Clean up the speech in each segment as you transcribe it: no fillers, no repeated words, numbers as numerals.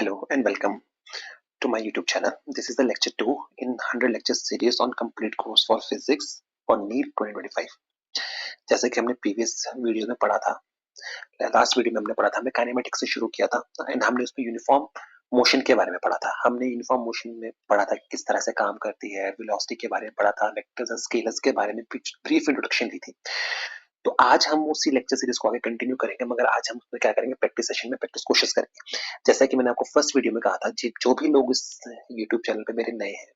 Hello and welcome to my YouTube channel. This is the lecture 2 in 100 lecture series on complete course for physics for NEET 2025. जैसे कि हमने previous video में पढ़ा था, last video में हमने पढ़ा था, हमने काइनेमेटिक्स से शुरू किया था एंड हमने उसमें यूनिफॉर्म मोशन के बारे में पढ़ा था। हमने यूनिफॉर्म मोशन में पढ़ा था किस तरह से काम करती है, वेलोसिटी के बारे में पढ़ा था, वेक्टर्स और स्केलर्स के बारे में ब्रीफ इंट्रोडक्शन दी थी। तो आज हम उसी लेक्चर सीरीज को आगे कंटिन्यू करेंगे, मगर आज हम उसमें क्या करेंगे, प्रैक्टिस सेशन में प्रैक्टिस क्वेश्चंस करेंगे। जैसा कि मैंने आपको फर्स्ट वीडियो में कहा था, जो भी लोग इस यूट्यूब चैनल पे मेरे नए हैं,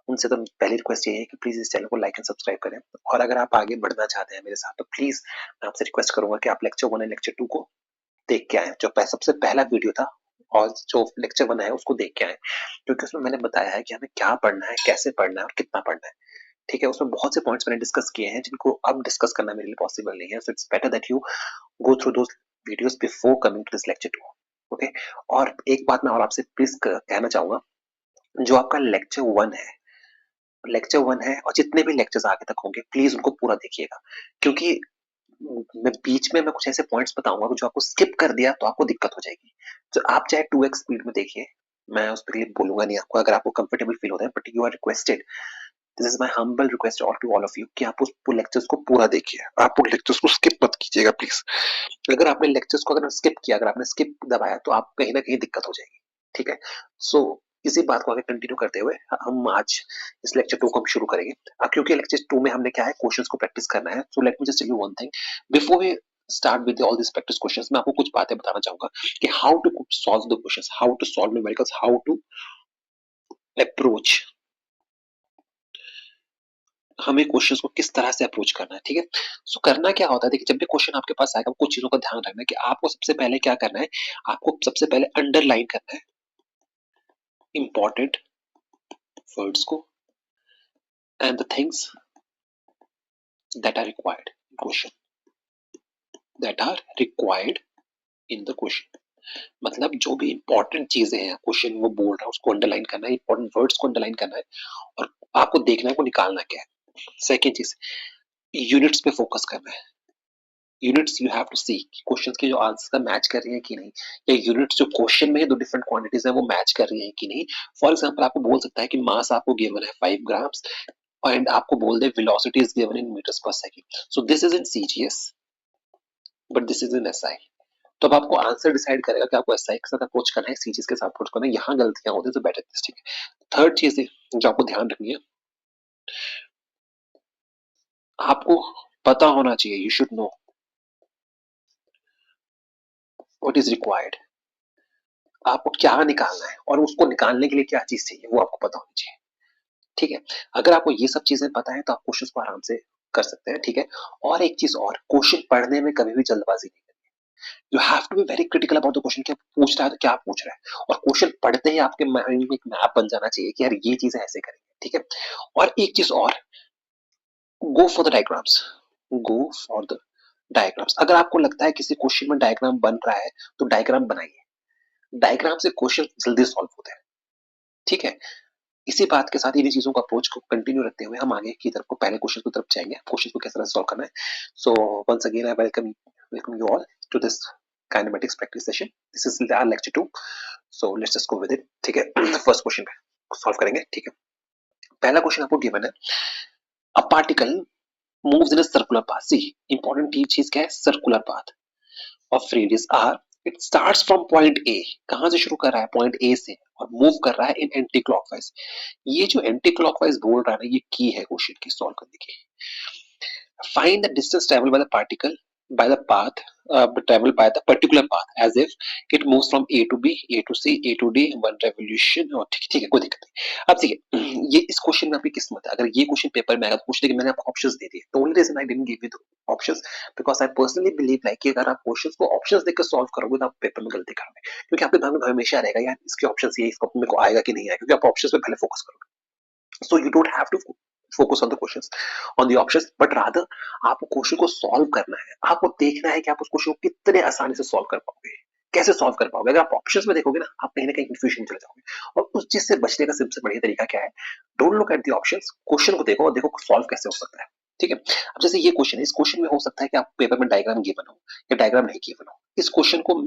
उनसे तो पहली रिक्वेस्ट ये है कि प्लीज इस चैनल को लाइक एंड सब्सक्राइब करें, और अगर आप आगे बढ़ना चाहते हैं मेरे साथ तो प्लीज मैं आपसे रिक्वेस्ट करूंगा कि आप लेक्चर 1 और लेक्चर 2 को देख के आए। जो सबसे पहला वीडियो था और जो लेक्चर 1 है उसको देख के आए, क्योंकि उसमें मैंने बताया है कि हमें क्या पढ़ना है, कैसे पढ़ना है और कितना पढ़ना है। ठीक है, उसमें बहुत से पॉइंट्स मैंने डिस्कस किए हैं जिनको अब डिस्कस करना मेरे लिए पॉसिबल नहीं है, so it's better that you go through those videos before coming to this lecture 2. Okay, और एक बात मैं और आपसे प्लीज कहना चाहूंगा, जो आपका लेक्चर 1 है और जितने भी लेक्चर्स आगे तक होंगे प्लीज उनको पूरा देखिएगा, क्योंकि मैं बीच में कुछ ऐसे पॉइंट्स बताऊंगा जो आपको स्किप कर दिया तो आपको दिक्कत हो जाएगी। तो आप चाहे 2x स्पीड में देखिए, मैं उस पर बोलूंगा नहीं आपको, अगर आपको कंफर्टेबल फील होता है, but you are requested, this is my humble request all to all of you कि आप उस लेक्चर्स को पूरा देखिए, आप उन लेक्चर्स को स्किप मत कीजिएगा प्लीज। अगर आपने लेक्चर्स को स्किप किया, अगर आपने स्किप दबाया तो आप कहीं ना कहीं दिक्कत हो जाएगी। ठीक है, सो इसी बात को आगे कंटिन्यू करते हुए हम आज इस लेक्चर 2 को हम शुरू करेंगे। क्योंकि लेक्चर 2 में हमने क्या है, क्वेश्चंस को प्रैक्टिस करना है। So let me just tell you one thing before we start with all this practice questions. मैं आपको कुछ बातें बताना चाहूंगा कि how to solve the questions, how to solve numericals, how to approach, हमें क्वेश्चंस को किस तरह से अप्रोच करना है। ठीक है, सो करना क्या होता है, देखिए जब भी क्वेश्चन आपके पास आएगा, कुछ चीजों का ध्यान रखना है कि आपको सबसे पहले क्या करना है, आपको सबसे पहले अंडरलाइन करना है इंपॉर्टेंट वर्ड्स को and the things that are required in question, that are required in the question. मतलब जो भी इंपॉर्टेंट चीजें हैं क्वेश्चन वो बोल रहा है उसको अंडरलाइन करना है, इंपॉर्टेंट वर्ड्स को अंडरलाइन करना है, और आपको देखना है को निकालना क्या है। सेकेंड चीज, यूनिट्स पे फोकस करना है। Units you have to see questions के जो आंसर का मैच कर रही है कि नहीं, या यूनिट्स जो क्वेश्चन में दो डिफरेंट क्वांटिटीज है वो मैच कर रही है कि नहीं। फॉर एग्जांपल आपको बोल सकता है कि मास आपको गिवन है 5 ग्राम्स एंड आपको बोल दे velocity is given in metres per second, so this is in CGS but this is in SI. तो अब आपको आंसर डिसाइड करेगा कि आपको एसआई के साथ अप्रोच करना है, सीजीएस के साथ अप्रोच करना है। यहाँ गलतियां होती है तो बेटर दिस। ठीक है, थर्ड चीज जो आपको ध्यान रखनी है, आपको पता होना चाहिए, you should know what is required, आपको क्या निकालना है और उसको निकालने के लिए क्या चीज चाहिए वो आपको पता होनी चाहिए। ठीक है, अगर आपको ये सब चीजें पता है तो आप क्वेश्चन को आराम से कर सकते हैं। ठीक है, और एक चीज और, क्वेश्चन पढ़ने में कभी भी जल्दबाजी नहीं करनी। You have to be very critical about the question, क्या पूछ रहा है तो क्या पूछ रहा है, और क्वेश्चन पढ़ते ही आपके माइंड में एक मैप बन जाना चाहिए कि यार ये चीजें ऐसे करेंगे। ठीक है, और एक चीज और, go for the diagrams, go for the diagrams. अगर आपको लगता है किसी क्वेश्चन में डायग्राम बन रहा है तो डायग्राम बनाइए, डायग्राम से क्वेश्चन जल्दी सॉल्व होते हैं। ठीक है, इसी बात के साथ इन्हीं चीजों का अप्रोच को कंटिन्यू रखते हुए हम आगे की तरफ को पहले क्वेश्चन की तरफ जाएंगे, क्वेश्चन को किस तरह से सॉल्व करना है। So once again I welcome you all to this kinematics practice session. This is our lecture 2, so let's just go with it. ठीक है, फर्स्ट क्वेश्चन पे सॉल्व करेंगे। ठीक है, पहला क्वेश्चन आपको गिवन है, a particle moves in a circular path. See important चीज क्या है, circular path of radius r, it starts from point A, कहां से शुरू कर रहा है, पॉइंट ए से, और मूव कर रहा है इन एंटी क्लॉकवाइज। ये जो एंटी क्लॉकवाइज बोल रहा है ना, ये की है क्वेश्चन की सॉल्व करने की। Find the distance travel by the particle by the path travel by the particular path as if it moves from A to B, A to C, A to D, one revolution। और ठीक है, कोई दिक्कत नहीं। अब देखिए, ये इस क्वेश्चन में आपकी किस्मत है, अगर ये क्वेश्चन पेपर में आएगा तो पूछते कि मैंने आपको ऑप्शंस दे दिए, तो only reason I didn't give you the options because I personally believe like कि अगर आप क्वेश्चंस को ऑप्शंस देकर सॉल्व करोगे तो आप पेपर में गलती करोगे, क्योंकि आपके दिमाग में हमेशा रहेगा यार इसके ऑप्शंस ये, इसका मेरे को आएगा कि नहीं आएगा, क्योंकि आप ऑप्शंस पे पहले फोकस करोगे। So you don't have to focus on the questions, on the options, but rather आपको क्वेश्चन को सॉल्व करना है। आपको देखना है कि आप उस क्वेश्चन को कितने आसानी से सॉल्व कर पाओगे, कैसे सॉल्व कर पाओगे। अगर आप ऑप्शंस में देखोगे ना, आप कहीं ना कहीं कंफ्यूजन चले जाओगे, और उस चीज से बचने का सबसे बढ़िया तरीका क्या है, don't look at the options, question को देखो और देखो सॉल्व कैसे हो सकता है। ठीक है, अब जैसे ये क्वेश्चन है, इस क्वेश्चन में हो सकता है कि आप पेपर में डायग्राम गिवन हो या डायग्राम नहीं गिवन हो। इस क्वेश्चन को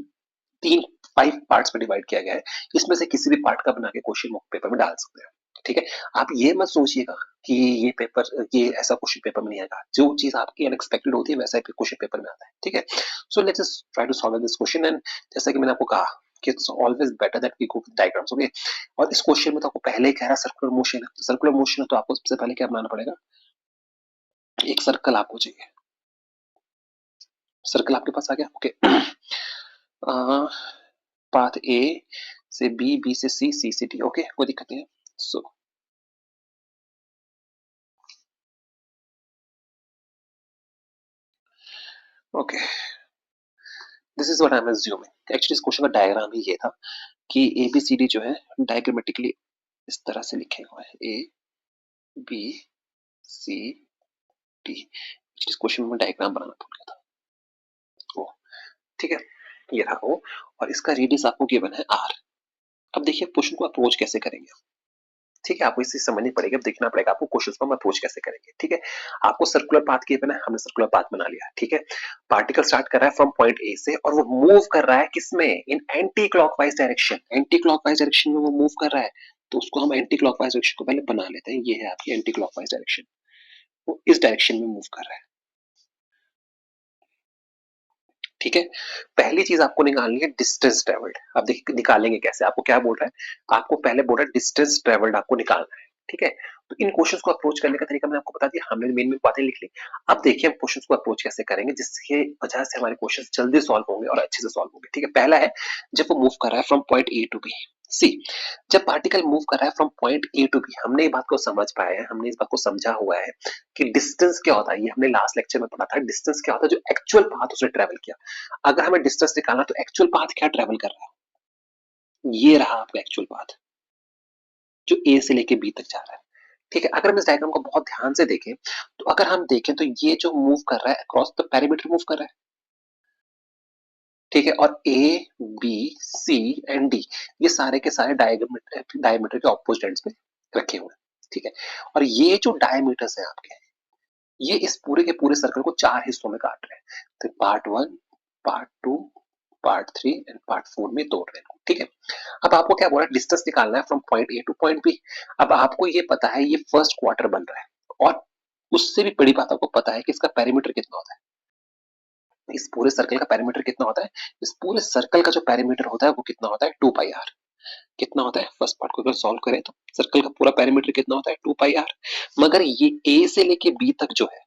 तीन 5 पार्ट्स में डिवाइड किया गया है, इसमें से किसी भी पार्ट का बना के क्वेश्चन मॉक पेपर में डाल सकते हैं। ठीक है, आप ये मत सोचिएगा कि ये पेपर, ये ऐसा क्वेश्चन पेपर में नहीं आएगा, जो चीज आपकी अनएक्सपेक्टेड होती है वैसा ही क्वेश्चन पेपर में आता है। ठीक है, so let's just try to solve this question. And जैसा कि मैंने आपको कहा कि it's always better that we go with diagrams. Okay, और इस क्वेश्चन में तो आपको पहले ही कह रहा है सर्कुलर मोशन है, तो सर्कुलर मोशन है तो आपको सबसे पहले क्या बनाना पड़ेगा, एक सर्कल आपको चाहिए। सर्कल आपके पास आ गया। ओके, पाथ ए से बी, बी से सी, सी से डी। ओके, कोई दिक्कत नहीं है। So okay, this is what I am assuming. Actually इस क्वेश्चन का डायग्राम ही ये था कि ए बी सी डी जो है डायग्रामेटिकली इस तरह से लिखे हुए हैं, ए बी सी डी। इस क्वेश्चन में डायग्राम बनाना भूल गया था। ओ, ठीक है, ये रहा वो, और इसका रेडियस आपको गिवन है आर। अब देखिए क्वेश्चन को अप्रोच कैसे करेंगे। ठीक है, आपको इसे समझनी पड़ेगी, अब देखना पड़ेगा आपको क्वेश्चन को हम अप्रोच कैसे करेंगे। ठीक है, आपको सर्कुलर पाथ गिवन है, हमने सर्कुलर पाथ बना लिया। ठीक है, पार्टिकल स्टार्ट कर रहा है फ्रॉम पॉइंट ए से और वो मूव कर रहा है किसमें, in anti clockwise direction. Anti clockwise direction में वो मूव कर रहा है, तो उसको हम एंटी क्लॉकवाइज डायरेक्शन को पहले बना लेते हैं। ये है आपकी एंटी क्लॉकवाइज डायरेक्शन, वो इस डायरेक्शन में मूव कर रहा है। ठीक है, पहली चीज आपको निकालनी है डिस्टेंस ट्रेवल्ड। अब देखिए निकालेंगे कैसे, आपको क्या बोल रहा है, आपको पहले बोल रहा है डिस्टेंस ट्रेवल्ड आपको निकालना है। ठीक है, तो इन क्वेश्चंस को अप्रोच करने का तरीका मैंने आपको बता दिया, हमने मेन मेन बातें लिख ली। अब देखिए हम क्वेश्चंस को अप्रोच कैसे करेंगे जिसके वजह से हमारे क्वेश्चंस जल्दी सॉल्व होंगे और अच्छे से सॉल्व होंगे। ठीक है, पहला है जब वो मूव कर रहा है from point A to B. See, जब पार्टिकल मूव कर रहा है from point A to B, हमने ये बात को समझ पाया है, हमने इस बात को समझा हुआ है कि डिस्टेंस क्या होता है। ये हमने लास्ट लेक्चर में पढ़ा था, डिस्टेंस क्या होता है, जो एक्चुअल पाथ उसने ट्रेवल किया। अगर हमें डिस्टेंस निकालना तो एक्चुअल पाथ क्या ट्रेवल कर रहा है, ये रहा आपका एक्चुअल पाथ जो ए से लेके बी तक जा रहा है। ठीक है, अगर हम इस डायग्राम को बहुत ध्यान से देखें तो अगर हम देखें तो ये जो मूव कर रहा है अक्रॉस द पेरीमीटर मूव कर रहा है। ठीक है, और A B C and D ये सारे के सारे डायमीटर के ऑपोजिट एंड्स पे रखे हुए हैं। ठीक है, और ये जो डायमीटर्स हैं आपके, ये इस पूरे के पूरे सर्कल को 4 हिस्सों में काट रहे हैं। तो part 1, part 2, part 3 and part 4 में तोड़ रहे हैं। ठीक है, अब आपको क्या बोला, डिस्टेंस निकालना है from point A to point B. अब आपको ये पता है ये फर्स्ट क्वार्टर बन रहा है, और उससे भी बड़ी बात आपको पता है कि इसका पेरीमीटर कितना होता है। इस पूरे सर्कल का पेरीमीटर कितना होता है, इस पूरे सर्कल का जो पेरीमीटर होता है वो कितना होता है, 2 पाई आर। कितना होता है, फर्स्ट पार्ट को अगर सॉल्व करें तो सर्कल का पूरा पेरीमीटर कितना होता है, 2 पाई आर। मगर ये ए से लेके बी तक जो है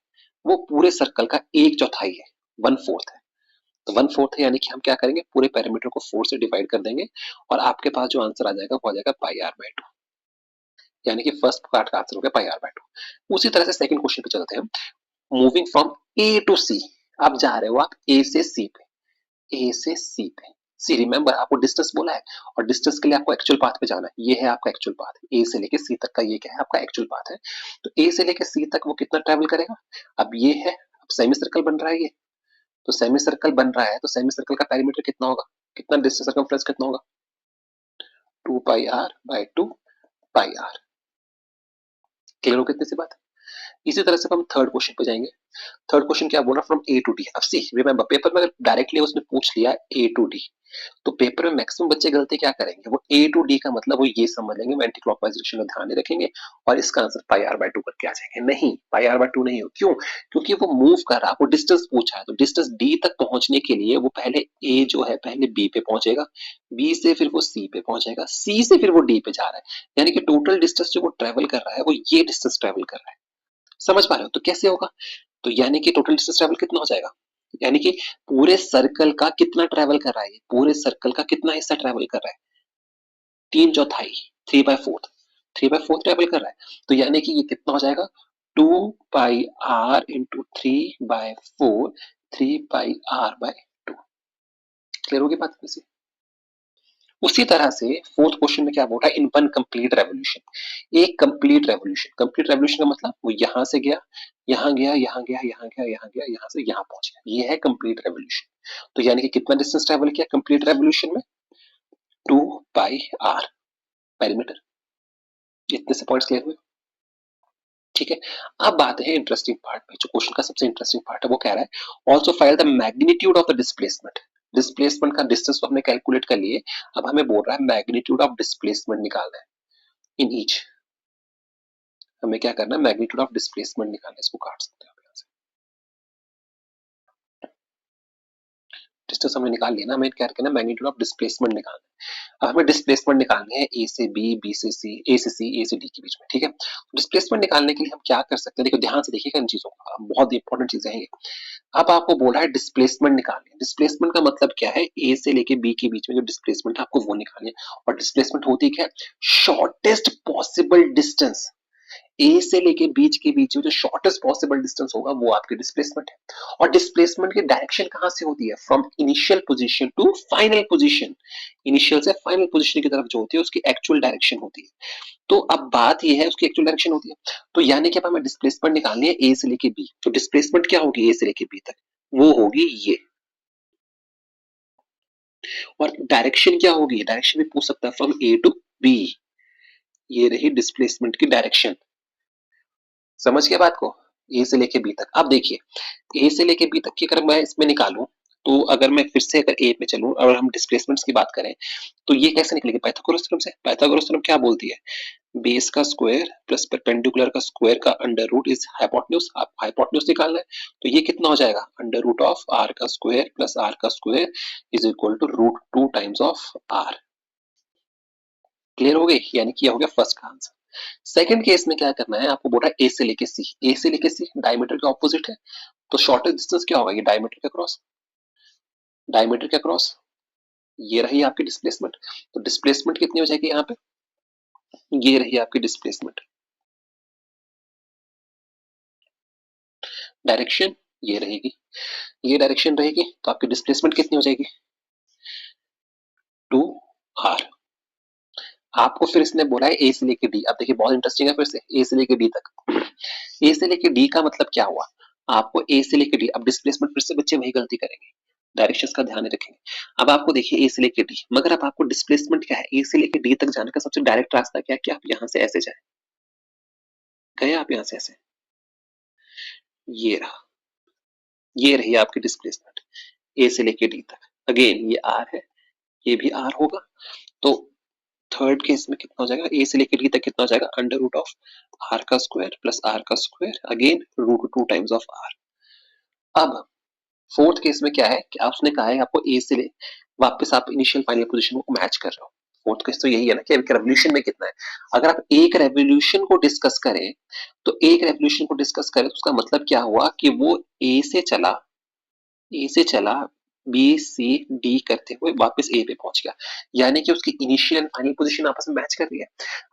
वो पूरे सर्कल का 1/4 है, 1/4 है। तो 1/4 है, यानी कि हम क्या करेंगे, पूरे पेरीमीटर को 4 से डिवाइड कर देंगे और आपके पास जो आंसर आ जाएगा वो आ जाएगा पाई आर बाय 2। यानी कि फर्स्ट पार्ट का आंसर हो गया पाई आर बाय 2। उसी तरह से सेकंड क्वेश्चन पे चलते हैं। मूविंग फ्रॉम ए टू सी, आप जा रहे हो आप ए से सी पे, ए से सी पे। सी, रिमेंबर आपको डिस्टेंस बोला है और डिस्टेंस के लिए आपको एक्चुअल पाथ पे जाना है। ये है आपका एक्चुअल पाथ, ए से लेके सी तक का ये क्या है, आपका एक्चुअल पाथ है। तो ए से लेके सी तक वो कितना ट्रेवल करेगा, अब ये है, अब सेमी सर्कल बन रहा है ये, तो सेमी सर्कल बन रहा है तो सेमी सर्कल का पेरीमीटर कितना होगा, कितना डिस्टेंस सर्कमफ्रेंस कितना होगा, 2 pi r by 2 pi r. Clear हो कितनी सी बात। इसी तरह से हम थर्ड क्वेश्चन पे जाएंगे। थर्ड क्वेश्चन क्या बोल रहा, फ्रॉम ए टू डी। अब सी, रिमेंबर पेपर में अगर डायरेक्टली उसने पूछ लिया ए टू डी, तो पेपर में मैक्सिमम बच्चे गलती क्या करेंगे, वो ए टू डी का मतलब वो ये समझ लेंगे, वो एंटी क्लॉकवाइज डायरेक्शन में ध्यान नहीं रखेंगे और इसका आंसर पाई आर बाय 2 करके आ जाएंगे। नहीं, पाई आर बाय 2 नहीं हो, क्यों, क्योंकि वो मूव कर रहा है, वो डिस्टेंस पूछा है, तो डिस्टेंस डी तक पहुंचने के लिए वो पहले ए जो है पहले बी पे पहुंचेगा, बी से फिर वो सी पे पहुंचेगा, सी से फिर वो डी पे जा रहा है। यानी कि टोटल डिस्टेंस जो वो ट्रेवल कर रहा है वो ये डिस्टेंस ट्रेवल कर रहा है। समझ पा रहे हो, तो कैसे होगा, तो यानी कि टोटल डिस्टेंस ट्रेवल कितना हो जाएगा, यानी कि पूरे सर्कल का कितना ट्रेवल कर रहा है, पूरे सर्कल का कितना हिस्सा ट्रेवल कर रहा है, 3/4, 3/4, 3/4 ट्रेवल कर रहा है। तो यानी कि ये कितना हो जाएगा, 2 pi r into 3/4, 3 pi r by 2। Clear होगी बात में से। उसी तरह से फोर्थ क्वेश्चन में क्या बोल रहा है, इन वन कंप्लीट रेवोल्यूशन। एक कंप्लीट रेवोल्यूशन, कंप्लीट रेवोल्यूशन का मतलब वो यहां से गया, यहां गया, यहां गया, यहां गया, यहां गया, यहां से यहां पहुंच गया, ये है कंप्लीट रेवोल्यूशन। तो यानी कि कितना डिस्टेंस ट्रेवल किया कंप्लीट रेवोल्यूशन में, 2 पाई आर पेरीमीटर। इतने से पॉइंट्स क्लियर हुए। ठीक है, अब बात है इंटरेस्टिंग पार्ट पे, जो क्वेश्चन का सबसे इंटरेस्टिंग पार्ट है, वो कह रहा है also find the magnitude of the displacement. Displacement का डिस्टेंस तो हमने कैलकुलेट कर लिए, अब हमें बोल रहा है मैग्नीट्यूड ऑफ डिस्प्लेसमेंट निकालना है इन ईच। हमें क्या करना है, मैग्नीट्यूड ऑफ डिस्प्लेसमेंट निकालना है। इसको काट सकते हैं आप यहाँ से, डिस्टेंस हमने निकाल लिया ना, हमें क्या करना है, मैग्नीट्यूड ऑफ डिस्प्लेसमेंट निकालना है। अब हमें डिस्प्लेसमेंट निकालनी है ए से बी, बी से सी, ए से सी, ए से डी के बीच में, ठीक है। डिस्प्लेसमेंट निकालने के लिए हम क्या कर सकते हैं, देखो ध्यान से देखिएगा इन चीजों को, बहुत इंपॉर्टेंट चीजें हैं ये। अब आपको बोल रहा है डिस्प्लेसमेंट निकालनी है। डिस्प्लेसमेंट का मतलब क्या है, ए से लेके बी के बीच में जो डिस्प्लेसमेंट है आपको वो निकालनी है। और डिस्प्लेसमेंट होती क्या है, शॉर्टेस्ट पॉसिबल डिस्टेंस। ए से लेके बीच के बीच में जो शॉर्टेस्ट पॉसिबल डिस्टेंस होगा वो आपकी डिस्प्लेसमेंट है। और डिस्प्लेसमेंट की डायरेक्शन कहां से होती है, from initial position to final position. Initial से फाइनल पोजीशन की तरफ जो होती है उसकी एक्चुअल डायरेक्शन होती है। तो अब बात ये है उसकी एक्चुअल डायरेक्शन होती है, तो यानी कि अब हमें डिस्प्लेसमेंट निकालनी है ए से लेके बी। तो डिस्प्लेसमेंट क्या होगी ए से लेके बी तक, वो होगी ये। और डायरेक्शन क्या होगी, डायरेक्शन भी पूछ सकता है, फ्रॉम ए टू बी। ये रही डिस्प्लेसमेंट की डायरेक्शन। समझ गया बात को, ए से लेके बी तक। अब देखिए ए से लेके बी तक की अगर मैं इसमें निकालूं, तो अगर मैं फिर से अगर ए पे चलूं और हम डिस्प्लेसमेंट्स की बात करें, तो ये कैसे निकलेगी, पाइथागोरस थ्योरम से। पाइथागोरस थ्योरम क्या बोलती है, बेस का स्क्वायर प्लस परपेंडिकुलर का स्क्वायर का अंडर रूट इज हाइपोटेन्यूज। आप हाइपोटेन्यूज निकालना है, तो ये कितना हो जाएगा, अंडर रूट ऑफ आर का स्क्वायर प्लस आर का square is equal to root 2 times of R. Clear हो गई, यानी कि यह हो गया फर्स्ट का आंसर। सेकंड केस में क्या करना है, आपको बोल रहा है ए से लेके सी। ए से लेके सी डायमीटर के ऑपोजिट है, तो शॉर्टेस्ट डिस्टेंस क्या होगा, ये डायमीटर के क्रॉस, डायमीटर के क्रॉस। ये रही आपकी डिस्प्लेसमेंट। तो डिस्प्लेसमेंट कितनी हो जाएगी यहाँ पे, ये रही आपकी डिस्प्लेसमेंट। डायरेक्शन ये रहेगी, ये डायरेक्शन रहेगी, तो आपकी डिस्प्लेसमेंट कितनी हो जाएगी, 2r। आपको फिर इसने बोला है ए से लेके डी। अब देखिए बहुत इंटरेस्टिंग है, फिर से ए से लेके डी तक। ए से लेके डी का मतलब क्या हुआ, आपको ए से लेके डी, अब डिस्प्लेसमेंट फिर से बच्चे वही गलती करेंगे, डायरेक्शंस का ध्यान रखेंगे। अब आपको देखिए ए से लेके डी, मगर अब आपको डिस्प्लेसमेंट क्या है, ए से लेके डी तक जाने का सबसे डायरेक्ट रास्ता क्या है कि आप यहाँ से ऐसे जाए, गए आप यहाँ से ऐसे, ये रहा, ये रही आपकी डिस्प्लेसमेंट ए से लेके डी तक। अगेन ये आर है, ये भी आर होगा। तो थर्ड केस में कितना हो जाएगा, ए से लेके डी तक कितना हो जाएगा, अंडर रूट ऑफ आर का स्क्वायर प्लस आर का square again root 2 times of R. अब फोर्थ केस में क्या है कि आपने कहा है आपको ए से ले वापस आप इनिशियल फाइनल पोजीशन को मैच कर रहे हो। फोर्थ केस तो यही है ना कि एक रेवोल्यूशन में कितना है। अगर आप एक रेवोल्यूशन को डिस्कस करें, तो एक रेवोल्यूशन को डिस्कस करें तो उसका मतलब क्या हुआ कि वो ए से चला, ए से चला बी सी डी करते हुए वापस ए पे पहुंच गया, यानी कि उसकी इनिशियल एंड फाइनल पोजीशन आपस में मैच कर रही है।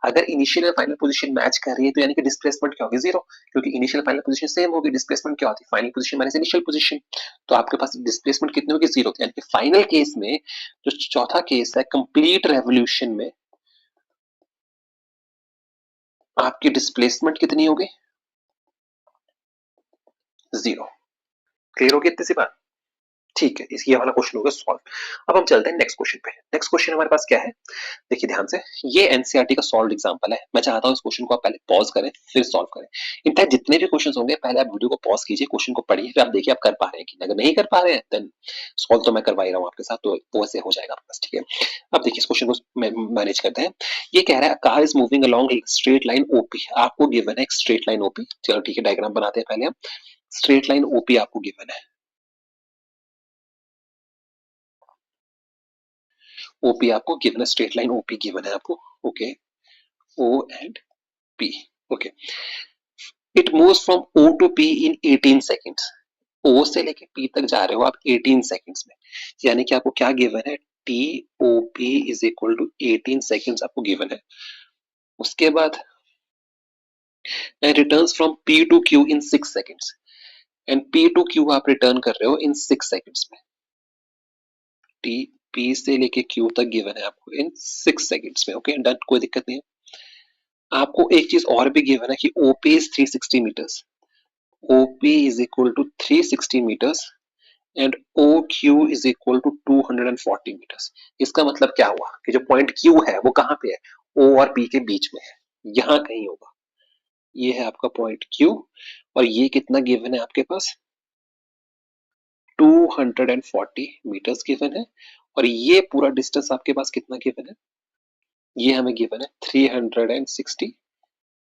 अगर initial and final position match कर रही है तो यानी कि डिस्प्लेसमेंट क्या होगी, जीरो, क्योंकि इनिशियल फाइनल पोजीशन सेम होगी। डिस्प्लेसमेंट क्या होती है, final position minus initial position. तो आपके पास डिस्प्लेसमेंट कितनी होगी, जीरो। यानी कि फाइनल केस में जो चौथा केस है कंप्लीट रेवोल्यूशन में आपकी डिस्प्लेसमेंट कितनी होगी, जीरो। क्लियर होगी इतनी सी बात, ठीक है। इस ये वाला क्वेश्चन हो गया सॉल्व। अब हम चलते हैं नेक्स्ट क्वेश्चन पे। नेक्स्ट क्वेश्चन हमारे पास क्या है, देखिए ध्यान से, ये एनसीईआरटी का सॉल्व एग्जांपल है। मैं चाहता हूं इस क्वेश्चन को आप पहले पॉज करें फिर सॉल्व करें। इनफैक्ट जितने भी क्वेश्चंस होंगे पहले आप वीडियो को पॉज कीजिए, क्वेश्चन को पढ़िए, फिर आप देखिए आप कर पा रहे हैं कि नहीं। अगर नहीं कर पा रहे हैं देन सॉल्व तो मैं करवा ही रहा हूं आपके साथ, तो वो ऐसे हो जाएगा आपके पास, ठीक है। अब देखिए इस क्वेश्चन को मैनेज करते हैं। ये कह रहा है car is moving along straight line OP. आपको गिवन है एक स्ट्रेट लाइन ओपी। चलो ठीक है, डायग्राम बनाते हैं पहले हम। स्ट्रेट लाइन ओपी आपको गिवन है, ओपी आपको गिवन है, स्ट्रेट लाइन ओपी गिवन है आपको, okay, O and P, okay. It moves from O to P in 18 seconds. O से लेके पी तक जा रहे हो आप 18 सेकंड्स में, यानी कि आपको क्या गिवन है, T O P is equal to 18 seconds आपको गिवन है। उसके बाद returns from P to Q in 6 seconds, and P to Q आप रिटर्न कर रहे हो इन 6 सेकंड्स में। टी पी से लेके क्यू तक गिवन है आपको इन 6 सेकंड्स में, ओके डन, कोई दिक्कत नहीं है। आपको एक चीज और भी गिवन है कि OP is 360 metres, OP is equal to 360 meters and OQ is equal to 240 meters। इसका मतलब क्या हुआ कि जो पॉइंट Q है वो कहाँ पे है, O और P के बीच में है, यहाँ कहीं होगा। ये है आपका पॉइंट Q और ये कितना गिवन है आपके पास, 240 मीटर्स गिवन है और ये पूरा डिस्टेंस आपके पास कितना गिवन है, ये हमें गिवन है 360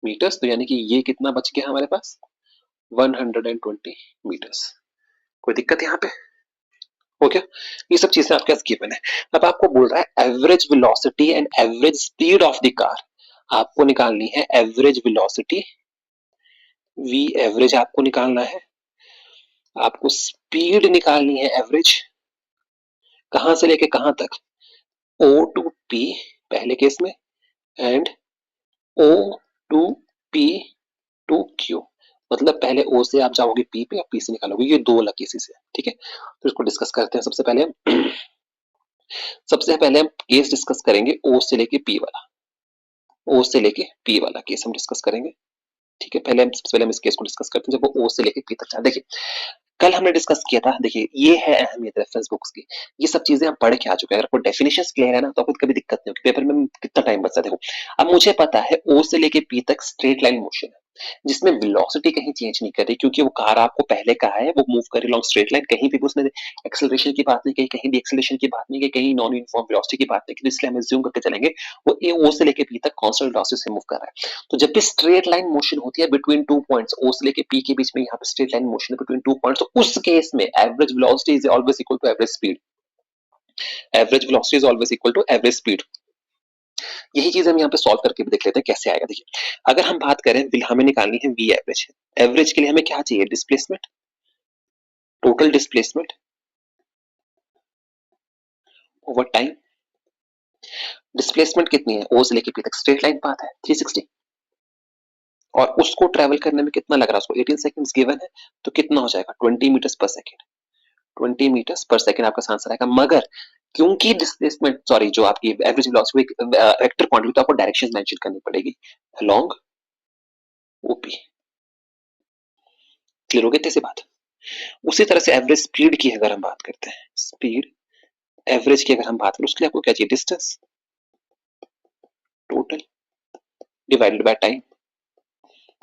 मीटर्स। तो यानी कि ये कितना बच गया हमारे पास 120 मीटर्स। कोई दिक्कत यहाँ पे हो गया? ये सब चीजें आपके पास गिवन है। अब आपको बोल रहा है average velocity and average speed of the car. आपको निकालनी है एवरेज वेलोसिटी, वी एवरेज आपको निकालना है, आपको स्पीड निकालनी है एवरेज, कहां से लेके कहां तक, O टू P पहले केस में and O to P to Q। मतलब पहले O से आप जाओगे P पे और P से निकालोगे, ये दो अलग केसेस है। ठीक है, तो इसको डिस्कस करते हैं। सबसे पहले हम केस डिस्कस करेंगे O से लेके P वाला, O से लेके P वाला केस हम डिस्कस करेंगे। ठीक है, सबसे पहले हम इस केस को डिस्कस करते हैं जब वो O से लेके P तक जाए। देखिए कल हमने डिस्कस किया था, देखिए ये है अहमियत रेफरेंस बुक्स की, ये सब चीजें हम पढ़ के आ चुके हैं। अगर आपको डेफिनेशंस क्लियर है ना तो आपको कभी दिक्कत नहीं होगी, पेपर में कितना टाइम बचता है। देखो अब मुझे पता है O से लेके P तक स्ट्रेट लाइन मोशन है जिसमें वेलोसिटी कहीं चेंज नहीं कर रही, क्योंकि वो कार आपको पहले कहा है वो मूव कर रही लॉन्ग स्ट्रेट लाइन, कहीं भी उसने एक्सेलरेशन की बात नहीं कही, कहीं भी एक्सेलरेशन की बात नहीं कही, कहीं नॉन यूनिफॉर्म वेलोसिटी की बात नहीं की, तो इसलिए हम अज्यूम करके चलेंगे वो O से लेके P तक कांस्टेंट वेलोसिटी से मूव कर रहा है। तो जब भी स्ट्रेट लाइन मोशन होती है बिटवीन टू पॉइंट्स, O से लेके P के बीच में यहाँ पे स्ट्रेट लाइन मोशन है बिटवीन टू पॉइंट्स, तो उस केस में average velocity is always equal to average speed. Average velocity is always equal to average speed. यही चीज हम यहाँ पे सॉल्व करके भी देख लेते हैं कैसे आएगा। देखिए अगर हम बात करें हमें निकालनी है वी एवरेज, एवरेज के लिए हमें क्या चाहिए, displacement, total displacement over time. Displacement कितनी है, O से लेके P तक स्ट्रेट लाइन पाथ है 360, और उसको ट्रेवल करने में कितना लग रहा है, उसको 18 सेकंड्स गिवन है, तो कितना हो जाएगा 20 metres per second, 20 metres per second आपका आंसर आएगा। मगर क्योंकि डिस्प्लेसमेंट सॉरी जो आपकी एवरेज वेलोसिटी वेक्टर क्वांटिटी, तो आपको डायरेक्शन मेंशन करनी पड़ेगी अलोंग ओपी। क्लियर हो गई से बात? उसी तरह से एवरेज स्पीड की अगर हम बात करते हैं, स्पीड एवरेज की अगर हम बात करें, उसके लिए आपको क्या चाहिए, distance total divided by time.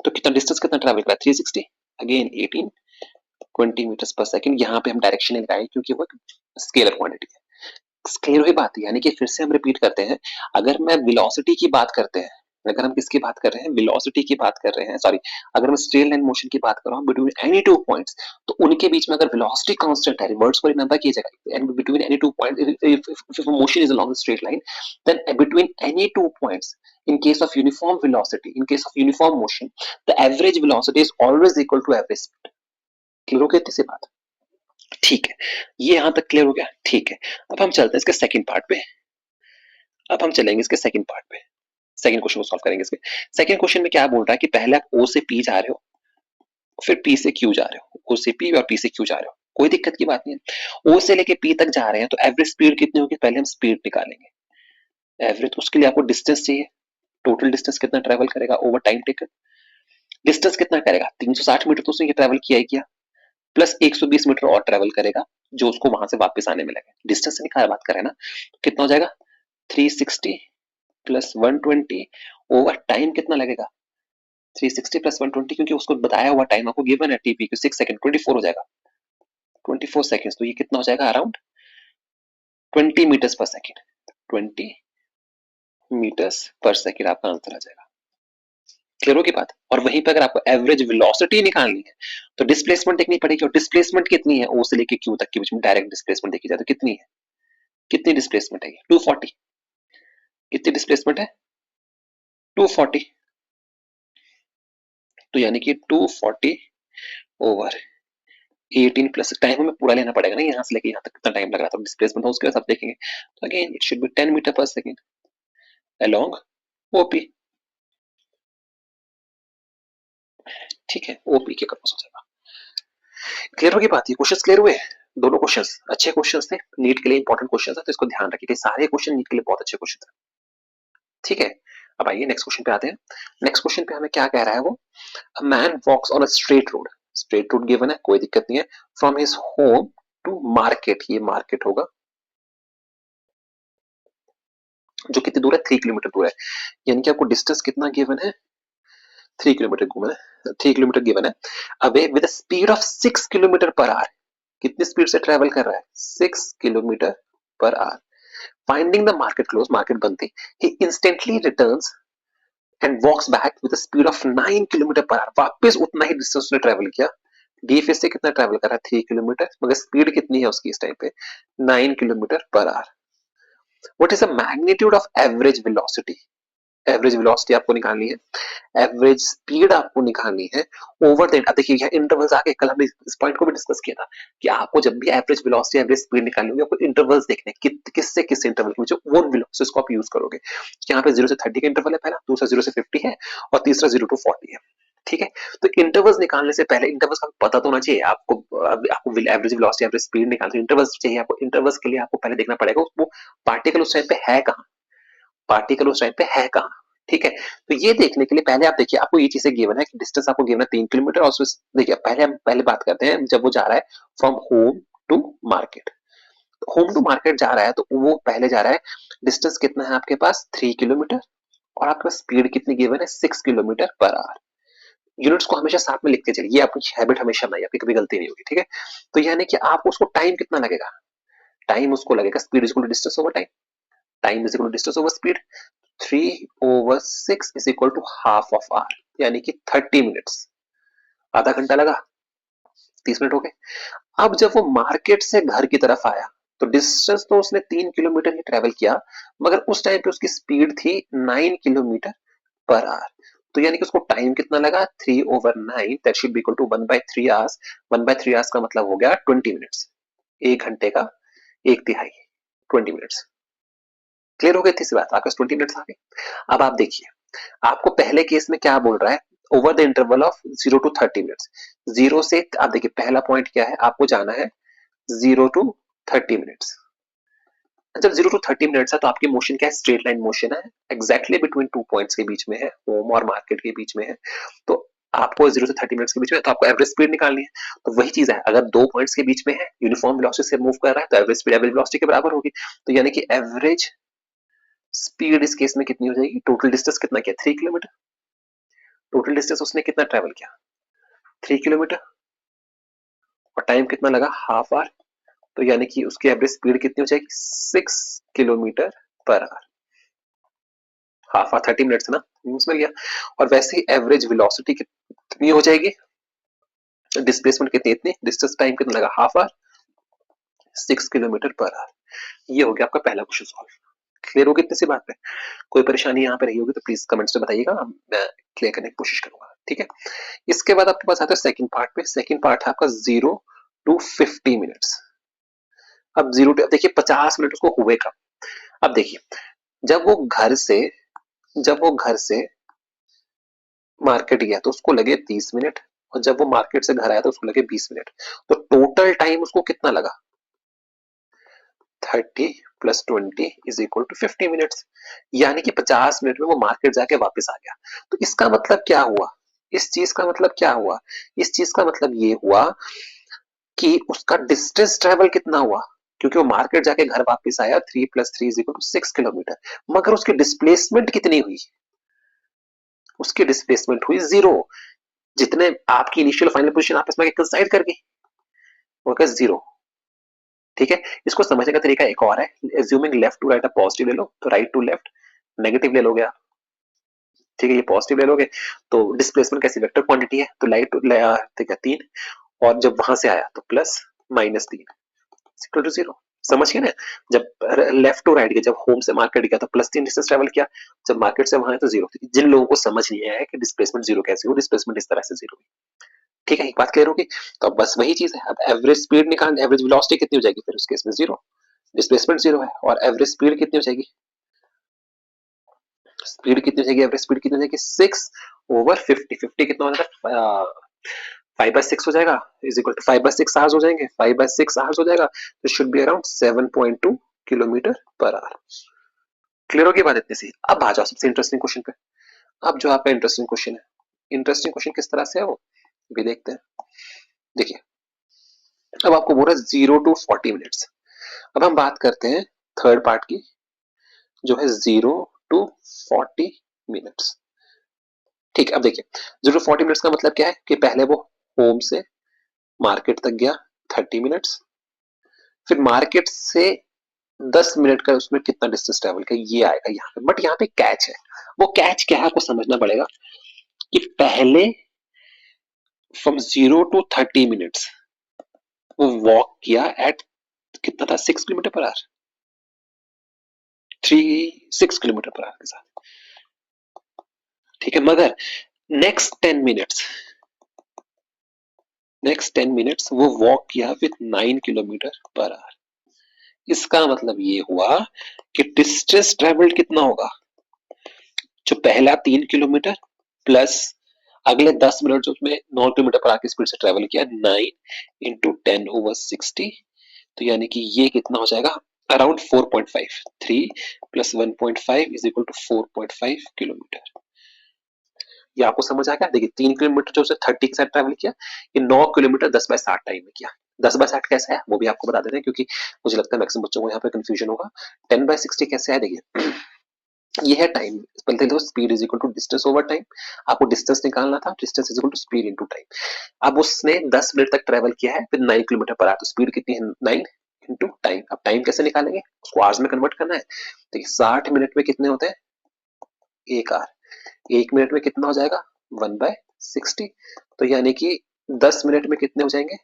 तो कितना डिस्टेंस कितना ट्रैवल करा 360, अगेन 18 20 मीटर्स पर सेकंड। यहाँ पे हम डायरेक्शन नहीं लगाए क्योंकि वो स्केलर क्वांटिटी है। क्लियर हुई बात है? यानी कि फिर से हम रिपीट करते हैं, अगर मैं वेलोसिटी की बात करते हैं, अगर हम किसकी बात कर रहे हैं, वेलोसिटी की बात कर रहे हैं, सॉरी अगर मैं स्ट्रेट लाइन मोशन की बात कर रहा हूँ बिटवीन एनी टू पॉइंट्स, तो उनके बीच में अगर वेलोसिटी कांस्टेंट है, रिवर्स को रिमेंबर कीजिएगा, and between any two points if motion is along the straight line, then between any two points in case of uniform velocity, in case of uniform motion, the average velocity is always equal to average speed। Clear हो गई इतनी सी बात? ठीक है, ये यहां तक क्लियर हो गया। ठीक है, अब हम चलते हैं इसके सेकंड पार्ट पे। अब हम चलेंगे इसके सेकंड पार्ट पे, सेकंड क्वेश्चन को सॉल्व करेंगे। इसके सेकंड क्वेश्चन में क्या बोल रहा है कि पहले आप O से P जा रहे हो, फिर P से Q जा रहे हो, O से P और P से Q जा रहे हो, कोई दिक्कत की बात नहीं है। O से लेके P तक जा रहे हैं तो एवरेज स्पीड कितनी होगी, पहले हम स्पीड निकालेंगे एवरेज। उसके लिए आपको डिस्टेंस चाहिए, टोटल डिस्टेंस कितना ट्रेवल करेगा ओवर टाइम टेकन। डिस्टेंस कितना करेगा, 360 मीटर तो उसने ये ट्रेवल किया ही किया, प्लस 120 मीटर और ट्रेवल करेगा जो उसको वहां से वापस आने में लगेगा। डिस्टेंस से निकाल बात करें ना, तो कितना हो जाएगा 360 प्लस 120 ओवर टाइम कितना लगेगा 360 प्लस 120, क्योंकि उसको बताया हुआ टाइम आपको गिवन है टीपी को 6 सेकंड, 24 हो जाएगा 24 सेकंड्स। तो ये कितना हो जाएगा around 20 metres per second, 20 metres per second आपका आंसर आ जाएगा। क्लियर होगी बात? और वहीं पे अगर आपको एवरेज वेलोसिटी निकालनी है तो डिस्प्लेसमेंट देखनी पड़ेगी, और डिस्प्लेसमेंट कितनी है O से लेके Q तक के बीच में डायरेक्ट डिस्प्लेसमेंट देखी जाए तो कितनी है, कितनी डिस्प्लेसमेंट है 240, कितनी डिस्प्लेसमेंट है 240, तो यानी कि 240 ओवर 18 प्लस टाइम हमें पूरा लेना पड़ेगा ना, यहाँ से लेके यहाँ तक कितना टाइम लग रहा था डिस्प्लेसमेंट, उसके बाद आप देखेंगे तो again it should be 10 metre per second along OP. ठीक है, ओपी के क्रॉस हो जाएगा। क्लियर होगी बात? ये क्वेश्चंस क्लियर हुए? दोनों क्वेश्चंस अच्छे क्वेश्चंस थे, नीट के लिए इंपॉर्टेंट क्वेश्चंस है, तो इसको ध्यान रखिए, सारे क्वेश्चन नीट के लिए बहुत अच्छे क्वेश्चन है। ठीक है, अब आइए नेक्स्ट क्वेश्चन पे आते हैं। नेक्स्ट क्वेश्चन पे हमें क्या कह रहा है वो, a man walks on a straight road, straight road given है, कोई दिक्कत नहीं है, from his home to market, ये मार्केट होगा जो कितनी दूर है 3 किलोमीटर दूर है, यानी कि आपको डिस्टेंस कितना गिवन है 3 किलोमीटर गिवन है, 3 किलोमीटर गिवन है, away with a speed of 6 kilometre per hour, कितनी स्पीड से ट्रेवल कर रहा है? 6 kilometre per hour. Finding the market close, market बंद थी, he instantly returns and walks back with speed of 9 kilometre per hour. वापस उतना ही डिस्टेंस उसने ट्रेवल किया। डी फेस से कितना ट्रेवल कर रहा है? 3 किलोमीटर, मगर स्पीड कितनी है उसकी इस टाइम पे? 9 kilometre per our. What is the magnitude of average velocity? Average velocity आपको निकालनी है, एवरेज स्पीड आपको निकालनी है ओवर द, अब देखिए यहाँ इंटरवल्स आके, कल हमने इस पॉइंट को भी डिस्कस किया था कि आपको जब भी एवरेज वेलोसिटी एवरेज स्पीड निकालनी होगी, आपको इंटरवल्स देखने किससे किस इंटरवल के बीच, वो वेलोसिटीज को आप यूज करोगे। यहाँ पे 0 से 30 का इंटरवल है पहला, दूसरा 0 से 50 है, और तीसरा 0 टू 40 है। ठीक है, तो इंटरवल्स निकालने से पहले इंटरवल्स का पता तो होना चाहिए आपको। आपको एवरेज वेलोसिटी एवरेज स्पीड निकालते इंटरवल्स चाहिए आपको। इंटरवल्स के लिए आपको पहले देखना पड़ेगा वो पार्टिकल उस टाइम पे है कहाँ, पार्टिकल उस टाइम पे है कहाँ। ठीक है, तो ये देखने के लिए पहले आप देखिए, आपको ये चीजें गिवन है कि डिस्टेंस आपको गिवन है 3 किलोमीटर, और देखिए पहले हम बात करते हैं जब वो जा रहा है from home to market. Home to market जा रहा है तो वो पहले जा रहा है, डिस्टेंस कितना है आपके पास? 3 किलोमीटर, और आपके पास स्पीड कितनी गिवन है? 6 किलोमीटर पर आवर। यूनिट्स को हमेशा साथ में लिखते चलिए, ये आपकी हैबिट हमेशा बनाइए, आपकी कभी गलती नहीं होगी। ठीक है, तो यानी कि आपको उसको टाइम कितना लगेगा? टाइम उसको लगेगा, speed is equal to distance over time, time is equal to distance over speed. 3/6 is equal to half of hour, यानी कि 30 मिनट्स। आधा घंटा लगा, 30 मिनट हो गए। अब जब वो मार्केट से घर की तरफ आया तो डिस्टेंस तो उसने 3 किलोमीटर ही ट्रेवल किया, मगर उस टाइम पे उसकी स्पीड थी 9 किलोमीटर पर आवर। तो यानी कि उसको टाइम कितना लगा? 3/9, that should be equal to 1/3 hours. 1/3 hours का मतलब हो गया 20 मिनट्स। एक घंटे का एक तिहाई, 20 मिनट्स। क्लियर हो गई थी बात? आपके 20 मिनट्स आ गए। अब आप देखिए, आपको पहले केस में क्या बोल रहा है? Over the interval of 0 to 30 minutes. 0 से, आप देखिए पहला पॉइंट क्या है, आपको जाना है 0 टू 30 मिनट्स। जब 0 टू 30 मिनट्स है तो आपकी मोशन क्या है? स्ट्रेट लाइन मोशन है, एग्जैक्टली बिटवीन 2 पॉइंट्स के बीच में है, होम और मार्केट के बीच में है। तो आपको 0 से 30 मिनट्स के बीच में, तो आपको एवरेज स्पीड निकालनी है। तो वही चीज है, अगर दो पॉइंट्स के बीच में है, यूनिफॉर्म वेलोसिटी से मूव कर रहा है, तो एवरेज स्पीड एवरेज वेलोसिटी के बराबर होगी। तो यानी कि एवरेज स्पीड इस केस में कितनी हो जाएगी? टोटल डिस्टेंस कितना किया? 3 किलोमीटर। टोटल डिस्टेंस उसने कितना ट्रेवल किया? 3 किलोमीटर, और टाइम कितना लगा? Half hour. तो यानी कि उसकी एवरेज स्पीड कितनी हो जाएगी? 6 kilometre per our. Half hour 30 minutes है ना, मिल गया। और वैसे ही एवरेज वेलोसिटी कितनी हो जाएगी? डिस्प्लेसमेंट कितनी? इतनी। डिस्टेंस टाइम कितना लगा? Half hour, 6 kilometre per our. ये हो गया आपका पहला क्वेश्चन सॉल्व। क्लियर हो गई इतनी सी बात पे? कोई परेशानी यहाँ पे रही होगी तो प्लीज कमेंट्स में बताइएगा, मैं क्लियर करने की कोशिश करूंगा। ठीक है, इसके बाद आपके पास आता है सेकंड पार्ट पे। सेकंड पार्ट है आपका 0 टू 50 मिनट्स। अब 0 टू, देखिए 50 मिनट उसको हुए कब? अब देखिए, जब वो घर से मार्केट गया तो उसको लगे 30 मिनट, और जब वो मार्केट से घर आया तो उसको लगे 20 मिनट। तो टोटल टाइम उसको कितना लगा? 30 plus 20 is equal to 50 minutes. यानी कि 50 मिनट में वो मार्केट जाके वापस आ गया। तो इसका मतलब क्या हुआ? इस चीज का मतलब क्या हुआ? इस चीज का मतलब ये हुआ कि उसका डिस्टेंस ट्रेवल कितना हुआ, क्योंकि वो मार्केट जाके घर वापस आया, 3 plus 3 is equal to 6 kilometre. मगर उसकी डिस्प्लेसमेंट कितनी हुई? उसकी डिस्प्लेसमेंट हुई 0। जितने आपकी इनिशियल फाइनल पोजीशन आपस में कंसाइड करके वो क्या? 0। ठीक है, इसको समझने का तरीका एक और है। Assuming left to right, positive ले लो तो राइट टू लेफ्ट नेगेटिव ले लोगे आप। ठीक है, ये पॉजिटिव ले लोगे तो डिस्प्लेसमेंट कैसी? वेक्टर क्वांटिटी है, तो लाइट ठीक है 3, और जब वहां से आया तो प्लस -3 इक्वल टू 0। समझ गए ना? जब लेफ्ट टू राइट गया, जब होम से मार्केट गया तो +3 डिस्टेंस ट्रेवल किया, जब मार्केट से वहां है तो 0। जिन लोगों को समझ नहीं आया है कि डिस्प्लेसमेंट 0 कैसे हो, डिस्प्लेसमेंट इस तरह से 0। ठीक है, एक बात क्लियर होगी? तो अब बस वही चीज है, अब एवरेज स्पीड निकाल, एवरेज वेलोसिटी कितनी हो जाएगी फिर उस केस में? 0। डिस्प्लेसमेंट 0 है, और एवरेज स्पीड कितनी हो जाएगी? स्पीड कितनी हो जाएगी? एवरेज स्पीड कितनी हो जाएगी? 6/50। 50 कितना हो जाएगा? 5/6 हो जाएगा, इज इक्वल टू 5/6 आवर्स हो जाएंगे। 5/6 आवर्स हो जाएगा, तो should be around 7.2 kilometre per our. Clear होगी बात इतनी सी? अब आ जाओ सबसे इंटरेस्टिंग क्वेश्चन पे। अब जो आपका इंटरेस्टिंग क्वेश्चन है, इंटरेस्टिंग क्वेश्चन किस तरह से है वो भी देखते हैं। देखिए, अब आपको बोल रहा है 0 टू 40 मिनट्स। अब हम बात करते हैं थर्ड पार्ट की, जो है 0 टू 40 मिनट्स। ठीक है, अब देखिए 0 टू 40 मिनट्स का मतलब क्या है कि पहले वो होम से मार्केट तक गया, 30 मिनट्स, फिर मार्केट से 10 मिनट का उसमें कितना डिस्टेंस ट्रेवल किया ये आएगा यहाँ पे। बट यहाँ पे कैच है, वो कैच क्या है आपको समझना पड़ेगा कि पहले फ्रॉम 0 to 30 मिनट्स वो वॉक किया एट कितना था 6 kilometre per our, 6 kilometre per our के साथ, ठीक है। मगर नेक्स्ट 10 मिनट्स, वो वॉक किया विथ 9 किलोमीटर पर आवर। इसका मतलब ये हुआ कि डिस्टेंस ट्रेवल्ड कितना होगा, जो पहला 3 किलोमीटर प्लस अगले 10 मिनट जो उसमें 9 किलोमीटर पर आवर की स्पीड से ट्रेवल किया, 9 × 10⁻60, तो यानी कि ये कितना हो जाएगा around 4.5, 3 + 1.5 is equal to 4.5 kilometre. ये आपको समझ आ गया। देखिए 3 किलोमीटर जो उसने 30 के साथ ट्रेवल किया, ये 9 किलोमीटर 10/60 टाइम में किया। 10/60 कैसे है वो भी आपको बता देते हैं, क्योंकि मुझे लगता है मैक्सिमम बच्चों को यहाँ पे कंफ्यूजन होगा। 10/60 कैसे है, देखिए ये है टाइम, पहले तो speed is equal to distance over time. आपको डिस्टेंस निकालना था, distance is equal to speed into time. अब उसने 10 मिनट तक ट्रेवल किया है फिर 9 किलोमीटर पर आवर, तो स्पीड कितनी है 9 इंटू टाइम। अब टाइम कैसे निकालेंगे, उसको आवर्स में कन्वर्ट करना है। तो 60 मिनट में कितने होते हैं, 1 आवर। 1 मिनट में कितना हो जाएगा 1/60, तो यानी कि 10 मिनट में कितने हो जाएंगे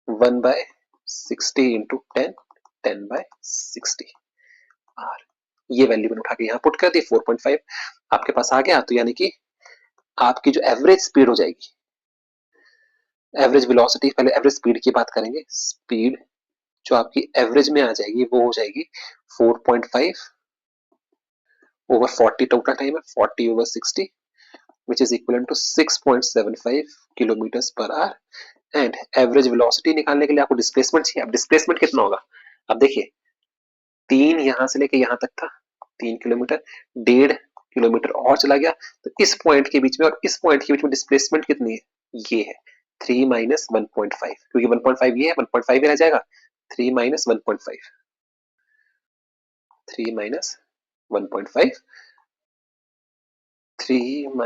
1/60 इंटू 10, 10/60 आवर। ये वैल्यू मैंने उठा के यहाँ पुट कर दी, 4.5 आपके पास आ गया। तो यानी कि आपकी जो एवरेज स्पीड हो जाएगी, एवरेज वेलोसिटी, पहले एवरेज स्पीड की बात करेंगे। स्पीड जो आपकी एवरेज में आ जाएगी वो हो जाएगी 4.5 ओवर 40, टोटल टाइम है 40 over 60 which is equivalent to 6.75 kilometre per our. And average velocity निकालने के लिए आपको डिस्प्लेसमेंट चाहिए। अब डिस्प्लेसमेंट कितना होगा, अब देखिए 3 यहां से लेके यहां तक था 3 किलोमीटर, 1.5 किलोमीटर और चला गया, तो इस पॉइंट के बीच में और इस पॉइंट के बीच में डिस्प्लेसमेंट कितनी है, ये है 3 - 1.5, क्योंकि 1.5 ये है 1.5 ही रह जाएगा। 3 - 1.5, 3 - 1.5, 3 -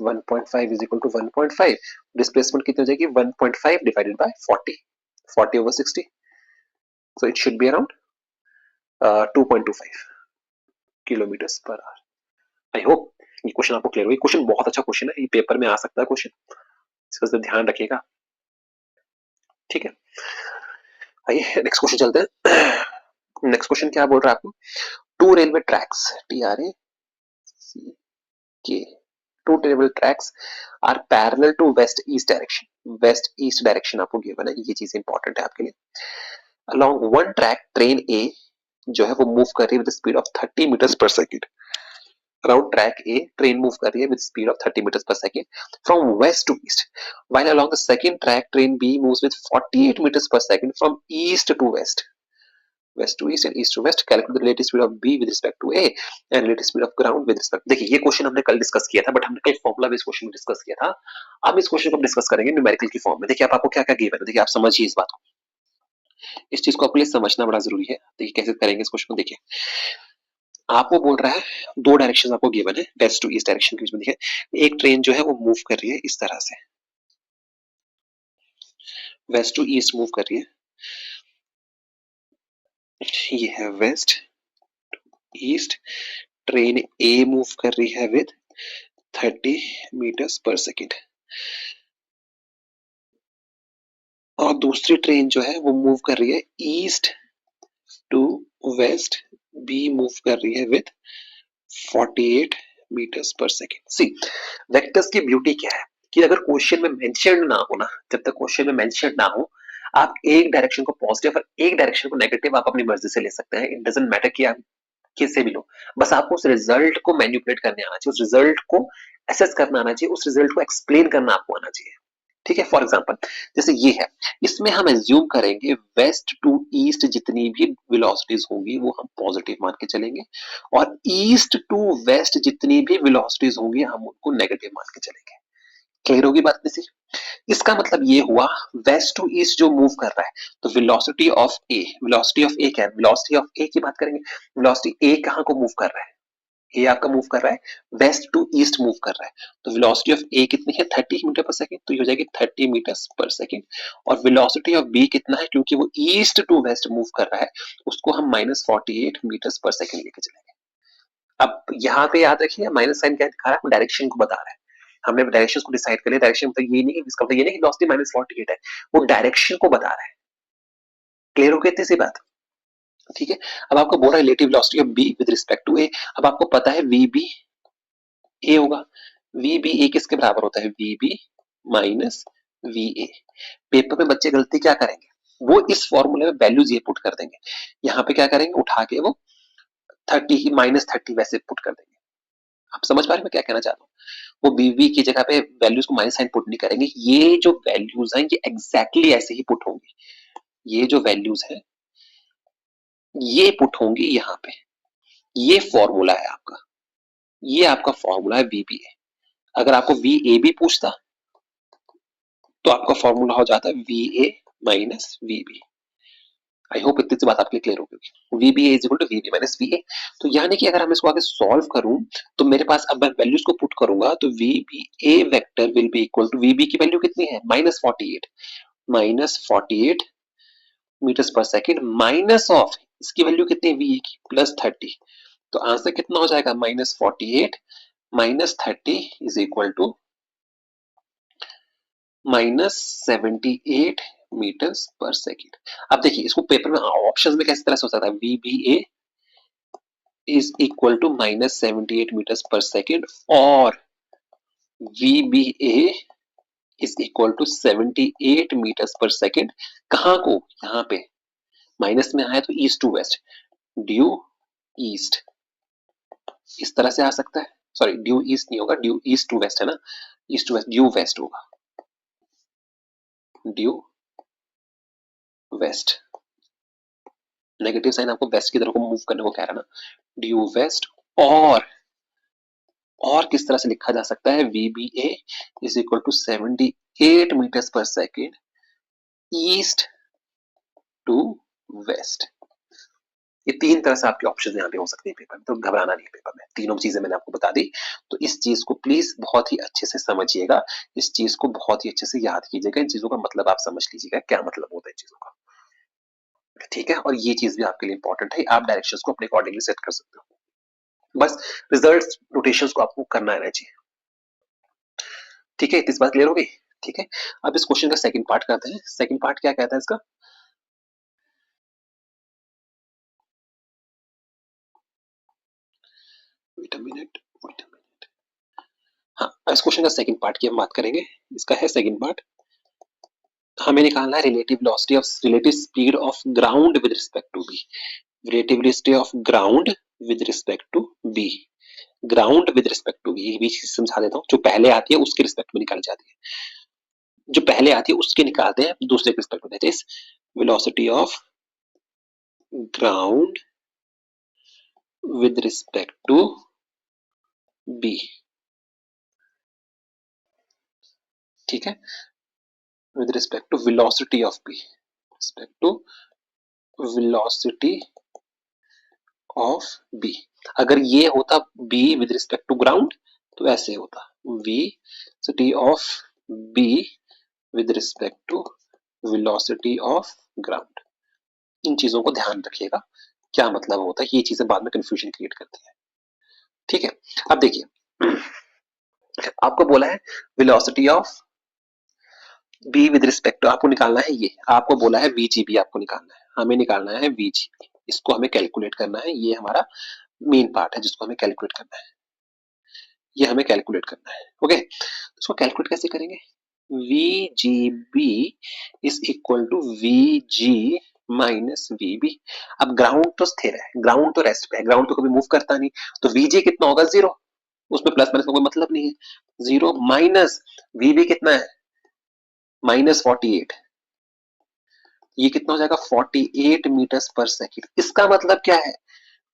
1.5 इज इक्वल टू 1.5। डिस्प्लेसमेंट कितनी हो जाएगी 1.5 divided by 40, 40 over 60, so it should be around 2.25 kilometre per our. I hope ये क्वेश्चन आपको क्लियर हुई। क्वेश्चन बहुत अच्छा क्वेश्चन है, ये पेपर में आ सकता है क्वेश्चन, इसका ध्यान रखिएगा, ठीक है। आइए नेक्स्ट क्वेश्चन चलते हैं। नेक्स्ट क्वेश्चन क्या बोल रहा है आपको, two railway tracks TRACK, two railway tracks are parallel to west east direction, west east direction आपको गिवन है, ये चीज इंपॉर्टेंट है आपके लिए। Along one track train A जो है वो मूव कर रही है with speed of 30 metres per second. Around track A train move कर रही है with speed of 30 metres per second from west to east, while along the second track train B moves with 48 metres per second from east to west, west to east and east to west. Calculate the relative speed of B with respect to A and relative speed of ground with respect। देखिए ये question हमने कल discuss किया था, but हमने कल formula based question discuss किया था। अब इस क्वेश्चन को हम डिस्कस करेंगे न्यूमेरिकल की फॉर्म में। देखिए आपको क्या क्या गिवन है, देखिए आप समझिए इस बात को, इस चीज को आपके लिए समझना बड़ा जरूरी है। देखिए कैसे करेंगे इस क्वेश्चन को। देखिए आपको बोल रहा है दो डायरेक्शन आपको गिवन है वेस्ट टू ईस्ट डायरेक्शन के बीच में। देखिए एक ट्रेन जो है वो मूव कर रही है इस तरह से, वेस्ट टू ईस्ट मूव कर रही है, ये है वेस्ट ईस्ट। ट्रेन ए मूव कर रही है विद 30 मीटर्स पर सेकेंड, और दूसरी ट्रेन जो है वो मूव कर रही है east to west, B move कर रही है with 48 metres per second. See vectors की ब्यूटी क्या है कि अगर क्वेश्चन में मेंशन ना हो ना, जब तक क्वेश्चन में मेंशन ना हो, आप एक डायरेक्शन को पॉजिटिव और एक डायरेक्शन को नेगेटिव आप अपनी मर्जी से ले सकते हैं। इट डजंट मैटर कि आप किससे भी लो, बस आपको उस रिजल्ट को मैनिपुलेट करने आना चाहिए, उस रिजल्ट को एसेस करना आना चाहिए, उस रिजल्ट को एक्सप्लेन करना आपको आना चाहिए, ठीक है। फॉर एग्जांपल जैसे ये है, इसमें हम एज्यूम करेंगे वेस्ट टू ईस्ट जितनी भी वेलोसिटीज होंगी वो हम पॉजिटिव मान के चलेंगे, और ईस्ट टू वेस्ट जितनी भी वेलोसिटीज होंगी हम उनको नेगेटिव मान के चलेंगे। क्लियर होगी बात किसी। इसका मतलब ये हुआ वेस्ट टू ईस्ट जो मूव कर रहा है, तो velocity of A, velocity of A क्या है, वेलोसिटी ऑफ ए की बात करेंगे, वेलोसिटी ए कहां को मूव कर रहा है, ए आपका मूव कर रहा है, वेस्ट टू ईस्ट मूव कर रहा है, तो वेलोसिटी ऑफ ए कितनी है 30 मीटर पर सेकंड, तो ये हो जाएगी 30 मीटर्स पर सेकंड। और वेलोसिटी ऑफ बी कितना है, क्योंकि वो ईस्ट टू वेस्ट मूव कर रहा है, उसको हम -48 मीटर्स पर सेकंड लेके चलेंगे। अब यहाँ पे याद रखिए माइनस साइन क्या दिखा रहा है, डायरेक्शन को बता रहा है। हमने डायरेक्शन को डिसाइड कर लिया, डायरेक्शन मतलब ये नहीं, इसका मतलब ये नहीं कि वेलोसिटी -48 है, वो डायरेक्शन को बता रहा है। क्लियर हो गई इतनी सी बात? ठीक है। अब आपको बोल रहा है relative velocity of B with respect to A. अब आपको पता है वी बी ए होगा, वी बी ए किसके बराबर होता है, V B minus V A. Paper में बच्चे गलती क्या करेंगे, वो इस फॉर्मूले में वैल्यूज ये पुट कर देंगे, यहाँ पे क्या करेंगे उठा के वो 30 ही -30 वैसे पुट कर देंगे। आप समझ पा रहे हैं मैं क्या कहना चाहता हूँ? वो बीवी की जगह पे वैल्यूज को माइनस साइन पुट नहीं करेंगे, ये जो वैल्यूज हैं ये एग्जैक्टली ऐसे ही पुट होंगी, ये जो वैल्यूज है ये पुट होंगी यहाँ पे। ये फॉर्मूला है आपका, ये आपका फॉर्मूला है वीबीए। अगर आपको वी ए भी पूछता तो आपका फॉर्मूला हो जाता है V A minus V B. I hope इतनी सी बात आपके क्लियर हो गई। V B A is equal to V B minus V A. तो यानी कि अगर हम इसको आगे सॉल्व करूं तो मेरे पास अब मैं वैल्यूज को पुट करूंगा तो V B A vector will be equal to V B की वैल्यू कितनी है -48 metres per second minus of इसकी वैल्यू कितनी है वी ए की +30। तो आंसर कितना हो जाएगा -48 -30 is equal to -78 metres per second. अब देखिए इसको पेपर में ऑप्शंस में किस तरह से हो सकता है, VBA is equal to -78 metres per second और VBA is equal to 78 metres per second. कहाँ को, यहाँ पे माइनस में आया तो east to west, due east इस तरह से आ सकता है। सॉरी ड्यू ईस्ट नहीं होगा, ड्यू ईस्ट टू वेस्ट है ना, east to west due west होगा, ड्यू वेस्ट। नेगेटिव साइन आपको वेस्ट की तरफ को मूव करने को कह रहा है ना, ड्यू वेस्ट। और किस तरह से लिखा जा सकता है, VBA is equal to 78 metres per second east to west. ये तीन तरह से आपके ऑप्शन यहाँ पे हो सकते हैं पेपर में, तो घबराना नहीं है पेपर में, तीनों चीजें मैंने आपको बता दी। तो इस चीज को प्लीज बहुत ही अच्छे से समझिएगा, इस चीज को बहुत ही अच्छे से याद कीजिएगा, इन चीजों का मतलब आप समझ लीजिएगा क्या मतलब होता है इन चीजों का, ठीक है। और ये चीज भी आपके लिए इंपॉर्टेंट है, आप डायरेक्शंस को अपने अकॉर्डिंगली सेट कर सकते हो, बस रिजल्ट्स रोटेशंस को आपको करना आना चाहिए, ठीक है। इस बात क्लियर हो गई, ठीक है। अब इस क्वेश्चन का सेकंड पार्ट करते हैं। सेकंड पार्ट क्या कहता है इसका, वेट अ मिनट। हाँ, इस क्वेश्चन का सेकंड पार्ट की हम बात करेंगे। इसका है सेकंड पार्ट, हमें निकालना है relative velocity of relative speed of ground with respect to B, relative velocity of ground with respect to B, ground with respect to B, ये भी चीज समझा देता हूँ। जो पहले आती है उसके रिस्पेक्ट में निकाली जाती है, जो पहले आती है उसके निकालते हैं दूसरे के रिस्पेक्ट में, that is velocity of ground with respect to B, ठीक है, with respect to velocity of B, respect to velocity of B. अगर ये होता B with respect to ground तो ऐसे होता velocity of B with respect to velocity of ground. इन चीजों को ध्यान रखिएगा, क्या मतलब होता है, ये चीजें बाद में कंफ्यूजन क्रिएट करती है, ठीक है। अब देखिए आपको बोला है velocity of B with respect to, आपको निकालना है ये, आपको बोला है वीजीबी आपको निकालना है, हमें निकालना है वीजीबी, इसको हमें कैलकुलेट करना है, ये हमारा मेन पार्ट है जिसको हमें कैलकुलेट करना है, ये हमें कैलकुलेट करना है, ओके। इसको कैलकुलेट कैसे करेंगे, VGB is equal to VG minus VB। अब ग्राउंड तो स्थिर है, ग्राउंड तो रेस्ट पे है, ग्राउंड तो कभी मूव करता नहीं, तो VG कितना होगा 0, उसमें प्लस माइनस का कोई मतलब नहीं है, 0 माइनस VB कितना है -48, ये कितना हो जाएगा 48 मीटर्स पर सेकेंड। इसका मतलब क्या है,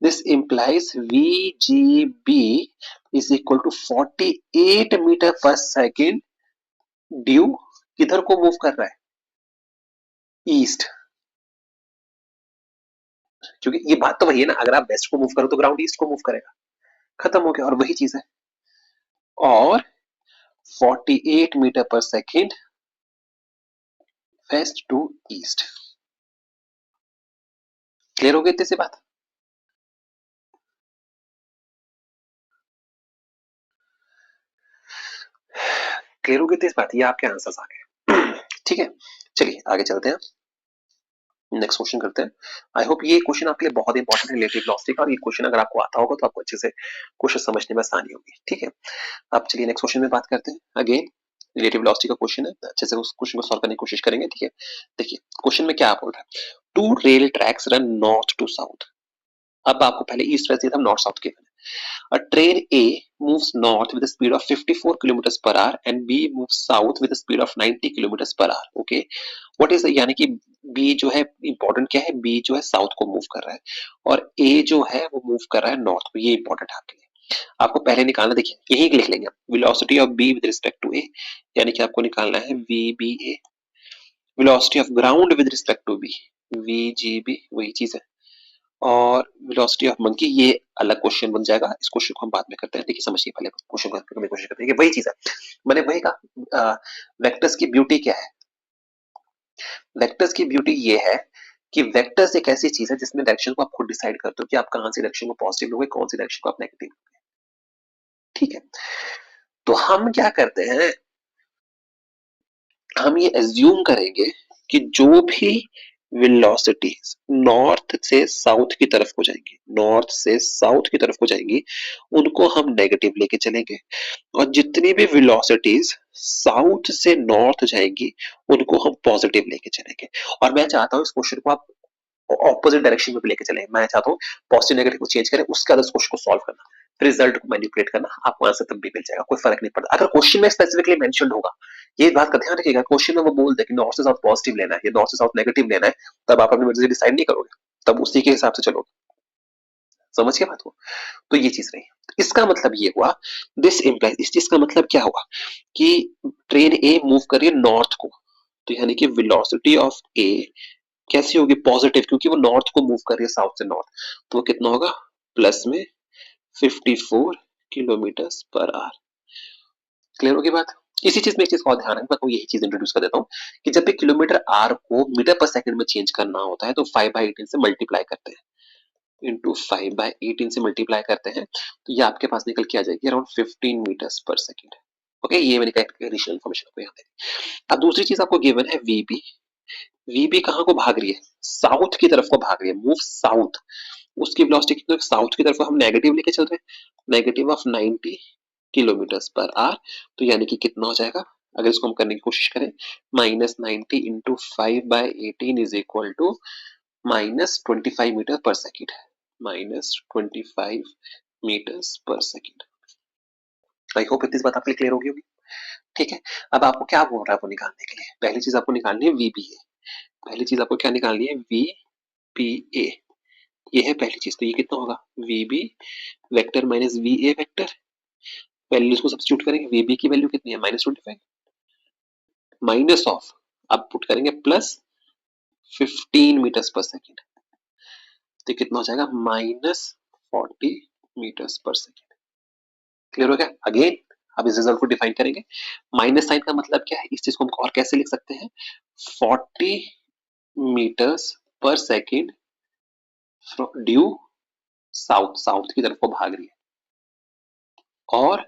this implies VGB is equal to 48 metre per second due किधर को मूव कर रहा है, ईस्ट, क्योंकि ये बात तो वही है ना, अगर आप वेस्ट को मूव करो तो ग्राउंड ईस्ट को मूव करेगा, खत्म हो गया। और वही चीज है, और 48 metre per second west to east. Clear हो गई इतनी सी बात? क्लियर हो गई इतनी सी बात? ये आपके आंसर्स आ गए। ठीक है, चलिए आगे चलते हैं, नेक्स्ट क्वेश्चन करते हैं। आई होप ये क्वेश्चन आपके लिए बहुत इंपॉर्टेंट है, रिलेटिव वेलोसिटी का, और ये क्वेश्चन अगर आपको आता होगा तो आपको अच्छे से क्वेश्चन समझने में आसानी होगी। ठीक है, अब चलिए नेक्स्ट क्वेश्चन में बात करते हैं। अगेन रिलेटिव वेलोसिटी का क्वेश्चन है, अच्छे से उस क्वेश्चन को सॉल्व करने की कोशिश करेंगे। ठीक है, देखिए क्वेश्चन में क्या बोल रहा है, two rail tracks run north to south. अब आपको पहले ईस्ट वेस्ट दिया था, नॉर्थ साउथ के। A train A moves north with a speed of 54 kilometers per hour and B moves south with a speed of 90 kilometers per hour. Okay, what is यानी कि B जो है important क्या है, B जो है south को मूव कर रहा है और A जो है वो मूव कर रहा है नॉर्थ को। ये इंपॉर्टेंट है आपके लिए, आपको पहले निकालना। देखिए यही लिख लेंगे, velocity of B with respect to A, यानी कि आपको निकालना है VBA। Velocity of ground with respect to B, VGB, वही चीज है। और वेलोसिटी ऑफ मंकी ये अलग क्वेश्चन बन जाएगा, इस क्वेश्चन को हम बाद में करते हैं। देखिए समझिए पहले क्वेश्चन को करने की कोशिश करते हैं कि वही चीज है, मैंने वही कहा। वेक्टर्स की ब्यूटी क्या है, वेक्टर्स की ब्यूटी ये है कि वेक्टर्स एक ऐसी चीज है जिसमें डायरेक्शन को आप खुद डिसाइड करते हो कि आप कहां से डायरेक्शन को पॉजिटिव लोगे, कौन सी डायरेक्शन को आप नेगेटिव। ठीक है, तो हम क्या करते हैं, हम ये एज्यूम करेंगे कि जो भी वेलोसिटीज नॉर्थ से साउथ की तरफ को जाएंगी, नॉर्थ से साउथ की तरफ को जाएंगी, उनको हम नेगेटिव लेके चलेंगे, और जितनी भी वेलोसिटीज साउथ से नॉर्थ जाएंगी उनको हम पॉजिटिव लेके चलेंगे। और मैं चाहता हूं इस क्वेश्चन को आप ऑपोजिट डायरेक्शन में भी लेके चले। मैं चाहता हूँ पॉजिटिव नेगेटिव को चेंज करें, उसके बाद उस क्वेश्चन को सॉल्व करना, फिर रिजल्ट को मैनिपुलेट करना, आपको आंसर तब भी मिल जाएगा, कोई फर्क नहीं पड़ता। अगर क्वेश्चन में स्पेसिफिकली मेंशन होगा, ये बात का ध्यान रखिएगा, क्वेश्चन में वो बोल दे कि नॉर्थ से साउथ पॉजिटिव लेना है या नॉर्थ से साउथ नेगेटिव लेना है, तब आप अपनी मर्जी से डिसाइड नहीं करोगे, तब उसी के हिसाब से चलोगे। समझ गए बात को? तो ये चीज रही, इसका मतलब ये हुआ, दिस इंप्लाइज, इस चीज का मतलब क्या हुआ कि ट्रेन ए मूव कर रही है नॉर्थ को, तो यानी कि वेलोसिटी ऑफ ए कैसी होगी, पॉजिटिव, क्योंकि वो नॉर्थ को मूव कर रही है साउथ से नॉर्थ, तो वो कितना होगा, प्लस में 54 किलोमीटर पर आवर। क्लियर होगी बात? इसी चीज में एक चीज का और ध्यान है, मैं यही चीज इंट्रोड्यूस कर देता हूँ कि जब भी किलोमीटर आर को मीटर पर सेकंड में चेंज करना होता है तो 5/18 से मल्टीप्लाई करते हैं, इंटू 5/18 से मल्टीप्लाई करते हैं, तो ये आपके पास निकल के आ जाएगी around 15 metres per second. Okay, ये मैंने एडिशनल इन्फॉर्मेशन आपको यहाँ दे। अब दूसरी चीज आपको गिवन है वीबी, वीबी कहाँ को भाग रही है, साउथ की तरफ को भाग रही है, मूव साउथ, उसकी वेलोसिटी कितनी, साउथ की तरफ हम नेगेटिव लेके चल रहे हैं, negative of 90 kilometre per our, तो यानी कि कितना हो जाएगा, अगर इसको हम करने की कोशिश करें, -90 into 5/18 is equal to -25 metre per second, -25 metres per second. I hope इतनी बात आपके क्लियर होगी होगी। ठीक है, अब आपको क्या बोल रहा है वो निकालने के लिए, पहली चीज आपको निकालनी है वीबीए, पहली चीज आपको क्या निकालनी है, वीपीए, ये है पहली चीज। तो ये कितना होगा, VB vector minus VA vector, values को सब्स्टिट्यूट करेंगे, वीबी की वैल्यू कितनी है, -25, माइनस ऑफ, अब पुट करेंगे प्लस 15 मीटर्स पर सेकेंड, तो कितना हो जाएगा, -40 मीटर्स पर सेकेंड। क्लियर हो गया? अगेन अब इस रिजल्ट को डिफाइन करेंगे, माइनस साइन का मतलब क्या है, इस चीज को हम और कैसे लिख सकते हैं, 40 metres per second due south, south की तरफ को भाग रही है, और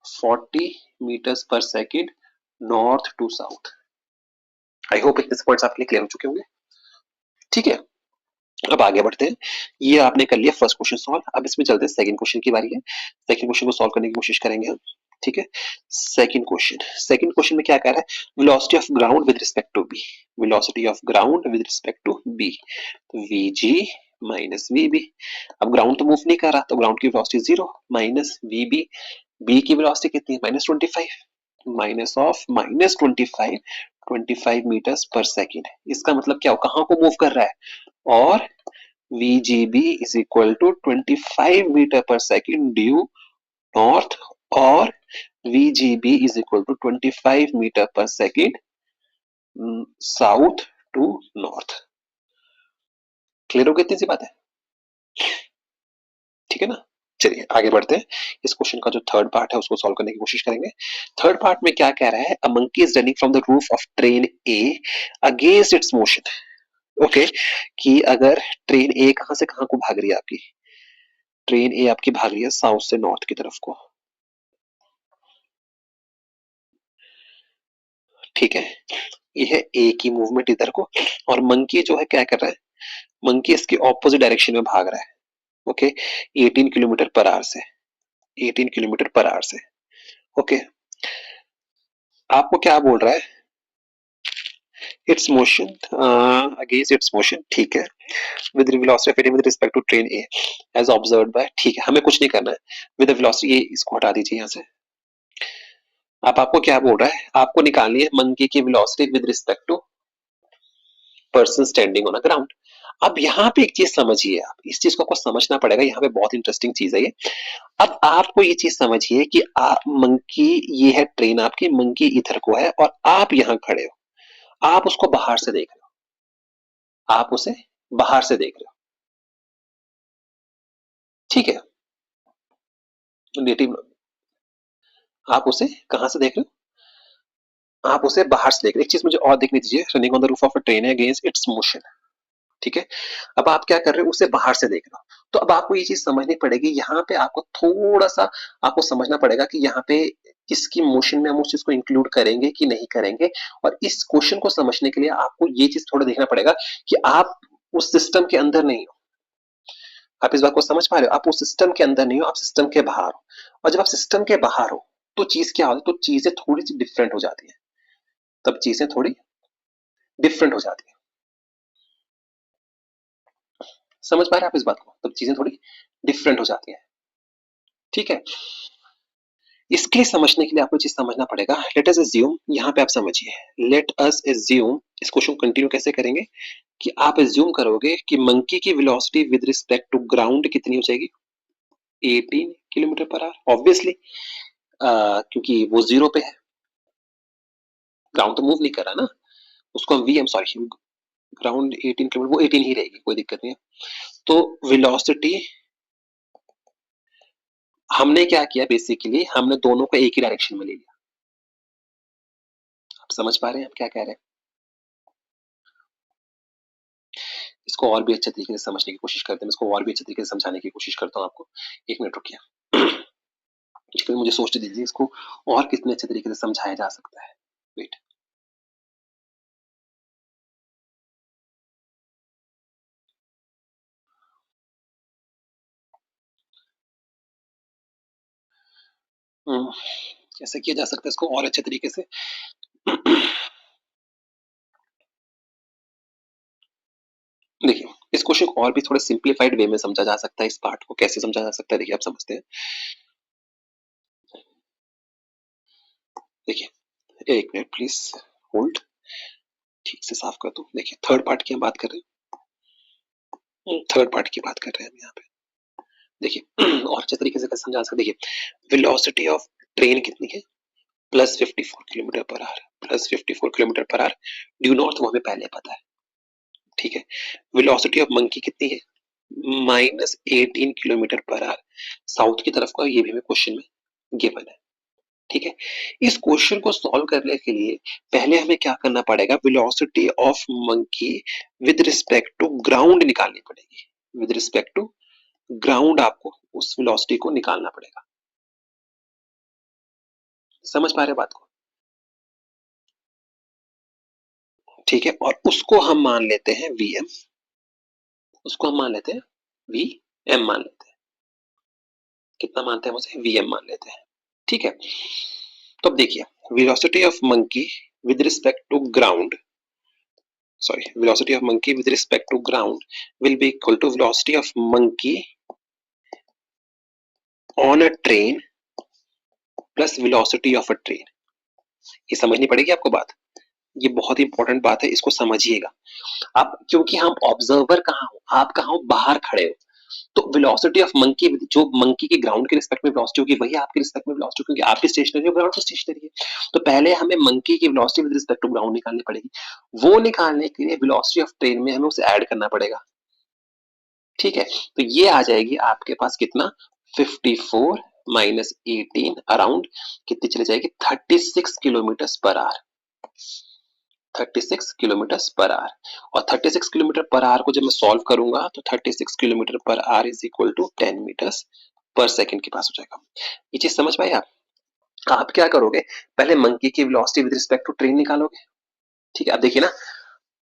40 metres per second north to south. I hope इतने पॉइंट्स आपके लिए क्लियर हो चुके होंगे। ठीक है, अब आगे बढ़ते हैं, ये आपने कर लिया फर्स्ट क्वेश्चन सॉल्व, अब इसमें चलते हैं सेकंड क्वेश्चन की बारी है, सेकंड क्वेश्चन को सॉल्व करने की कोशिश करेंगे हम। ठीक है, सेकंड क्वेश्चन, सेकंड क्वेश्चन में क्या कह रहा है, velocity of ground with respect to B, velocity of ground with respect to B, तो वीजी माइनस वीबी, अब ग्राउंड तो मूव नहीं कर रहा, तो ग्राउंड की वेलोसिटी 0 माइनस वीबी, बी की वेलोसिटी कितनी है, -25, minus of -25, 25 metres per second, इसका मतलब क्या हो, कहां को मूव कर रहा है, और VGB is equal to 25 metre per second due north, और VGB is equal to 25 metre per second south to north. Clear हो गई इतनी सी बात है? ठीक है ना? चलिए आगे बढ़ते हैं। इस क्वेश्चन का जो थर्ड पार्ट है उसको सॉल्व करने की कोशिश करेंगे। थर्ड पार्ट में क्या कह रहा है, a monkey is running from the roof of train A against its motion. Okay, कि अगर ट्रेन ए कहां से कहां को भाग रही है आपकी, ट्रेन ए आपकी भाग रही है साउथ से नॉर्थ की तरफ को, ठीक है। ये है ए की मूवमेंट इधर को, और मंकी जो है क्या कर रहा है, मंकी इसके ऑपोजिट डायरेक्शन में भाग रहा है। ओके, 18 किलोमीटर पर आवर से, 18 किलोमीटर पर आवर से। ओके, आपको क्या बोल रहा है, its motion against its motion, ठीक है, with velocity of eighty with respect to train A as observed by, ठीक है, हमें कुछ नहीं करना है। विद वेलोसिटी, ये इसको हटा दीजिए यहां से। अब आपको क्या बोल रहा है, आपको निकालनी है मंकी की velocity with respect to person standing on a ground. अब यहाँ पे एक चीज समझिए, आप इस चीज को आपको समझना पड़ेगा, यहाँ पे बहुत इंटरेस्टिंग चीज है ये। अब आपको ये चीज समझिए कि आप मंकी, ये है ट्रेन आपकी, मंकी इधर को है और आप यहाँ खड़े हो, आप उसको बाहर से देख रहे हो, आप उसे बाहर से देख रहे हो, ठीक है। नेटिव, आप उसे कहां से देख रहे हो, आप उसे बाहर से देख रहे हो। एक चीज मुझे और देखने दीजिए, running on the roof of a train against its motion, ठीक है। अब आप क्या कर रहे हो, उसे बाहर से देख रहे हो। तो अब आपको ये चीज समझनी पड़ेगी, यहाँ पे आपको थोड़ा सा आपको समझना पड़ेगा कि यहाँ पे इसकी मोशन में हम उस चीज को इंक्लूड करेंगे कि नहीं करेंगे। और इस क्वेश्चन को समझने के लिए आपको ये चीज थोड़ा देखना पड़ेगा कि आप उस सिस्टम के अंदर नहीं हो। आप इस बात को समझ पा रहे हो, आप उस सिस्टम के अंदर नहीं हो, आप सिस्टम के बाहर हो। और जब आप सिस्टम के बाहर हो तो चीज क्या होती है, तो चीजें थोड़ी सी डिफरेंट हो जाती है, तब चीजें थोड़ी डिफरेंट हो जाती है। समझ पा रहे हैं आप इस बात को, तब चीजें थोड़ी डिफरेंट हो जाती है, ठीक है। इसके लिए समझने के लिए आपको चीज समझना पड़ेगा, लेट अस अज्यूम, यहाँ पे आप समझिए, लेट अस अज्यूम, इस क्वेश्चन को कंटिन्यू कैसे करेंगे कि आप अज्यूम करोगे कि मंकी की velocity with respect to ground कितनी हो जाएगी, 18 किलोमीटर पर आवर, ऑब्वियसली, क्योंकि वो जीरो पे है, ग्राउंड तो मूव नहीं कर रहा ना, उसको हम वीएम, सॉरी, ग्राउंड 18 किलोमीटर, वो 18 ही रहेगी, कोई दिक्कत नहीं है। तो वेलोसिटी, हमने क्या किया, बेसिकली हमने दोनों को एक ही डायरेक्शन में ले लिया। आप समझ पा रहे हैं हम क्या कह रहे हैं, इसको और भी अच्छे तरीके से समझने की कोशिश करते हैं, इसको और भी अच्छे तरीके से समझाने की कोशिश करता हूँ आपको। एक मिनट रुकिए, इसके लिए मुझे सोचने दीजिए, इसको और कितने अच्छे तरीके से समझाया जा सकता है। वेट, कैसे किया जा सकता है इसको और अच्छे तरीके से। देखिए, इस क्वेश्चन को और भी थोड़े सिंप्लीफाइड वे में समझा जा सकता है। इस पार्ट को कैसे समझा जा सकता है, देखिए आप समझते हैं। देखिए, एक मिनट प्लीज होल्ड, ठीक से साफ कर दो। देखिए, थर्ड पार्ट की हम बात कर रहे हैं, थर्ड पार्ट की बात कर रहे हैं हम यहाँ पे। देखिए और अच्छे तरीके से कैसे समझा सकते, देखिए वेलोसिटी ऑफ ट्रेन कितनी है, plus 54 kilometre per our, plus 54 kilometre per our, due north वो हमें पहले पता है, ठीक है। वेलोसिटी ऑफ मंकी कितनी है, minus 18 kilometre per our, south की तरफ का, ये भी हमें क्वेश्चन में गिवन है, ठीक है। इस क्वेश्चन को सॉल्व करने के लिए पहले हमें क्या करना पड़ेगा, velocity of monkey with respect to ground निकालनी पड़ेगी, विद रिस्पेक्ट टू ग्राउंड आपको उस वेलोसिटी को निकालना पड़ेगा। समझ पा रहे बात को, ठीक है। और उसको हम मान लेते हैं वीएम, उसको हम मान लेते हैं वी एम, मान लेते हैं, कितना मानते हैं उसे, वीएम मान लेते हैं, ठीक है। तो अब देखिए, velocity of monkey with respect to ground, sorry, velocity of monkey with respect to ground will be equal to velocity of monkey on a train plus velocity of a train। ये समझनी पड़ेगी आपको बात, ये बहुत इंपॉर्टेंट बात है, इसको समझिएगा आप, क्योंकि हम ऑब्जर्वर कहाँ हो, आप कहाँ हो, बाहर खड़े हो। तो वेलोसिटी ऑफ मंकी, जो मंकी के ग्राउंड के रिस्पेक्ट में वेलोसिटी होगी वही आपके रिस्पेक्ट में वेलोसिटी, क्योंकि आपकी स्टेशनरी है, ग्राउंड तो स्टेशनरी है। तो पहले हमें मंकी की velocity with respect to ground निकालनी पड़ेगी, वो निकालने के लिए वेलोसिटी ऑफ ट्रेन में हमें उसे ऐड करना पड़ेगा, ठीक है। तो ये आ जाएगी आपके पास कितना, 54 माइनस 18 अराउंड कितनी चली जाएगी 36 kilometre per our. 36 kilometre per our और 36 किलोमीटर पर आवर को जब मैं सॉल्व करूंगा तो 36 kilometre per hour is equal to 10 metres per second के पास हो जाएगा। ये चीज समझ में आई आप क्या करोगे पहले मंकी की velocity with respect to train निकालोगे। ठीक है, अब देखिए ना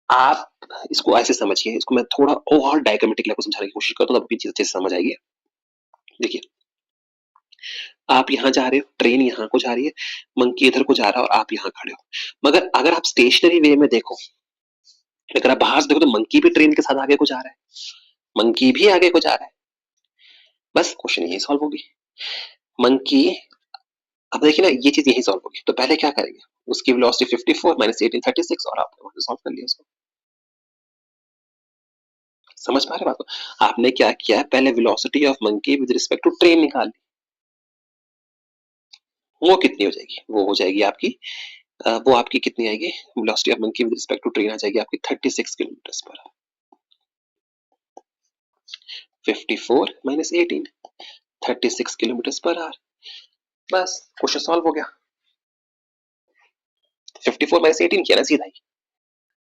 आप इसको ऐसे समझिए, इसको मैं थोड़ा और डायग्रामेटिक लेवल समझाने की कोशिश करता हूं तब चीज अच्छे से समझ आएगी। देखिए आप यहाँ जा रहे हो, ट्रेन यहाँ को जा रही है, मंकी इधर को जा रहा है और आप यहाँ खड़े हो। मगर अगर आप स्टेशनरी वे में देखो, अगर आप बाहर से देखो तो मंकी भी ट्रेन के साथ आगे को जा रहा है, मंकी भी आगे को जा रहा है। बस क्वेश्चन यही सॉल्व होगी। मंकी, अब देखिए ना ये चीज यही सॉल्व होगी। तो पहले क्या करेंगे, उसकी वेलोसिटी 54 माइनस 18 36 और आपने वहां सॉल्व कर लिया उसको। समझ पा रहे बात को? आपने क्या किया, पहले velocity of monkey with respect to train निकाल ली। वो कितनी हो जाएगी, वो हो जाएगी आपकी वो आपकी कितनी आएगी, velocity of monkey with respect to train आ जाएगी आपकी 36 kilometre per hour. 54 minus 18 36 kilometre per hour. बस क्वेश्चन सॉल्व हो गया। 54 माइनस 18 किया ना सीधा ही।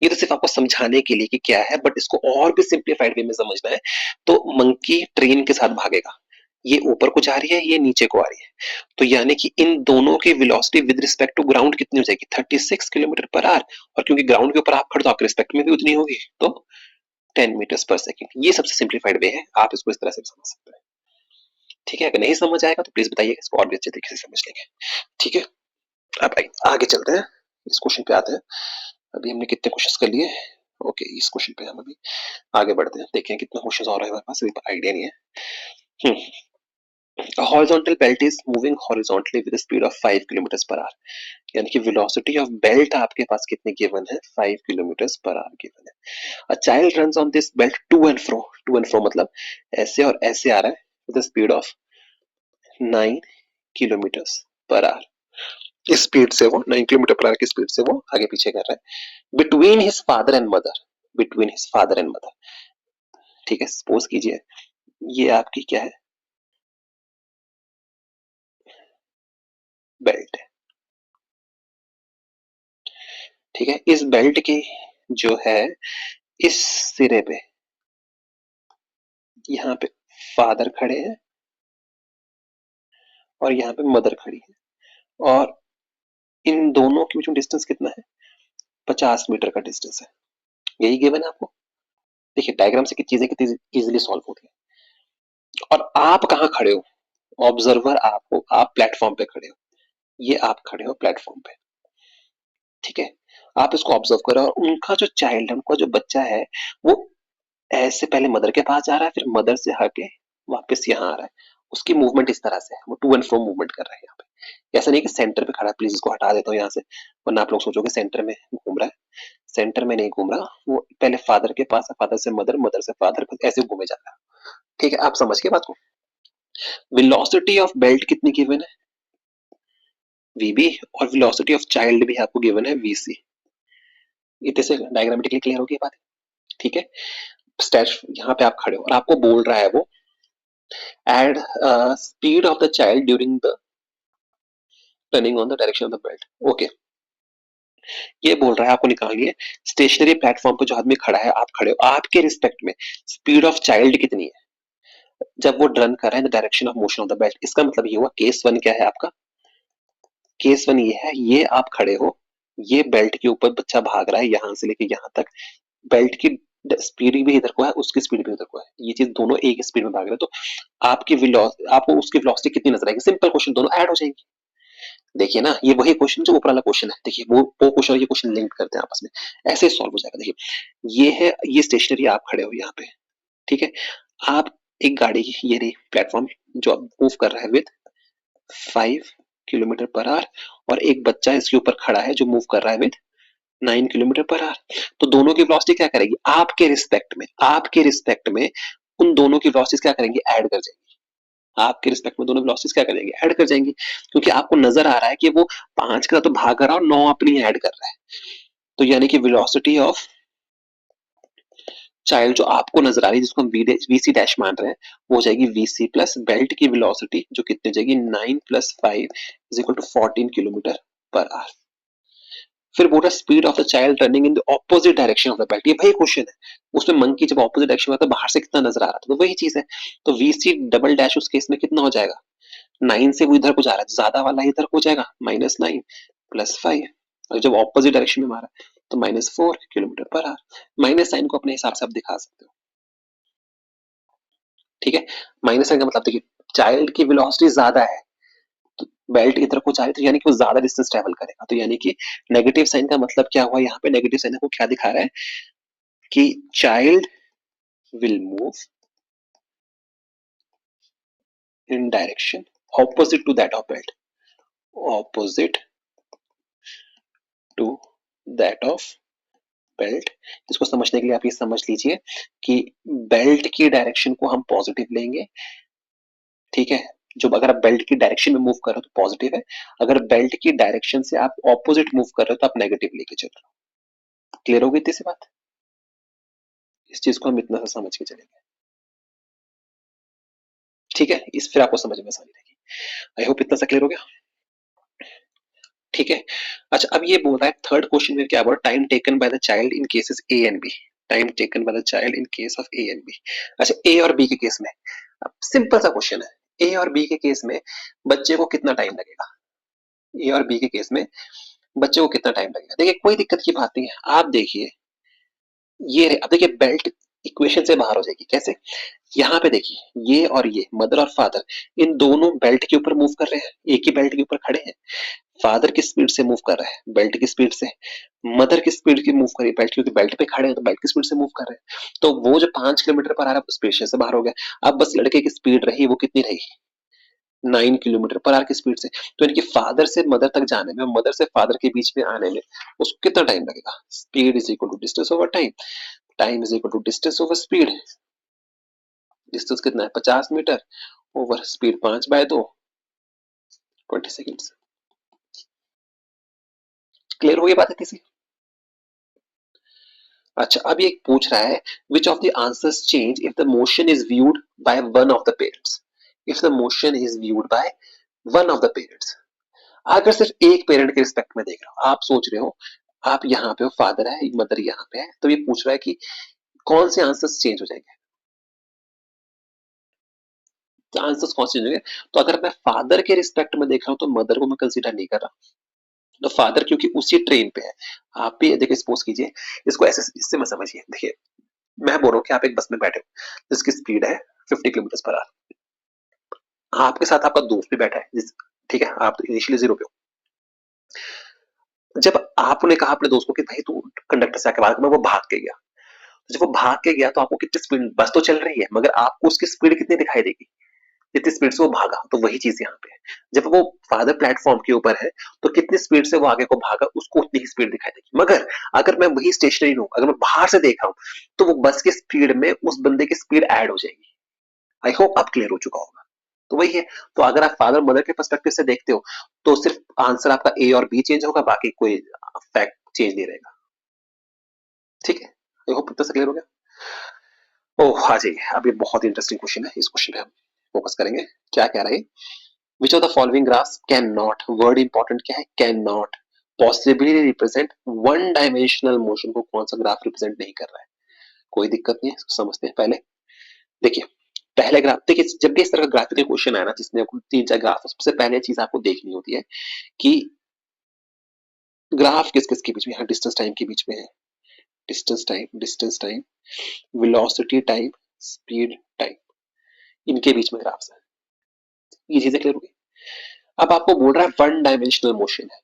ये तो सिर्फ आपको समझाने के लिए कि क्या है, बट इसको और भी सिंप्लीफाइड वे में समझना है। तो मंकी ट्रेन के साथ भागेगा, ये ऊपर को जा रही है, ये नीचे को आ रही है, तो यानी कि इन दोनों की velocity with respect to ground कितनी हो जाएगी 36 किलोमीटर पर आवर। और क्योंकि ग्राउंड के ऊपर आप खड़े तो आपके रिस्पेक्ट में भी उतनी होगी, तो 10 मीटर्स पर सेकंड। ये सबसे सिंप्लीफाइड वे है, आप इसको इस तरह से समझ सकते हैं। ठीक है, अगर नहीं समझ आएगा तो प्लीज बताइए, इसको और भी अच्छे तरीके से समझ लेंगे। ठीक है, अब आगे चलते हैं, इस क्वेश्चन पे आते हैं। अभी हमने कितने क्वेश्चंस कर लिए, ओके इस क्वेश्चन पे हम अभी आगे बढ़ते हैं, देखें कितना क्वेश्चंस और है हमारे पास, अभी आइडिया नहीं है। A horizontal belt is moving horizontally with a speed of 5 kilometre per our. यानी कि वेलोसिटी ऑफ बेल्ट आपके पास कितने गिवन है, 5 किलोमीटर पर आवर गिवन है। A child runs on this belt to and fro, to and fro मतलब ऐसे और ऐसे आ रहा है, with a speed of 9 kilometre per our. इस स्पीड से वो 9 किलोमीटर पर आवर की स्पीड से वो आगे पीछे कर रहा है। Between his father and mother, between his father and mother. ठीक है, सपोज कीजिए ये आपकी क्या है, बेल्ट है। ठीक है, इस बेल्ट की जो है इस सिरे पे यहाँ पे फादर खड़े हैं और यहाँ पे मदर खड़ी है, और इन दोनों के बीच में डिस्टेंस कितना है, 50 मीटर का डिस्टेंस है। यही गिवन है आपको। देखिए डायग्राम से चीजें कितनी इजीली सॉल्व होती है। और आप कहाँ खड़े हो, ऑब्जर्वर आपको, आप प्लेटफॉर्म पे खड़े हो, ये आप खड़े हो प्लेटफॉर्म पे। ठीक है, आप इसको ऑब्जर्व करो, और उनका जो चाइल्ड है, उनका जो बच्चा है, वो ऐसे पहले मदर के पास जा रहा है, फिर मदर से हटे वापस यहाँ आ रहा है। उसकी मूवमेंट इस तरह से है, वो टू एंड फ्रो मूवमेंट कर रहा है यहाँ पे। ऐसा नहीं कि सेंटर पे खड़ा है, प्लीज इसको हटा देता हूँ यहाँ से, वरना आप लोग सोचोगे सेंटर में घूम रहा है। सेंटर में नहीं घूम रहा, वो पहले फादर के पास है, फादर से मदर, मदर से फादर, ऐसे घूमे जा रहा है। ठीक है, आप समझ के बात को। वेलोसिटी ऑफ बेल्ट कितनी गिवन है, वीबी, और वेलोसिटी ऑफ चाइल्ड भी आपको गिवन है वीसी। इतने से डायग्रामेटिकली क्लियर होगी बात। ठीक है, स्टैच यहाँ पे आप खड़े हो और आपको बोल रहा है वो add speed of the child during the turning on the direction of the belt. Okay, ये बोल रहा है आपको निकालिए स्टेशनरी प्लेटफॉर्म पे जो आदमी खड़ा है, आप खड़े हो, आपके रिस्पेक्ट में स्पीड ऑफ चाइल्ड कितनी है जब वो रन कर रहा है the direction of motion of the belt. इसका मतलब ये हुआ केस वन क्या है आपका, केस वन ये है, ये आप खड़े हो, ये बेल्ट के ऊपर बच्चा भाग रहा है यहां से लेके यहां तक, बेल्ट की स्पीड भी इधर को है, उसकी स्पीड भी इधर को है, ये चीज दोनों एक स्पीड में भाग रहे हैं, तो आपकी आपको उसकी वेलोसिटी कितनी नजर आएगी, सिंपल क्वेश्चन, दोनों ऐड हो जाएंगे। देखिए ना, ये वही क्वेश्चन जो ऊपर वाला क्वेश्चन है, देखिए वो क्वेश्चन और ये क्वेश्चन लिंक करते हैं आपस में, ऐसे सॉल्व हो जाएगा। देखिए ये है, ये स्टेशनरी आप खड़े हो यहाँ पे। ठीक है, आप एक गाड़ी, ये रही प्लेटफॉर्म जो अब मूव कर रहा है विद 5 किलोमीटर पर आवर, और एक बच्चा इसके ऊपर खड़ा है जो मूव कर रहा है विद 9 किलोमीटर पर आवर। तो दोनों की वेलोसिटी क्या करेगी, आपके रिस्पेक्ट में उन दोनों की वेलोसिटी क्या करेंगे, ऐड कर जाएंगे। आपके रिस्पेक्ट में दोनों वेलोसिटीज क्या कर जाएंगे, ऐड कर जाएंगे, क्योंकि आपको नजर आ रहा है कि वो 5 का तो भाग रहा है और 9 अपनी ऐड कर रहा है। तो यानी कि वेलोसिटी ऑफ चाइल्ड जो आपको नजर आ रही है जिसको हम वीसी डैश मान रहे हैं वो हो जाएगी वीसी प्लस बेल्ट की वेलोसिटी जो कितनी हो जाएगी 9 plus 5 is equal to 14 kilometre per hour. फिर बोल रहा speed of the child running in the opposite direction of the belt. ये वही क्वेश्चन है, उसमें मंकी जब ऑपोजिट डायरेक्शन में आता है बाहर से कितना नजर आ रहा था, तो वही चीज है। तो वीसी डबल डैश उस केस में कितना हो जाएगा, 9 से वो इधर को जा रहा है, ज्यादा वाला इधर को जाएगा -9 प्लस 5, और जब ऑपोजिट डायरेक्शन में मारा तो -4 kilometre per our. Minus sign को अपने हिसाब से आप दिखा सकते हो, ठीक है। माइनस साइन का मतलब देखिए चाइल्ड की वेलोसिटी ज्यादा है तो बेल्ट इधर को जा रही है, तो यानी कि वो ज्यादा डिस्टेंस ट्रेवल करेगा, तो यानी कि नेगेटिव साइन का मतलब क्या हुआ, यहाँ पे नेगेटिव साइन को क्या दिखा रहा है कि child will move in direction opposite to that of belt, opposite to that of belt. इसको समझने के लिए आप ये समझ लीजिए कि बेल्ट की डायरेक्शन को हम पॉजिटिव लेंगे, ठीक है। जो अगर आप बेल्ट की डायरेक्शन में मूव कर रहे हो तो पॉजिटिव है, अगर बेल्ट की डायरेक्शन से आप ऑपोजिट मूव कर रहे हो तो आप नेगेटिव लेके चल रहे हो। क्लियर हो गई इतनी सी बात, इस चीज को हम इतना सा समझ के चलेंगे, ठीक है। इस फिर आपको समझ में आसानी रहेगी। आई होप इतना सा क्लियर हो गया, ठीक है। अच्छा अब ये बोल रहा है थर्ड क्वेश्चन में क्या बोल रहा है, time taken by the child in cases A and B, time taken by the child in case of A and B. अच्छा ए और बी के केस में अब सिंपल सा क्वेश्चन है, ए और बी के केस में बच्चे को कितना टाइम लगेगा, ए और बी के केस में बच्चे को कितना टाइम लगेगा। देखिए कोई दिक्कत की बात नहीं है, आप देखिए ये अब देखिए बेल्ट इक्वेशन से बाहर हो जाएगी कैसे, यहाँ पे देखिए ये और ये मदर और फादर इन दोनों बेल्ट के ऊपर मूव कर रहे हैं, एक ही बेल्ट के ऊपर खड़े हैं। फादर की स्पीड से मूव कर रहा है बेल्ट की स्पीड से, मदर की स्पीड की मूव करी बेल्ट, क्योंकि बेल्ट पे खड़े हैं तो बेल्ट की स्पीड से मूव कर रहे हैं। तो वो जो 5 किलोमीटर पर आ रहा है स्पेस से बाहर हो गया। अब बस लड़के की स्पीड रही वो कितनी रही 9 किलोमीटर पर आवर की स्पीड से, तो इनकी फादर से मदर तक जाने में, मदर से फादर के बीच में आने में उसको कितना टाइम लगेगा। Speed is equal to distance over time, time is equal to distance over speed. Distance कितना है 50 metre over speed 5/2 20 seconds. Clear हो गई बात है किसी। अच्छा अब ये पूछ रहा है which of the answers change if the motion is viewed by one of the parents, if the motion is viewed by one of the parents. अगर सिर्फ एक पेरेंट के रिस्पेक्ट में देख रहे हो, आप सोच रहे हो आप यहाँ पे हो, फादर है मदर यहाँ पे है, तो ये पूछ रहा है कि कौन से आंसर्स चेंज हो जाएंगे, तो आंसर्स कौन से चेंज होंगे। तो अगर मैं फादर के रिस्पेक्ट में देख रहा हूँ तो मदर को मैं कंसीडर नहीं कर रहा, तो फादर क्योंकि उसी ट्रेन पे है। आप भी देखिए सपोज कीजिए इसको ऐसे, इससे मत समझिए, देखिए मैं बोल रहा हूँ कि आप एक बस में बैठे हो जिसकी स्पीड है 50 किलोमीटर पर आवर, आपके साथ आपका दोस्त भी बैठा है जिस, ठीक है, आप तो इनिशियली 0 पे हो। जब आपने कहा अपने दोस्त को कि भाई तू कंडक्टर से आके बात कर, वो भाग के गया, तो जब वो भाग के गया तो आपको कितनी स्पीड, बस तो चल रही है मगर आपको उसकी स्पीड कितनी दिखाई देगी, जितनी स्पीड से वो भागा। तो वही चीज यहाँ पे है, जब वो फादर प्लेटफॉर्म के ऊपर है तो कितनी स्पीड से वो आगे को भागा उसको उतनी ही स्पीड दिखाई देगी। मगर अगर मैं वही स्टेशनरी हूँ, अगर मैं बाहर से देख रहा हूँ तो वो बस की स्पीड में उस बंदे की स्पीड ऐड हो जाएगी। आई होप अब क्लियर हो चुका होगा। तो वही है, तो अगर आप फादर मदर के पर्सपेक्टिव से देखते हो तो सिर्फ आंसर आपका ए और बी चेंज होगा, बाकी कोई फैक्ट चेंज नहीं रहेगा, ठीक है। आई होप इतना क्लियर हो गया। ओह हाँ जी, अब ये बहुत इंटरेस्टिंग क्वेश्चन है, इस क्वेश्चन पे हम फोकस करेंगे। क्या कह रहा है, which of the following graphs can not, word important क्या है, can not possibly represent one dimensional motion को कौन सा ग्राफ रिप्रेजेंट नहीं कर रहा है। कोई दिक्कत नहीं है, इसको समझते हैं पहले। देखिए पहले ग्राफ, देखिए जब भी इस तरह का ग्राफिकल क्वेश्चन आया ना जिसमें आपको 3-4 ग्राफ, सबसे पहले चीज आपको देखनी होती है कि ग्राफ किस किस के बीच में है, डिस्टेंस टाइम के बीच में है, distance time velocity time speed time, इनके बीच में ग्राफ्स है। ये चीजें क्लियर होगी। अब आपको बोल रहा है वन डायमेंशनल मोशन है,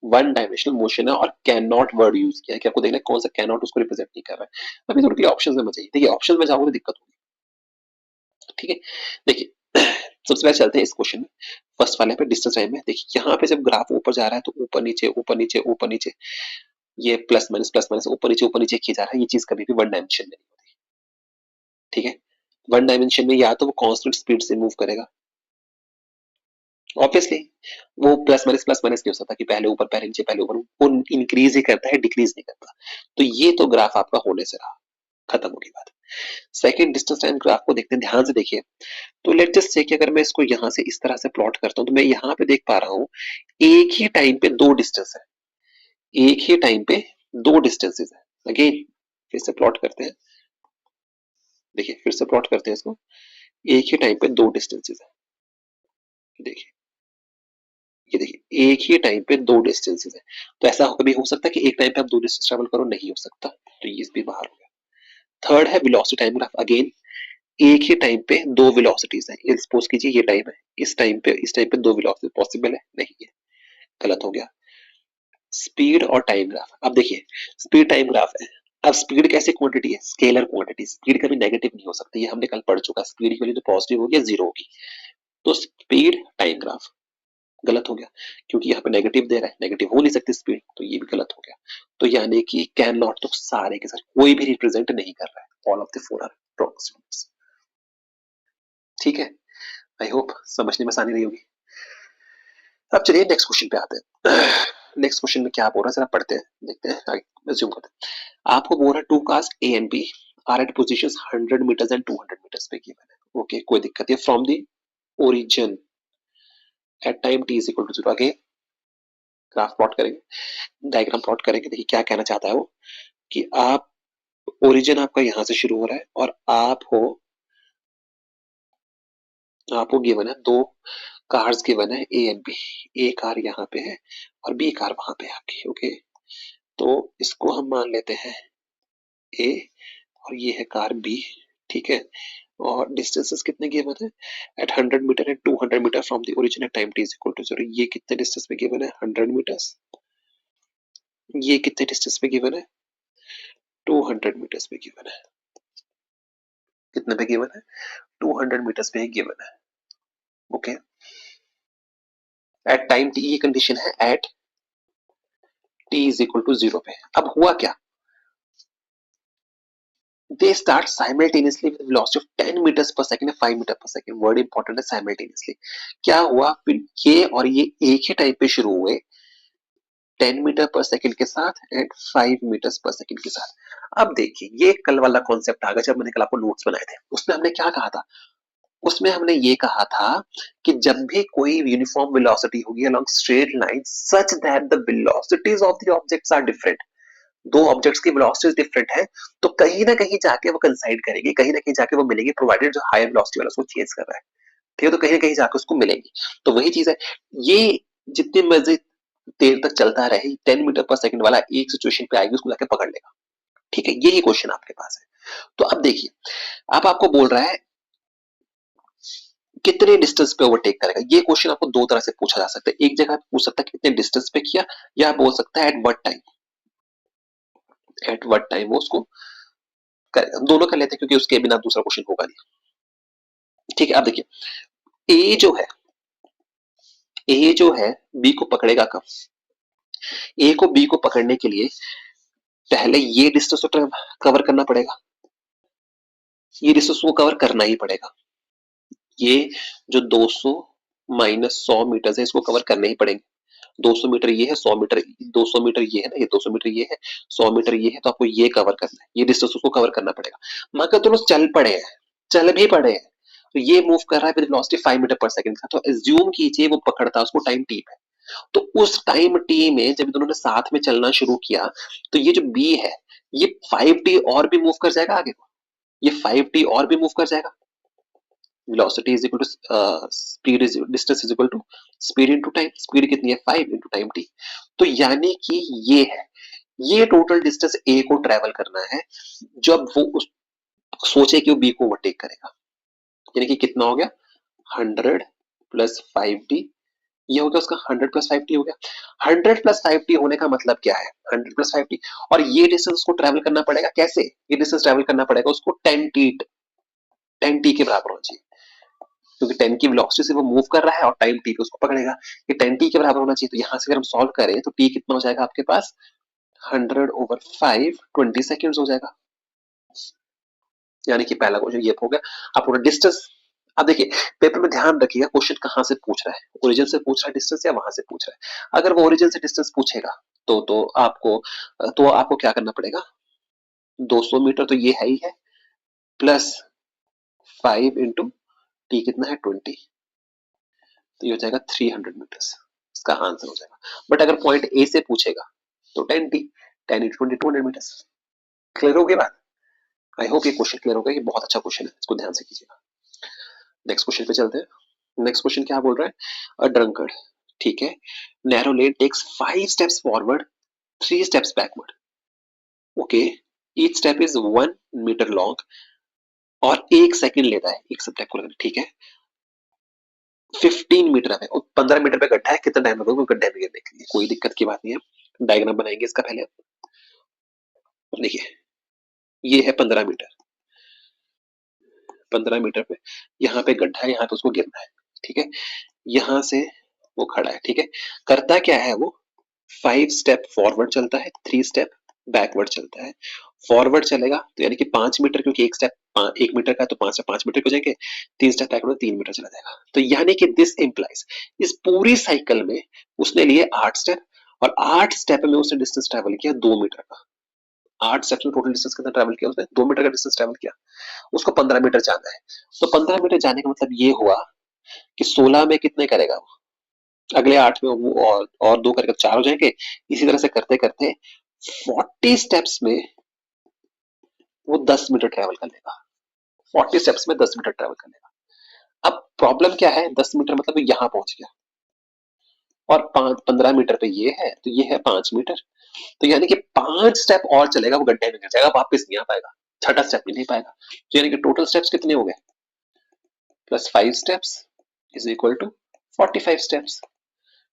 वन डायमेंशनल मोशन है और कैन नॉट वर्ड यूज किया है कि आपको देखना है कौन सा कैन नॉट उसको रिप्रेजेंट नहीं कर रहा है। अभी थोड़ी ऑप्शन में चाहिए, देखिए ऑप्शन में जाओगे तो दिक्कत होगी, ठीक है। देखिए सबसे पहले चलते हैं इस क्वेश्चन में, फर्स्ट वाले पे डिस्टेंस टाइम में। देखिए यहाँ पे जब ग्राफ ऊपर जा रहा है तो ऊपर नीचे ऊपर नीचे ऊपर नीचे, ये प्लस माइनस ऊपर नीचे किया जा रहा है, ये चीज कभी भी वन डायमेंशन में नहीं होती, ठीक है। वन डायमेंशन में या तो वो कांस्टेंट स्पीड से मूव करेगा, ऑब्वियसली वो प्लस माइनस नहीं हो सकता कि पहले ऊपर पहले नीचे पहले ऊपर, वो इंक्रीज ही करता है डिक्रीज नहीं करता। तो ये तो ग्राफ आपका होने से रहा, खत्म होगी बात। सेकंड डिस्टेंस टाइम ग्राफ को देखते हैं, ध्यान से देखिए। तो लेट जस्ट से कि अगर मैं इसको यहां से इस तरह से प्लॉट करता हूं तो मैं यहां पे देख पा रहा हूं एक ही टाइम पे दो डिस्टेंस है, एक ही टाइम पे दो डिस्टेंसेस है। अगेन फिर से प्लॉट करते हैं, देखिए फिर से प्लॉट करते हैं इसको, एक ही टाइम पे दो डिस्टेंसेस है। देखिए ये देखिए एक ही टाइम पे दो डिस्टेंसेस है। तो ऐसा कभी हो सकता है कि एक टाइम पे आप दो डिस्टेंस ट्रेवल करो? नहीं हो सकता, तो ये भी बाहर हो गया। थर्ड है वेलोसिटी टाइम ग्राफ। अगेन एक ही टाइम पे दो वेलोसिटीज है, ये सपोज कीजिए ये टाइम है, इस टाइम पे दो वेलोसिटी पॉसिबल है? नहीं है, गलत हो गया। स्पीड और टाइम ग्राफ, अब देखिए स्पीड टाइम ग्राफ है। अब स्पीड कैसी क्वांटिटी है? Scalar quantity. स्पीड कभी नेगेटिव नहीं हो सकती, ये हमने कल पढ़ चुका। स्पीड की वैल्यू तो पॉजिटिव होगी या जीरो होगी। तो स्पीड टाइम ग्राफ गलत हो गया, क्योंकि यहाँ पे नेगेटिव दे रहा है, नेगेटिव हो नहीं सकती स्पीड, तो ये भी गलत हो गया। तो यानी कि कैन नॉट, तो सारे के सारे कोई भी रिप्रेजेंट नहीं कर रहा है, all of the four are wrong statements. ठीक है, आई होप समझने में आसानी रही होगी। अब चलिए नेक्स्ट क्वेश्चन पे आते हैं। नेक्स्ट क्वेश्चन में क्या बोल रहा है जरा पढ़ते हैं, देखते हैं, आगे रिज्यूम करते हैं। आपको बोल रहा है two cars A and B are at positions 100 metres and 200 metres पे गिवन है। ओके, कोई दिक्कत है। From the origin at time T is equal to 0। आगे ग्राफ प्लॉट करेंगे, डायग्राम प्लॉट करेंगे। देखिए क्या कहना चाहता है वो, कि आप ओरिजिन आपका यहां से शुरू हो रहा है और आपको गिवन है दो कार्स गिवन है A and B. A car यहाँ पे है और बी कार वहां पे है आपकी। ओके, तो इसको हम मान लेते हैं ए और ये है कार बी। ठीक है, और डिस्टेंसेस कितने गिवन है? At 100 metre and 200 metre from the origin at time T is equal to 0। ये कितने डिस्टेंस पे गिवन है? 100 मीटर्स। ये कितने डिस्टेंस पे गिवन है? 200 मीटर्स पे गिवन है। कितने पे गिवन है? 200 मीटर्स पे गिवन है। ओके, एट टाइम टी, ये कंडीशन है at t is equal to 0 पे। अब हुआ क्या? they start simultaneously with velocity of 10 meters per second and 5 meter per second। Word important है simultaneously। क्या हुआ फिर, ये और ये एक ही टाइम पे शुरू हुए 10 मीटर पर सेकंड के साथ एंड 5 मीटर पर सेकंड के साथ। अब देखिए ये कल वाला कॉन्सेप्ट आ गया जब मैंने कल आपको नोट्स बनाए थे। उसमें हमने क्या कहा था? उसमें हमने ये कहा था कि जब भी कोई यूनिफॉर्म वेलोसिटी होगी along straight line such that the velocities of the objects are different, दो ऑब्जेक्ट्स की वेलोसिटीज डिफरेंट है, तो कहीं ना कहीं जाके वो कंसाइड करेगी, कहीं ना कहीं जाके वो मिलेगी, प्रोवाइडेड जो हायर वेलोसिटी वाला उसको चेंज कर रहा है। ठीक है, तो कहीं ना कहीं जाके उसको मिलेगी। तो वही चीज है, ये जितनी मर्जी देर तक चलता रहे 10 मीटर पर सेकंड वाला एक सिचुएशन पे आएगी, उसको जाके पकड़ लेगा। ठीक है, यही क्वेश्चन आपके पास है। तो अब देखिए, अब आपको बोल रहा है कितने डिस्टेंस पे ओवरटेक करेगा। ये क्वेश्चन आपको दो तरह से पूछा जा सकता है। एक जगह पूछ सकता है कितने डिस्टेंस पे किया, या बोल सकता है at what time, at what time वो उसको करेगा। दोनों कर लेते हैं क्योंकि उसके बिना दूसरा क्वेश्चन होगा नहीं। ठीक है, अब देखिए ए जो है बी को पकड़ेगा कब? ए को बी को पकड़ने के लिए पहले ये डिस्टेंस तो कवर करना पड़ेगा, ये डिस्टेंस को कवर करना ही पड़ेगा। ये जो 200 माइनस 100 मीटर है इसको कवर करने ही पड़ेंगे। 200 मीटर ये है, 100 मीटर, 200 मीटर ये है ना, ये 200 मीटर ये है, 100 मीटर ये है, तो आपको ये कवर करना है, ये डिस्टेंस उसको कवर करना पड़ेगा। मगर दोनों चल पड़े हैं, चल भी पड़े हैं, तो ये मूव कर रहा है with velocity 5 metre per second का, तो एज्यूम कीजिए वो पकड़ता है उसको टाइम टी पे। तो उस टाइम टी में जब दोनों ने साथ में चलना शुरू किया, तो ये जो बी है ये 5t और भी मूव कर जाएगा आगे को, ये 5t और भी मूव कर जाएगा। velocity is equal to speed is distance is equal to speed into time। Speed कितनी है? 5 into टाइम t। तो यानी कि ये है, ये टोटल डिस्टेंस ए को ट्रेवल करना है जब वो सोचे कि वो बी को ओवरटेक करेगा। यानी कि कितना हो गया? 100 प्लस 5t, ये हो गया उसका 100 प्लस 5t हो गया। 100 प्लस 5t होने का मतलब क्या है? 100 प्लस 5t, और ये डिस्टेंस उसको ट्रेवल करना पड़ेगा कैसे? ये डिस्टेंस ट्रेवल करना पड़ेगा उसको 10t के बराबर होना चाहिए, क्योंकि 10 की वेलोसिटी से वो मूव कर रहा है और टाइम टी पे उसको पकड़ेगा। ये 10t के बराबर होना चाहिए। तो यहां से अगर हम सॉल्व करें तो t कितना हो जाएगा आपके पास? 100/5 20 सेकेंड्स हो जाएगा। यानी कि पहला क्वेश्चन ये हो गया। आप पूरा डिस्टेंस, अब देखिए पेपर में ध्यान रखिएगा क्वेश्चन कहां से पूछ रहा है, ओरिजिन से पूछ रहा है डिस्टेंस या वहां से पूछ रहा है। अगर वो ओरिजिन से डिस्टेंस पूछेगा तो आपको क्या करना पड़ेगा? 200 मीटर तो ये है ही है, प्लस 5 इंटू टी कितना है 20, तो ये हो जाएगा 300 मीटर्स, इसका आंसर हो जाएगा। बट अगर पॉइंट ए से पूछेगा तो 10 टी, 10 इंटू 20 200 मीटर्स। क्लियर हो गई बात? आई होप ये क्वेश्चन क्लियर होगा, ये बहुत अच्छा क्वेश्चन है, इसको ध्यान से कीजिएगा। नेक्स्ट क्वेश्चन पे चलते हैं। नेक्स्ट क्वेश्चन क्या बोल रहा है, अ ड्रंकर्ड, ठीक है, narrow lane takes 5 steps forward 3 steps backward, okay, each step is 1 meter long और 1 सेकंड लेता है एक स्टेप को लगने, ठीक है, 15 मीटर है और 15 मीटर पे गड्ढा है, कितना टाइम लगेगा गड्ढे में गिरने के लिए? कोई दिक्कत की बात नहीं है, डायग्राम बनाएंगे इसका पहले। देखिए ये है 15 मीटर, 15 मीटर पे यहाँ पे गड्ढा है, यहाँ पे उसको गिरना है, ठीक है, यहाँ से वो खड़ा है, ठीक है, करता क्या है वो, 5 स्टेप फॉरवर्ड चलता है, 3 स्टेप बैकवर्ड चलता है। फॉरवर्ड चलेगा तो यानी कि 5 मीटर, क्योंकि एक स्टेप 1 मीटर का है तो 5 से 5 मीटर हो जाएंगे, 3 स्टेप बैकवर्ड 3 मीटर चला जाएगा। तो यानी कि दिस इंप्लाइज, इस पूरी साइकिल में उसने लिए 8 स्टेप और 8 स्टेप में उसने डिस्टेंस ट्रेवल किया 2 मीटर का। 8 स्टेप में टोटल डिस्टेंस कितना ट्रेवल किया उसने, 2 मीटर का डिस्टेंस ट्रेवल किया। उसको 15 मीटर जाना है, तो 15 मीटर जाने का मतलब ये हुआ कि 16 में कितने करेगा वो, अगले 8 में वो और 2 करके 4 हो जाएंगे। इसी तरह से करते करते 40 स्टेप्स में वो 10 मीटर ट्रेवल कर लेगा, 40 स्टेप्स में 10 मीटर ट्रेवल कर लेगा। अब प्रॉब्लम क्या है, 10 मीटर मतलब यहाँ पहुंच गया और 15 मीटर पे ये है तो ये है 5 मीटर, तो यानी कि 5 स्टेप और चलेगा वो गड्ढे में गिर जाएगा, वापस नहीं आ पाएगा, छठा स्टेप भी नहीं पाएगा। तो यानी कि टोटल स्टेप्स कितने हो गए, plus 5 steps is equal to 45 steps.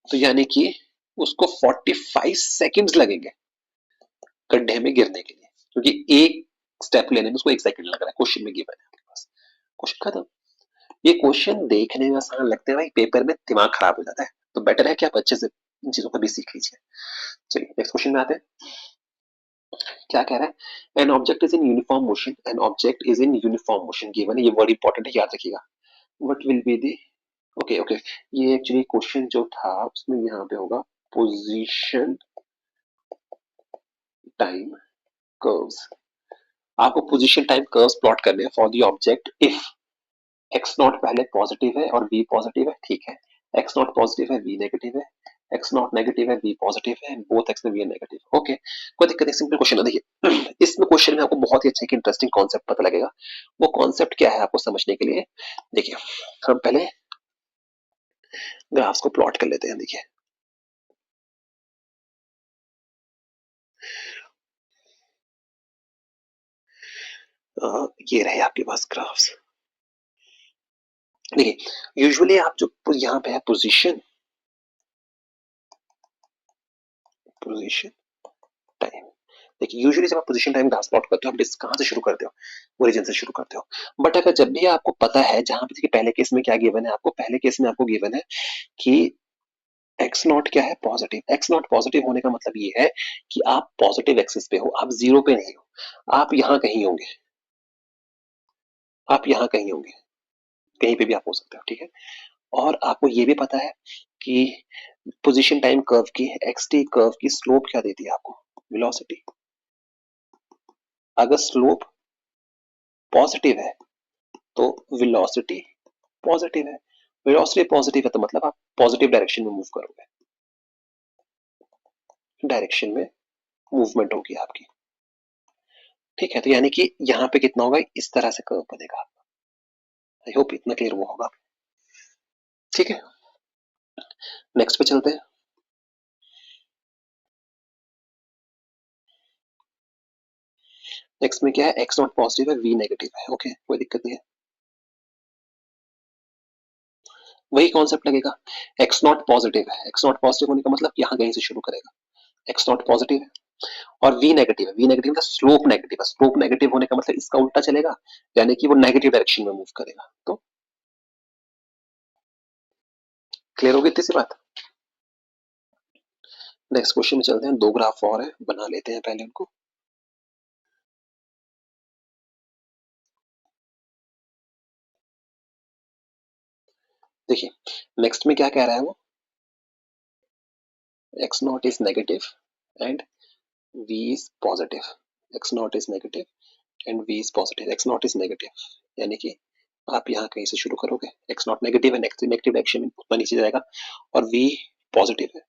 तो यानी कि उसको 45 सेकंड्स लगेंगे गड्ढे में गिरने के लिए, क्योंकि एक स्टेप लेने में उसको 1 सेकंड लग रहा है, क्वेश्चन में गिवन है आपके पास। क्वेश्चन खत्म। ये क्वेश्चन देखने में आसान लगते हैं भाई, पेपर में दिमाग खराब हो जाता है, तो बेटर है कि आप अच्छे से इन चीजों को भी सीख लीजिए। चलिए नेक्स्ट क्वेश्चन में आते हैं। क्या कह रहा है, an object is in uniform motion, an object is in uniform motion given है, ये वर्ड इंपॉर्टेंट है, याद रखिएगा। What will be the, okay okay, ये एक्चुअली क्वेश्चन जो था उसमें यहाँ पे होगा पोजीशन टाइम कर्व्स। आपको पोजीशन टाइम कर्व्स प्लॉट करने हैं for the object if x not पहले पॉजिटिव है और बी पॉजिटिव है, ठीक है, एक्स नॉट पॉजिटिव है बी नेगेटिव है, एक्स नॉट नेगेटिव है बी पॉजिटिव है, बोथ एक्स में बी नेगेटिव, ओके, कोई दिक्कत नहीं, सिंपल क्वेश्चन है। देखिए इसमें क्वेश्चन में आपको बहुत ही अच्छा एक इंटरेस्टिंग कॉन्सेप्ट पता लगेगा। वो कॉन्सेप्ट क्या है आपको समझने के लिए, देखिए हम पहले ग्राफ्स को प्लॉट कर लेते हैं। देखिए ये रहे आपके पास ग्राफ्स। देखिए यूजुअली आप जो यहाँ पे है पोजीशन टाइम, देखिए यूजुअली जब आप पोजीशन टाइम ग्राफ प्लॉट करते हो आप कहां से शुरू करते हो, ओरिजिन से शुरू करते हो। बट अगर जब भी आपको पता है, जहां पे देखिए पहले केस में क्या गिवन है आपको, पहले केस में आपको गिवन है कि एक्स नॉट क्या है पॉजिटिव, एक्स नॉट पॉजिटिव होने का मतलब ये है कि आप पॉजिटिव एक्सिस पे हो, आप जीरो पे नहीं हो, आप यहाँ कहीं होंगे, आप यहाँ कहीं होंगे, कहीं पे भी आप हो सकते हो, ठीक है। और आपको ये भी पता है कि पोजीशन टाइम कर्व की, एक्स टी कर्व की स्लोप क्या देती है आपको, वेलोसिटी। अगर स्लोप पॉजिटिव है तो वेलोसिटी पॉजिटिव है, वेलोसिटी पॉजिटिव है तो मतलब आप पॉजिटिव डायरेक्शन में मूव करोगे, डायरेक्शन में मूवमेंट होगी आपकी, ठीक है। तो यानी कि यहाँ पे कितना होगा, इस तरह से कर्व बनेगा। आई होप इतना क्लियर वो होगा, ठीक है। नेक्स्ट पे चलते हैं। नेक्स्ट में क्या है, एक्स नॉट पॉजिटिव है वी नेगेटिव है, ओके कोई दिक्कत नहीं है, वही कॉन्सेप्ट लगेगा। एक्स नॉट पॉजिटिव है, एक्स नॉट पॉजिटिव होने का मतलब यहाँ कहीं से शुरू करेगा, एक्स नॉट पॉजिटिव है, और वी नेगेटिव है, वी नेगेटिव का स्लोप नेगेटिव है, स्लोप नेगेटिव होने का मतलब इसका उल्टा चलेगा, यानी कि वो नेगेटिव डायरेक्शन में मूव करेगा। तो क्लियर होगी इतनी सी बात। नेक्स्ट क्वेश्चन में चलते हैं, दो ग्राफ और है, बना लेते हैं पहले उनको। देखिए नेक्स्ट में क्या कह रहा है वो, x naught is negative and v is positive, x naught is negative and v is positive. X naught is negative यानी कि आप यहाँ कहीं से शुरू करोगे, एक्स नॉट नेगेटिव है, नेगेटिव डायरेक्शन में ऊपर नीचे जाएगा, और v पॉजिटिव है।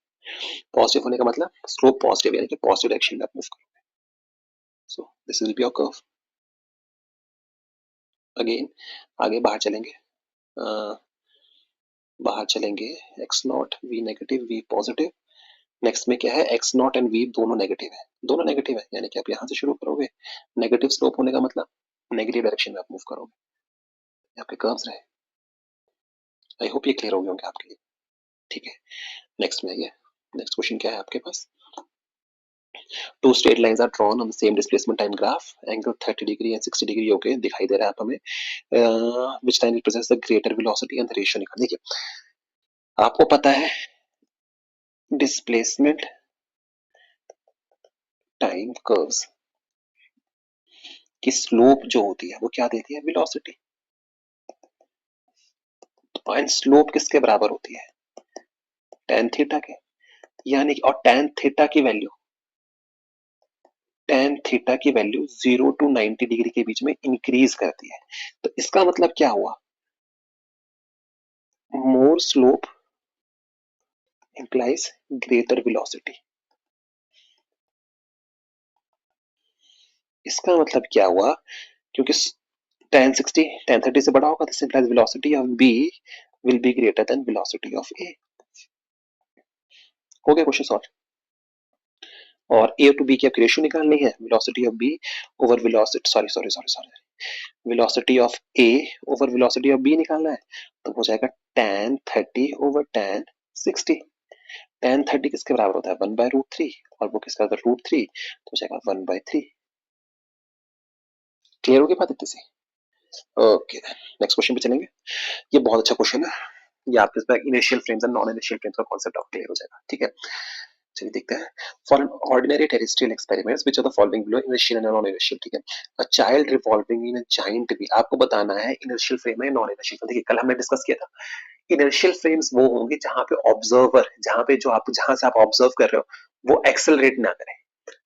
पॉजिटिव होने का मतलब स्लोप पॉजिटिव यानी कि पॉजिटिव डायरेक्शन में आप मूव करोगे। So this will be your curve. Again आगे बाहर चलेंगे, x naught v negative v positive. Next में क्या है, एक्स नॉट एंड वी दोनों नेगेटिव है, दोनों नेगेटिव है यानी कि आप यहाँ से शुरू करोगे, नेगेटिव स्लोप होने का मतलब नेगेटिव डायरेक्शन में आप मूव करोगे। यहाँ पे कर्व्स रहे, आई होप ये क्लियर हो गए होंगे आपके लिए। ठीक है, नेक्स्ट में आइए, नेक्स्ट क्वेश्चन क्या है आपके पास। Two straight lines are drawn on the same displacement time graph, angle 30 degree and 60 degree okay दिखाई दे रहा है आप हमें, which line represents the greater velocity and the ratio निकाल। देखिए आपको पता है डिस्प्लेसमेंट टाइम कर्व्स की स्लोप जो होती है वो क्या देती है, वेलोसिटी। एंड स्लोप किसके बराबर होती है, tan थीटा के, यानी और tan थीटा की वैल्यू, tan थीटा की वैल्यू 0 to 90 डिग्री के बीच में इंक्रीज करती है। तो इसका मतलब क्या हुआ, मोर स्लोप इंप्लाइज ग्रेटर वेलोसिटी। इसका मतलब क्या हुआ, क्योंकि tan 60 tan 30 से बड़ा होगा, तो implies velocity of b will be greater than velocity of a। हो गया क्वेश्चन सॉल्व। और a टू b की आपकी रेशियो निकालनी है, velocity of b over velocity, sorry velocity of a over velocity of b निकालना है, तो हो जाएगा tan 30 ओवर tan 60। tan 30 किसके बराबर होता है, 1/√3, और वो किसका होता है √3, तो हो जाएगा 1/3। क्लियर हो गई बात इतनी सी। ओके नेक्स्ट क्वेश्चन पे चलेंगे। ये बहुत अच्छा क्वेश्चन है, ये आपके initial frames and non initial frames का कॉन्सेप्ट आप क्लियर हो जाएगा। ठीक है, चलिए देखते हैं। For ordinary terrestrial experiments which are the following below, initial and non initial. ठीक है, a child revolving in a giant wheel, आपको बताना है इनिशियल फ्रेम है नॉन इनिशियल। देखिए कल हमने डिस्कस किया था, इनिशियल फ्रेम्स वो होंगे जहां पे ऑब्जर्वर, जहां पे जो आप जहां से आप ऑब्जर्व कर रहे हो वो एक्सेलरेट ना करे,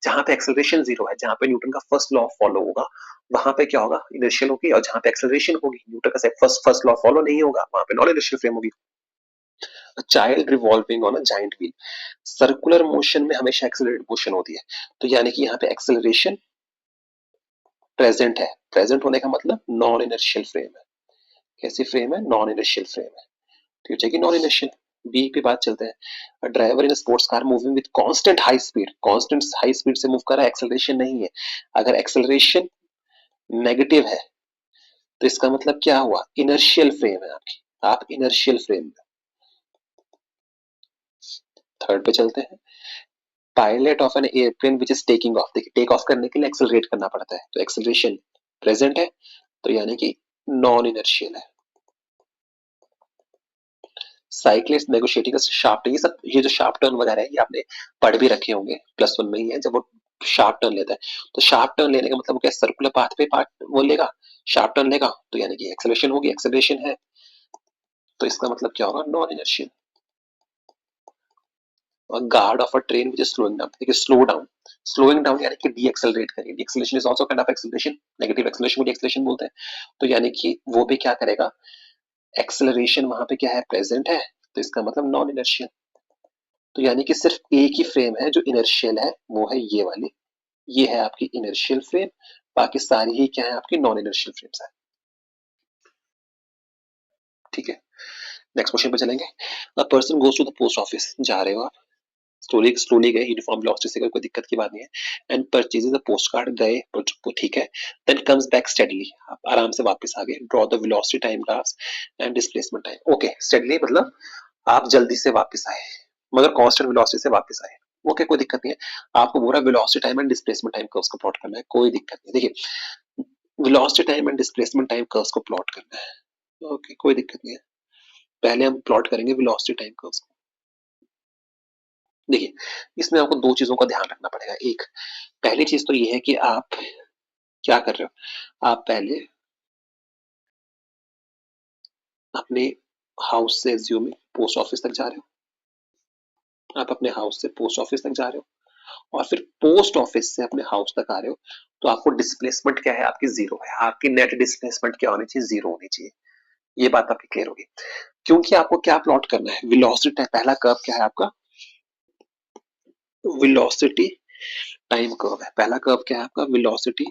जहां पे एक्सेलरेशन जीरो है, जहां पे न्यूटन का फर्स्ट लॉ फॉलो होगा, वहां पे क्या होगा, इनिशियल होगी, और जहां पे एक्सेलरेशन होगी, न्यूटन का फर्स्ट लॉ फॉलो नहीं होगा, वहां पे नॉन इनिशियल फ्रेम होगी। A child revolving on a giant wheel, circular motion में हमेशा एक्सेलरेटेड मोशन होती है, तो यानी कि यहाँ पे एक्सेलरेशन प्रेजेंट है। प्रेजेंट होने का मतलब नॉन इनर्शियल फ्रेम है। कैसी फ्रेम है, नॉन इनर्शियल फ्रेम है। ठीक है कि नॉन इनर्शियल। बी पे बात चलते हैं। Driver in sports car moving with constant high speed, constant high speed से मूव कर रहा है, एक्सेलरेशन नहीं है। अगर एक्सेलरेशन नेगेटिव है तो इसका मतलब क्या हुआ, इनर्शियल फ्रेम है आपकी, आप इनर्शियल फ्रेम में। थर्ड पे चलते हैं। Pilot of an airplane which is taking of, देखिए टेक ऑफ करने के लिए एक्सेलरेट करना पड़ता है, तो एक्सेलरेशन प्रेजेंट है, तो यानी कि नॉन इनर्शियल है। साइक्लिस्ट नेगोशिएटिंग शार्प, ये सब ये जो शार्प टर्न वगैरह है ये आपने पढ़ भी रखे होंगे, +1 में ही है, जब वो शार्प टर्न लेता है, तो शार्प टर्न लेने का मतलब वो क्या, सर्कुलर पाथ पे पार्ट वो लेगा, शार्प टर्न लेगा, तो यानी कि एक्सेलरेशन होगी, एक्सेलरेशन है, तो इसका मतलब क्या होगा, नॉन इनर्शियल। और guard of a train which is slowing down, देखिए स्लो डाउन, स्लोइंग डाउन यानी कि डी एक्सेलरेट करेंगे, D acceleration is also kind of acceleration, negative acceleration को डी एक्सेलरेशन बोलते हैं, तो यानी कि वो भी क्या करेगा, एक्सेलरेशन वहां पे क्या है, प्रेजेंट है, तो इसका मतलब नॉन इनर्शियल। तो यानी कि सिर्फ एक ही फ्रेम है जो इनर्शियल है, वो है ये वाली, ये है आपकी इनर्शियल फ्रेम, बाकी सारी ही क्या है आपकी नॉन इनर्शियल फ्रेम्स है। ठीक है, नेक्स्ट क्वेश्चन पे चलेंगे। A person goes to the post office, जा रहे हो आप, स्लोली स्लोली गए, यूनिफॉर्म वेलोसिटी से, कोई दिक्कत की बात नहीं है, and purchases a post card, गए ठीक है, देन कम्स बैक स्टेडली, आप आराम से वापस आ गए, draw the velocity time graphs and displacement time. Okay, steadily मतलब आप जल्दी से वापस आए, मगर कांस्टेंट वेलोसिटी से वापस आए, ओके कोई दिक्कत नहीं है। आपको पूरा velocity time and displacement time curves को प्लॉट करना है, कोई दिक्कत नहीं। देखिए velocity time and displacement time curves को प्लॉट करना है, ओके कोई दिक्कत नहीं है। पहले हम प्लॉट करेंगे वेलोसिटी टाइम कर्व्स को। देखिए इसमें आपको दो चीजों का ध्यान रखना पड़ेगा। एक, पहली चीज तो ये है कि आप क्या कर रहे हो, आप पहले अपने हाउस से एज्यूम पोस्ट ऑफिस तक जा रहे हो, आप अपने हाउस से पोस्ट ऑफिस तक जा रहे हो, और फिर पोस्ट ऑफिस से अपने हाउस तक आ रहे हो, तो आपको डिस्प्लेसमेंट क्या है, आपकी जीरो है। आपकी नेट डिस्प्लेसमेंट क्या होनी चाहिए, जीरो होनी चाहिए। ये बात आपकी क्लियर होगी। क्योंकि आपको क्या प्लॉट करना है, वेलोसिटी। पहला कर्व क्या है आपका, वेलोसिटी टाइम कर्व है। पहला कर्व क्या है आपका, वेलोसिटी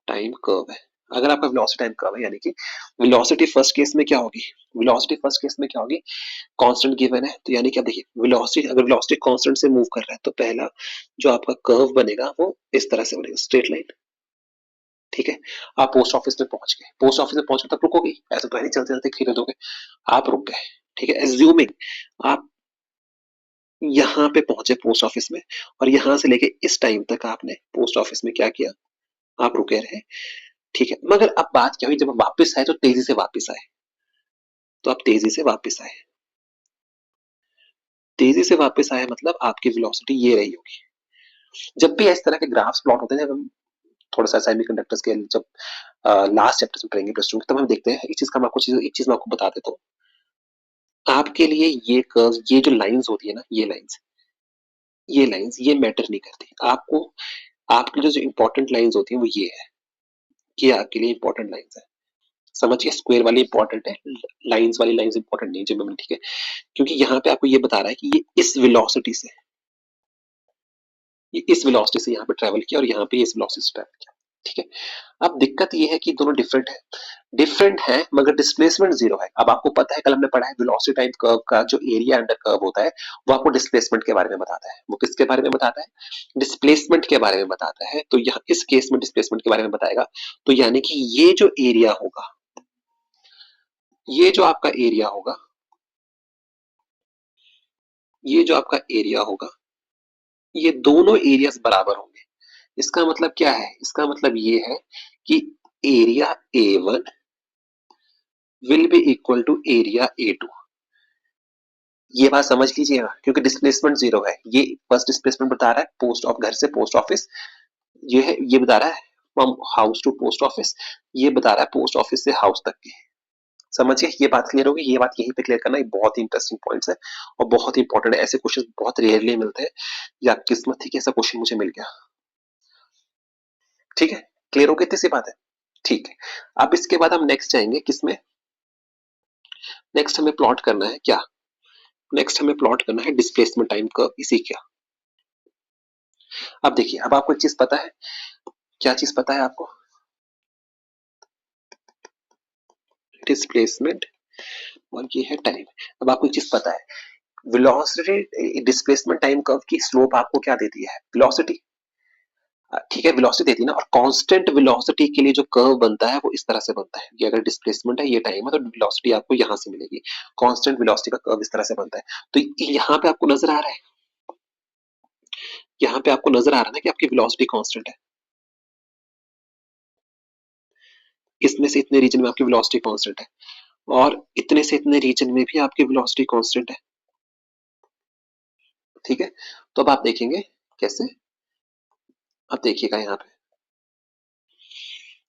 टाइम कर्व है। अगर आपका वेलोसिटी टाइम कर्व है, यानी कि वेलोसिटी फर्स्ट केस में क्या होगी, वेलोसिटी फर्स्ट केस में क्या होगी, कांस्टेंट गिवन है। तो यानी क्या, देखिए वेलोसिटी, अगर वेलोसिटी कांस्टेंट से मूव कर रहा है तो पहला जो आपका कर्व बनेगा वो इस तरह से बनेगा, स्ट्रेट लाइन। ठीक है, आप पोस्ट ऑफिस में पहुंच गए, पोस्ट ऑफिस में पहुंचकर तक रुकोगे, ऐसा तो है नहीं चलते चलते खीरे दोगे, आप रुक गए। ठीक है, एज्यूमिंग आप यहाँ पे पहुंचे पोस्ट ऑफिस में, और यहां से लेके इस टाइम तक आपने पोस्ट ऑफिस में क्या किया, आप रुके रहे। ठीक है, मगर अब बात क्या हुई, जब आप वापस आए तो तेजी से वापस आए, तो आप तेजी से वापस आए, तेजी से वापस आए मतलब आपकी वेलोसिटी ये रही होगी। जब भी इस तरह के ग्राफ्स प्लॉट होते हैं, जब हम थोड़ा सा सेमीकंडक्टर्स के जब लास्ट चैप्टर में पढ़ेंगे प्लस टू, तब हम देखते हैं एक चीज का, मैं आपको एक चीज मैं आपको बता देता हूँ। आपके लिए ये कर्व, ये जो लाइंस होती है ना, ये लाइंस ये मैटर नहीं करती आपको। आपके लिए जो इंपॉर्टेंट लाइंस होती है वो ये है, ये आपके लिए इंपॉर्टेंट लाइंस है। समझिए, स्क्वायर वाली इंपॉर्टेंट है, लाइंस वाली लाइंस इंपॉर्टेंट नहीं है। ठीक है, क्योंकि यहाँ पे आपको ये बता रहा है कि ये इस वेलोसिटी से, ये इस वेलोसिटी से यहाँ पे ट्रेवल किया और यहाँ पे इस वेलोसिटी से ट्रेवल किया। ठीक है, अब दिक्कत ये है कि दोनों डिफरेंट है, डिफरेंट है मगर डिस्प्लेसमेंट जीरो है। अब आपको पता है, कल हमने पढ़ा है वेलोसिटी टाइम कर्व का जो एरिया अंडर कर्व होता है वो आपको डिस्प्लेसमेंट के बारे में बताता है। वो किसके बारे में बताता है, डिस्प्लेसमेंट के बारे में बताता है। तो यहाँ इस केस में डिस्प्लेसमेंट के बारे में बताएगा। तो यानी कि ये जो एरिया होगा, ये जो आपका एरिया होगा, ये जो आपका एरिया होगा, ये दोनों एरियाज बराबर होंगे। इसका मतलब क्या है, इसका मतलब ये है कि area A1 will be equal to area A2। ये बात समझ लीजिएगा, क्योंकि डिस्प्लेसमेंट जीरो है। ये फर्स्ट डिस्प्लेसमेंट बता रहा है पोस्ट ऑफ, घर से पोस्ट ऑफिस, ये है, ये बता रहा है from house to post office, ये बता रहा है पोस्ट ऑफिस से हाउस तक की। समझिए, ये बात क्लियर होगी। ये बात यहीं पे क्लियर करना, ये बहुत ही इंटरेस्टिंग पॉइंट्स है और बहुत ही इंपॉर्टेंट है। ऐसे क्वेश्चन बहुत रेयरली मिलते हैं, या किस्मत थी कि ऐसा क्वेश्चन मुझे मिल गया। ठीक है, क्लियर हो गई, इतनी सी बात है। ठीक है, अब इसके बाद हम नेक्स्ट जाएंगे किसमें, नेक्स्ट हमें प्लॉट करना है क्या, नेक्स्ट हमें प्लॉट करना है डिस्प्लेसमेंट टाइम कर्व, इसी क्या। अब देखिए, अब आपको एक चीज पता है, क्या चीज पता है आपको, डिस्प्लेसमेंट और ये है टाइम। अब आपको एक चीज पता है, वेलोसिटी डिस्प्लेसमेंट टाइम कर्व की स्लोप आपको क्या देती है, वेलोसिटी। ठीक है, वेलोसिटी देती है ना, और कांस्टेंट वेलोसिटी के लिए जो कर्व बनता है वो इस तरह से बनता है। ये अगर डिस्प्लेसमेंट है, ये टाइम है, तो वेलोसिटी आपको यहां से मिलेगी। कांस्टेंट वेलोसिटी का कर्व इस तरह से बनता है। तो यहाँ पे आपको नजर आ रहा है, यहाँ पे आपको नजर आ रहा है ना कि आपकी वेलोसिटी कांस्टेंट है। इसमें से इतने रीजन में आपकी वेलोसिटी कांस्टेंट है, और इतने से इतने रीजन में भी आपकी वेलोसिटी कांस्टेंट है। ठीक है, तो अब आप देखेंगे कैसे, अब देखिएगा यहाँ पे,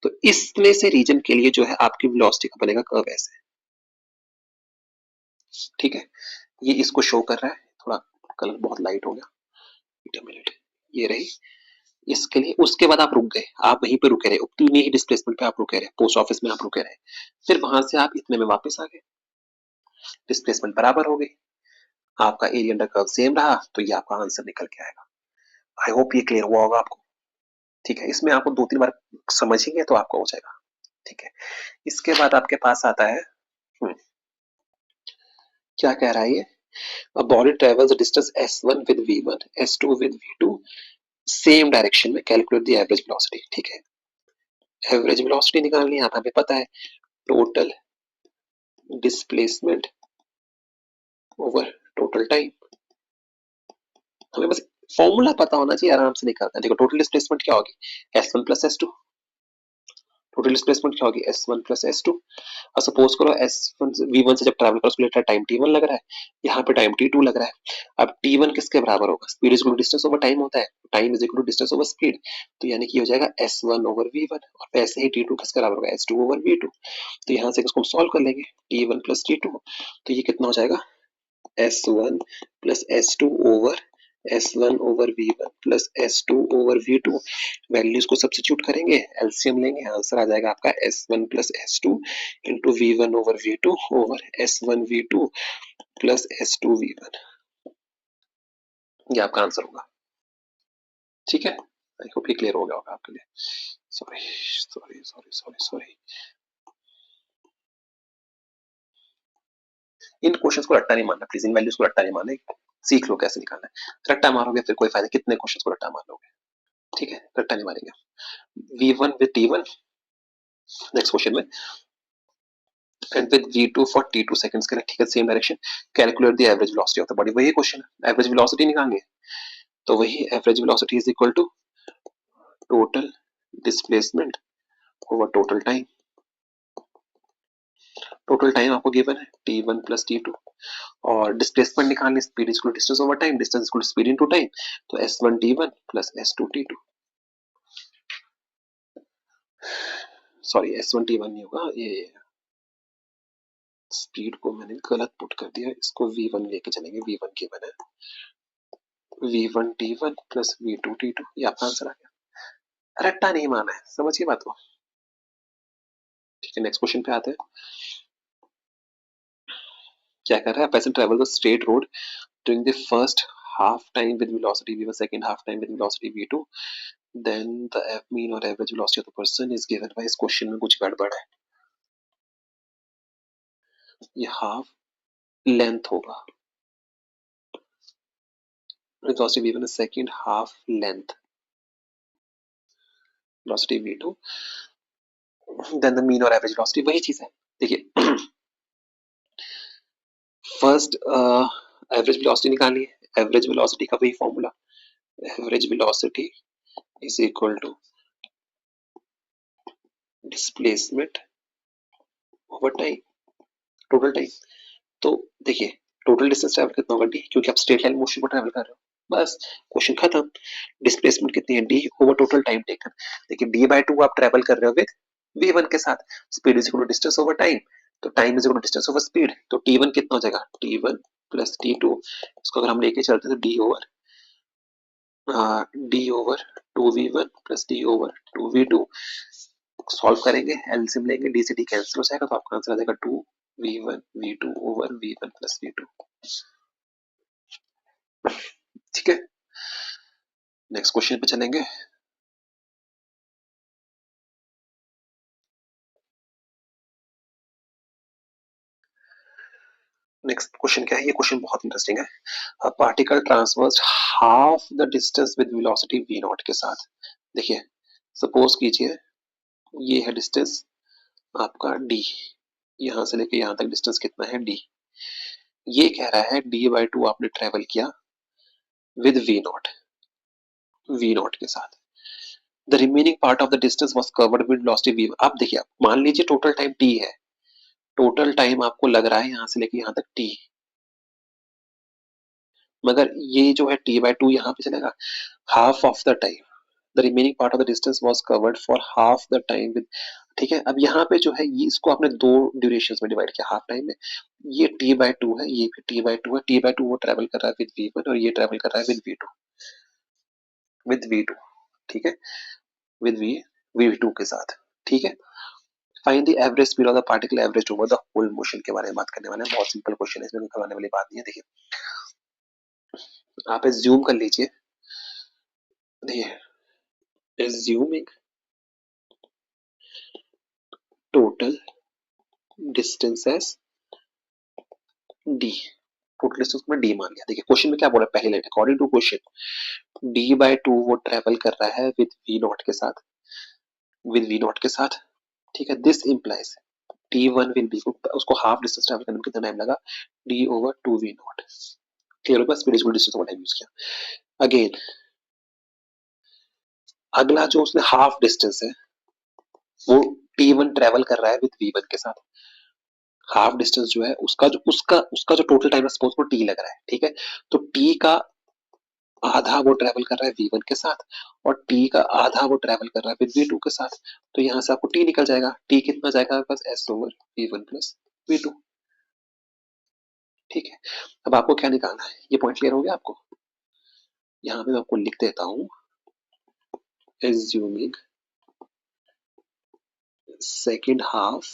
तो इसमें से रीजन के लिए जो है आपकी वेलोसिटी का बनेगा कर्व ऐसे। ठीक है, ये इसको शो कर रहा है, थोड़ा कलर बहुत लाइट हो गया, वेट अ मिनट, ये रही। इसके लिए उसके बाद आप रुक गए, आप वहीं पे रुके रहे, उतनी ही डिस्प्लेसमेंट पे आप रुके रहे, पोस्ट ऑफिस में आप रुके रहे, फिर वहां से आप इतने में वापस आ गए, डिस्प्लेसमेंट बराबर हो गई, आपका एरिया अंडर कर्व सेम रहा, तो ये आपका आंसर निकल के आएगा। आई होप ये क्लियर हुआ होगा आपको। ठीक है, इसमें आपको 2-3 बार समझेंगे तो आपको हो जाएगा। ठीक है, इसके बाद आपके पास आता है, क्या कह रहा है ये, a body travels a distance s1 with v1 s2 with v2 same direction में, कैलकुलेट द एवरेज वेलोसिटी। ठीक है, एवरेज वेलोसिटी निकालनी है, यहाँ पे हमें पता है total displacement over total time. हमें बस फॉर्मूला पता होना चाहिए, आराम से निकालना है। देखो, टोटल डिस्प्लेसमेंट क्या होगी, s1 plus s2, total displacement क्या होगी, s1 प्लस s2। और सपोज करो s1 v1 से जब ट्रैवल करो, उसको लेटर टाइम t1 लग रहा है, यहाँ पे टाइम t2 लग रहा है। अब t1 किसके बराबर होगा, speed is equal to distance over time होता है, time is equal to distance over speed. तो यानी कि हो जाएगा s1 ओवर v1, और वैसे ही t2 किसके बराबर होगा, s2 ओवर v2। तो यहाँ से इसको हम सॉल्व कर लेंगे, t1 प्लस t2, तो ये कितना हो जाएगा, s1 plus s2 over S1 over V1 plus S2 over V2, values को सब्स्टिट्यूट करेंगे, एलसीएम लेंगे, आंसर आ जाएगा आपका S1 plus S2 into V1 over V2 over S1 V2 plus S2 V1, ये आपका आंसर होगा। ठीक है, आई होप ये क्लियर हो गया होगा आपके लिए। Sorry sorry sorry sorry sorry, इन क्वेश्चंस को रट्टा नहीं मारना प्लीज, इन वैल्यूज को रट्टा नहीं मारना, सीख लो कैसे निकालना है। रट्टा मारोगे फिर कोई फायदा, कितने क्वेश्चंस को रट्टा मार लोगे, ठीक है, रट्टा नहीं मारेंगे। V1 with T1, next question में, and with V2 for T2 seconds के लिए, ठीक है, same direction, calculate the average velocity of the body, वही क्वेश्चन है, एवरेज वेलोसिटी निकालेंगे, तो वही average velocity is equal to total displacement over total time. Total time आपको गिवन है T1 प्लस T2, और डिस्प्लेसमेंट निकालने, speed is equal to distance over time, distance equal to speed into time, तो S1 T1 plus S2 T2, sorry S1 T1 नहीं होगा, ये speed को मैंने गलत पुट कर दिया, इसको V1 लेके चलेंगे, V1 गिवन है, V1 T1 plus V2 T2, ये आपका आंसर आ गया। रट्टा नहीं माना है, समझिए बात को। ठीक है, नेक्स्ट क्वेश्चन पे आते हैं। क्या कर रहा है, person travel the straight road during the first half time with velocity v1, second half time with velocity v2, then the mean or average velocity of the person is given by, इस question में कुछ गड़बड़ है, ये half length होगा, velocity v1 is second half length, velocity v2, then the mean or average velocity, वही चीज है। देखिए फर्स्ट एवरेज वेलोसिटी निकालनी है, एवरेज वेलोसिटी का वही formula, average velocity is equal to displacement over time, total time. तो देखिए टोटल डिस्टेंस ट्रैवल कितना होगा, डी, क्योंकि आप स्ट्रेट लाइन मोशन में ट्रैवल कर रहे हो, बस क्वेश्चन खत्म। डिस्प्लेसमेंट कितनी है, D over total time taken, देखिए डी बाय 2 आप ट्रैवल कर रहे हो विद v1 के साथ, speed is equal to distance over time, तो time is equal to distance over speed, तो t1 कितना हो जाएगा, t1 प्लस t2, इसको अगर हम लेके चलते हैं तो d over 2v1 plus d over 2v2, solve करेंगे, एलसीएम लेंगे, डी से डी कैंसिल हो जाएगा, तो आपका आंसर आ जाएगा 2v1 v2 over v1 plus v2। ठीक है, नेक्स्ट क्वेश्चन पे चलेंगे। नेक्स्ट क्वेश्चन क्या है, ये क्वेश्चन बहुत इंटरेस्टिंग है। A particle transverse half the distance with velocity v not के साथ, देखिए सपोज कीजिए ये है डिस्टेंस आपका d, यहां से लेके यहां तक डिस्टेंस कितना है d, ये कह रहा है d बाई 2 आपने ट्रेवल किया विद v नॉट के साथ, the remaining part of the distance was covered with velocity v। आप देखिए, आप मान लीजिए टोटल टाइम t है, टोटल टाइम आपको लग रहा है यहां से लेके यहां तक t, मगर ये जो है t बाई 2 यहाँ पे चलेगा half of the time, the remaining part of the distance was covered for half the time with, ठीक है। अब यहाँ पे जो है ये इसको आपने दो ड्यूरेशंस में डिवाइड किया हाफ टाइम में, ये t बाई 2 है, ये भी t बाई 2 है, t बाई 2 वो ट्रेवल कर रहा है विद v1 और ये ट्रेवल कर रहा है विद v2, ठीक है, विद v2 के साथ, ठीक है। Find the average speed of the particle average over the whole motion के बारे में बात करने वाले हैं, बहुत सिंपल क्वेश्चन है, इसमें करवाने वाली बात नहीं है। देखिए आप एज्यूम कर लीजिए, देखिए assuming total distance as d, total distance में डी मान लिया। देखिए क्वेश्चन में क्या बोला, पहले line according to question d by 2 वो ट्रेवल कर रहा है विद वी नॉट के साथ, ठीक है। This implies t1 will be, उसको हाफ डिस्टेंस ट्रैवल करने में कितना टाइम लगा, d over 2v naught, clear होगा, speed equal distance over time use किया। अगेन अगला जो उसने हाफ डिस्टेंस है वो t1 ट्रेवल कर रहा है विद v1 के साथ, हाफ डिस्टेंस जो है उसका जो टोटल टाइम है, सपोज को t लग रहा है, ठीक है, तो t का आधा वो ट्रेवल कर रहा है v1 के साथ और t का आधा वो ट्रेवल कर रहा है विद v2 के साथ, तो यहां से आपको t निकल जाएगा, t कितना जाएगा आपके पास, s over v1 plus v2, ठीक है। अब आपको क्या निकालना है, ये पॉइंट क्लियर हो गया आपको। यहाँ पे मैं आपको लिख देता हूं, assuming second half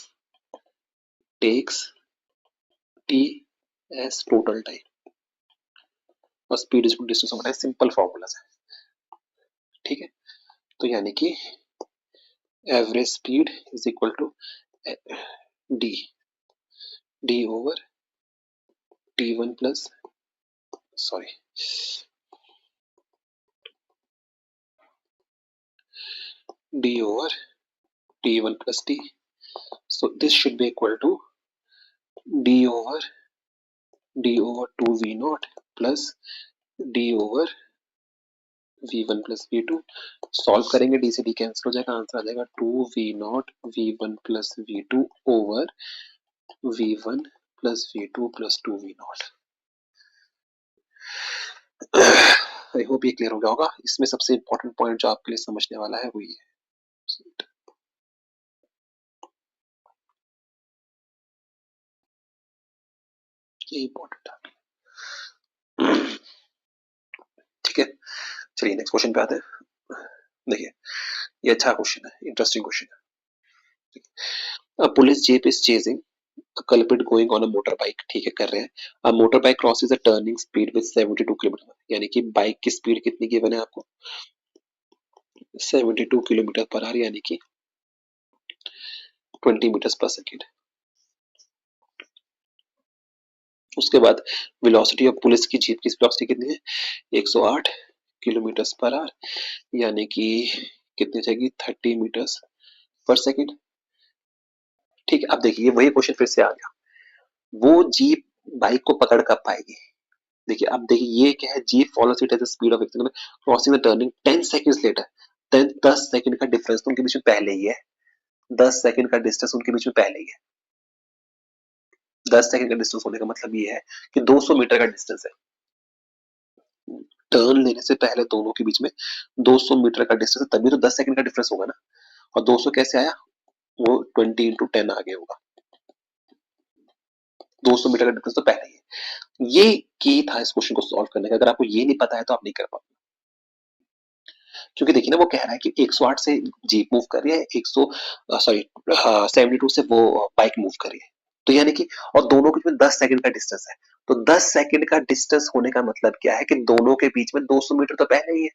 takes t S total time और स्पीड इज डिस्टेंस होता है, सिंपल फॉर्मूला है, ठीक है। तो यानी कि average speed is equal to d d over t one plus sorry d over t one plus t, so this should be equal to d over 2 v naught plus d over v1 plus v2। Solve करेंगे, D से D cancel हो जाएगा, answer आ जाएगा 2 v naught v1 plus v2 over v1 plus v2 plus 2 v naught। I hope ये clear हो गया होगा। इसमें सबसे इंपॉर्टेंट पॉइंट जो आपके लिए समझने वाला है वो ये है, ये इंपॉर्टेंट है, ठीक है। चलिए नेक्स्ट क्वेश्चन पे आते हैं। देखिए ये अच्छा क्वेश्चन है, इंटरेस्टिंग क्वेश्चन है। Police jeep is chasing culprit going on a motor bike, ठीक है, कर रहे हैं। A motor bike crosses a turning speed with 72 kilometre, यानी कि बाइक की स्पीड कितनी गिवन है आपको, 72 किलोमीटर पर आवर, यानी कि 20 मीटर पर सेकेंड। उसके बाद वेलोसिटी ऑफ पुलिस की जीप की वेलोसिटी कितनी है, 108 किलोमीटर पर आवर, यानी कि कितनी जाएगी, 30 मीटर पर सेकेंड, ठीक है। अब देखिए वही क्वेश्चन फिर से आ गया, वो जीप बाइक को पकड़ कर पाएगी। देखिए अब देखिए ये क्या है, jeep follows it at the speed of crossing the turning 10 seconds later, 10 second का डिफरेंस तो उनके बीच में पहले ही है, 10 सेकंड का डिस्टेंस उनके बीच में पहले ही है। 10 सेकंड का डिस्टेंस होने का मतलब ये है कि 200 मीटर का डिस्टेंस है, टर्न लेने से पहले दोनों के बीच में 200 मीटर का डिस्टेंस है, तभी तो 10 सेकंड का डिफरेंस होगा ना। और 200 कैसे आया, वो 20 इंटू 10 आगे होगा, 200 मीटर का डिफरेंस तो पहले ही है। ये की था इस क्वेश्चन को सॉल्व करने का, अगर आपको ये नहीं पता है तो आप नहीं कर पाओगे, क्योंकि देखिए ना वो कह रहा है कि 108 से जीप मूव कर रही है, 100 सॉरी 72 से वो बाइक मूव कर रही है, तो यानी कि और दोनों के बीच में 10 सेकंड का डिस्टेंस है, तो 10 सेकंड का डिस्टेंस होने का मतलब क्या है कि दोनों के बीच में 200 मीटर तो पहले ही है,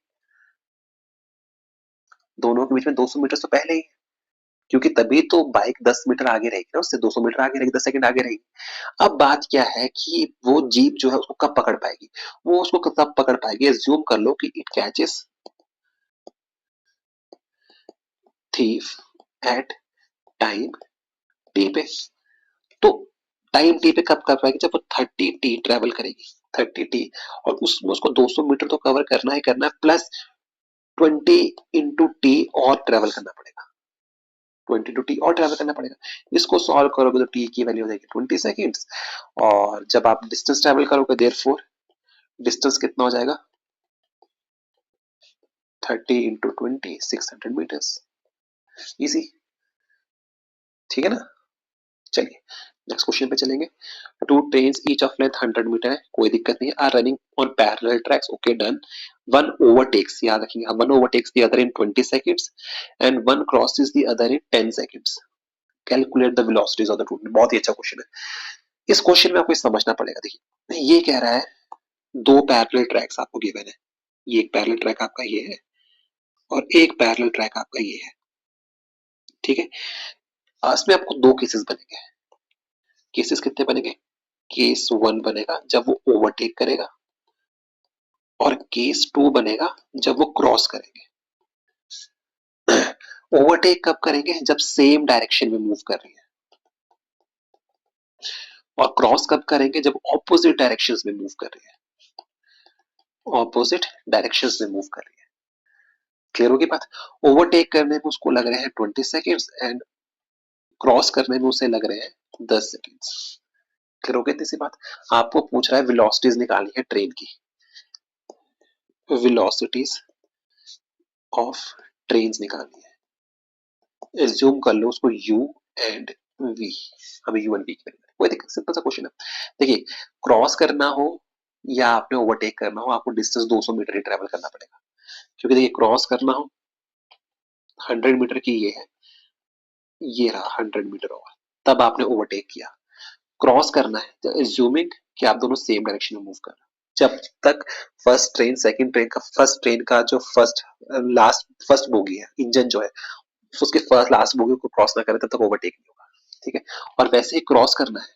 दोनों के बीच में 200 मीटर तो पहले ही है, क्योंकि तभी तो बाइक 10 मीटर आगे रहेगी ना, उससे 200 मीटर आगे रहेगी, 10 सेकंड आगे रहेगी। अब बात क्या है कि वो जीप जो है उसको कब पकड़ पाएगी, वो उसको कब पकड़ पाएगी, एज्यूम कर लो कि it catches thief at time t पे, तो टाइम टी पे कब कर पाएगी, जब वो 30 टी ट्रेवल करेगी, 30 टी, और उसमें उसको 200 मीटर तो कवर करना है प्लस 20 इंटू टी और ट्रेवल करना पड़ेगा, 20 टू टी और ट्रेवल करना पड़ेगा। इसको सॉल्व करोगे तो टी की वैल्यू हो जाएगी 20 सेकेंड्स, और जब आप डिस्टेंस ट्रेवल करोगे देयरफॉर डिस्टेंस कितना हो जाएगा, 30 इंटू 20 600 मीटर्स, इजी, ठीक है ना। चलिए नेक्स्ट क्वेश्चन पे चलेंगे। Two trains each of length 100 meter है, कोई दिक्कत नहीं है, are running on parallel tracks, okay done. One overtakes, याद रखिएगा, one overtakes the other in 20 seconds and one crosses the other in 10 seconds, calculate the velocities of the two. बहुत ही अच्छा क्वेश्चन है, इस क्वेश्चन में आपको समझना पड़ेगा। देखिए ये कह रहा है दो पैरेलल ट्रैक्स आपको गिवन है, ये एक पैरेलल ट्रैक आपका ये है और एक पैरेलल ट्रैक आपका ये है, ठीक है। इसमें आपको दो केसेस बनेंगे, केसेस कितने बनेंगे, केस वन बनेगा जब वो ओवरटेक करेगा और केस टू बनेगा जब वो क्रॉस करेंगे। ओवरटेक कब करेंगे, जब सेम डायरेक्शन में मूव कर रही है, और क्रॉस कब करेंगे, जब ऑपोजिट डायरेक्शंस में मूव कर रही है, ऑपोजिट डायरेक्शंस में मूव कर रही है। क्लियर होगी बात। ओवरटेक करने में उसको लग रहे हैं 20 सेकेंड्स एंड क्रॉस करने में उसे लग रहे हैं 10 सेकेंड्स। क्लियर हो गई इतनी सी बात। आपको पूछ रहा है वेलोसिटीज निकालनी है ट्रेन की, वेलोसिटीज ऑफ ट्रेन्स निकालनी है, एज्यूम कर लो उसको u एंड v, हमें u एंड v की वैल्यू, कोई दिक्कत, सिंपल सा क्वेश्चन है। देखिए क्रॉस करना हो या आपने ओवरटेक करना हो, आपको डिस्टेंस 200 मीटर ही ट्रेवल करना पड़ेगा, क्योंकि देखिए क्रॉस करना हो 100 मीटर की ये है, ये रहा 100 मीटर ओवर, तब आपने ओवरटेक किया। क्रॉस करना है तो एज्यूमिंग कि आप दोनों सेम डायरेक्शन में मूव कर रहे हो, जब तक फर्स्ट ट्रेन सेकंड ट्रेन का फर्स्ट ट्रेन का जो फर्स्ट बोगी है, इंजन जो है उसके फर्स्ट लास्ट बोगी को क्रॉस ना करे तब तक ओवरटेक नहीं होगा, ठीक है। और वैसे ही क्रॉस करना है,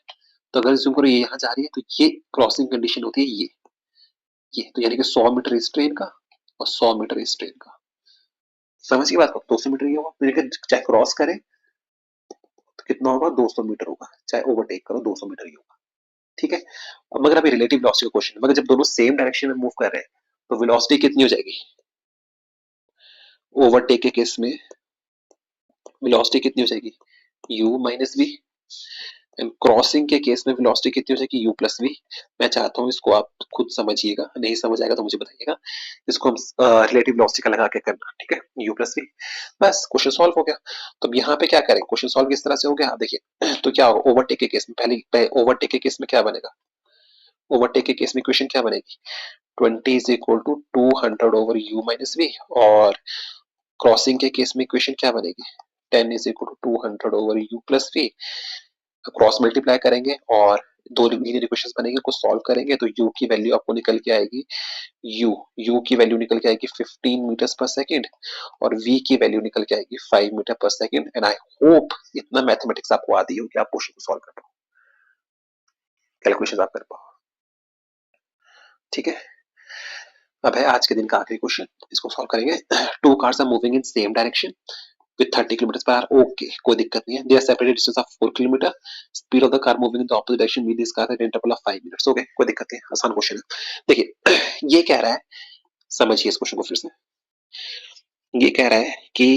तो अगर एज्यूम करो ये यहाँ जा रही है तो ये क्रॉसिंग कंडीशन होती है ये तो यानी कि 100 मीटर इस ट्रेन का और 100 मीटर इस ट्रेन का, समझ की बात को, 200 मीटर ये होगा, तो चाहे क्रॉस करे तो कितना होगा 200 मीटर होगा, चाहे ओवरटेक करो 200 मीटर ही होगा, ठीक है। अब मगर अभी रिलेटिव वेलोसिटी का क्वेश्चन, मगर जब दोनों सेम डायरेक्शन में मूव कर रहे हैं तो वेलोसिटी कितनी हो जाएगी, ओवरटेक के केस में वेलोसिटी कितनी हो जाएगी, u minus v, and crossing के केस में वेलोसिटी कितनी हो जाएगी, u प्लस वी। मैं चाहता हूँ इसको आप खुद समझिएगा, नहीं समझ आएगा तो मुझे बताइएगा, इसको हम रिलेटिव वेलोसिटी का लगा के करना, ठीक है, u प्लस वी, बस क्वेश्चन सॉल्व हो गया। तो अब यहाँ पे क्या करें, क्वेश्चन सॉल्व किस तरह से हो गया, आप देखिए तो क्या होगा, ओवरटेक के केस में पहले ओवरटेक के केस में क्या बनेगा, ओवरटेक के केस में इक्वेशन क्या बनेगी, 20 is equal to 200 over u minus v, और क्रॉसिंग के केस में इक्वेशन क्या बनेगी, 10 is equal to 200 over u plus v, cross multiply करेंगे और दो लीनियर इक्वेशंस बनेंगे, को सॉल्व करेंगे तो u की वैल्यू आपको निकल के आएगी, u की वैल्यू निकल के आएगी 15 मीटर्स पर सेकंड, और v की वैल्यू निकल के आएगी 5 metre per second. And I hope इतना मैथमेटिक्स आपको आती हो कि आप क्वेश्चन को सॉल्व कर पाओ, कैलकुलेशन आप कर पाओ, ठीक है। अब है आज के दिन का आखिरी क्वेश्चन, इसको सॉल्व करेंगे। Two cars are moving in same direction with 30 kilometers per hour, okay कोई दिक्कत नहीं है, they are separated distance of 4 kilometer, speed of the car moving in the opposite direction with this car at interval of 5 minutes, okay कोई दिक्कत नहीं, आसान question है। देखिए ये कह रहा है, समझिए इस क्वेश्चन को फिर से, ये कह रहा है कि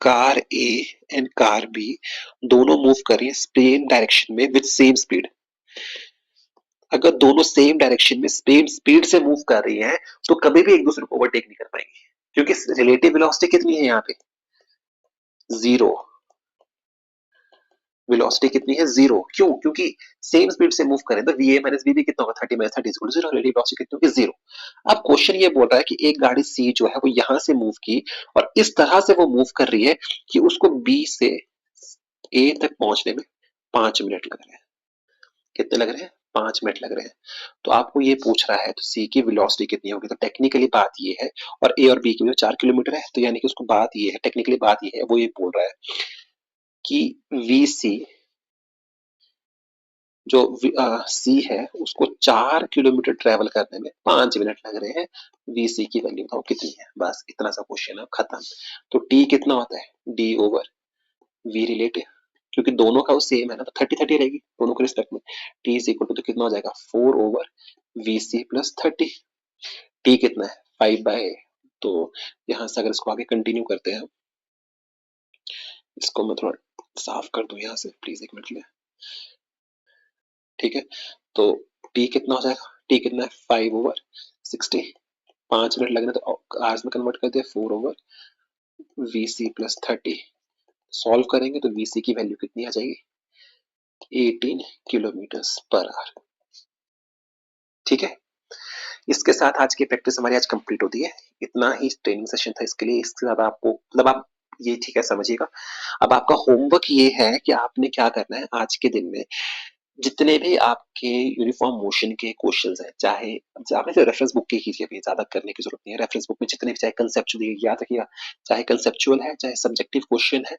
car A and car B दोनों मूव कर रही है सेम डायरेक्शन में विद सेम स्पीड, अगर दोनों सेम डायरेक्शन में सेम स्पीड से मूव कर रही हैं तो कभी भी एक दूसरे को ओवरटेक नहीं कर पाएंगे, क्योंकि रिलेटिव वेलोसिटी कितनी है यहाँ पे, जीरो, वेलोसिटी कितनी है, जीरो, क्यों, क्योंकि सेम स्पीड से मूव करें तो va माइनस bb कितना होगा, 30 minus 30 equal to zero, relative velocity कितनी होगी, जीरो। अब क्वेश्चन ये बोल रहा है कि एक गाड़ी सी जो है वो यहां से मूव की और इस तरह से वो मूव कर रही है कि उसको बी से ए तक पहुंचने में 5 मिनट लग रहे हैं, कितने लग रहे हैं, 5 मिनट लग रहे हैं। तो आपको ये पूछ रहा है तो सी की वेलोसिटी कितनी होगी, तो टेक्निकली बात ये है, और ए और बी की 4 किलोमीटर है, तो यानी कि उसको बात ये है, टेक्निकली बात ये है, वो ये बोल रहा है कि वी सी जो सी है उसको 4 किलोमीटर ट्रेवल करने में 5 मिनट लग रहे हैं, वीसी की वैल्यू बताओ कितनी है, बस इतना सा क्वेश्चन है, खत्म। तो टी कितना होता है, डी ओवर वी रिलेटिव, क्योंकि दोनों का वो सेम है ना, तो 30-30 रहेगी दोनों के रिस्पेक्ट में, टी इज इक्वल टू तो कितना हो जाएगा 4 ओवर वीसी प्लस 30, टी कितना है 5/, तो यहाँ से अगर इसको आगे कंटिन्यू करते हैं, इसको मैं थोड़ा साफ कर दूं यहाँ से प्लीज, एक मिनट के लिए, ठीक है। तो टी कितना हो जाएगा, टी कितना है 5 ओवर 60, 5 मिनट लगने तो आवर्स में कन्वर्ट कर दिया 4 ओवर वीसी प्लस 30, सॉल्व करेंगे तो वीसी की वैल्यू कितनी आ जाएगी, 18 किलोमीटर पर आवर, ठीक है। इसके साथ आज की प्रैक्टिस हमारी आज कंप्लीट होती है, इतना ही ट्रेनिंग सेशन था इसके लिए, इसके ज्यादा आपको मतलब आप ये ठीक है समझिएगा। अब आपका होमवर्क ये है कि आपने क्या करना है आज के दिन में, जितने भी आपके यूनिफॉर्म मोशन के क्वेश्चंस हैं, चाहे आपने तो रेफरेंस बुक के कीजिए, ज्यादा करने की जरूरत नहीं है, रेफरेंस बुक में जितने भी चाहे कंसेप्चुअल याद रखिएगा, चाहे कंसेप्चुअल है, चाहे सब्जेक्टिव क्वेश्चन है,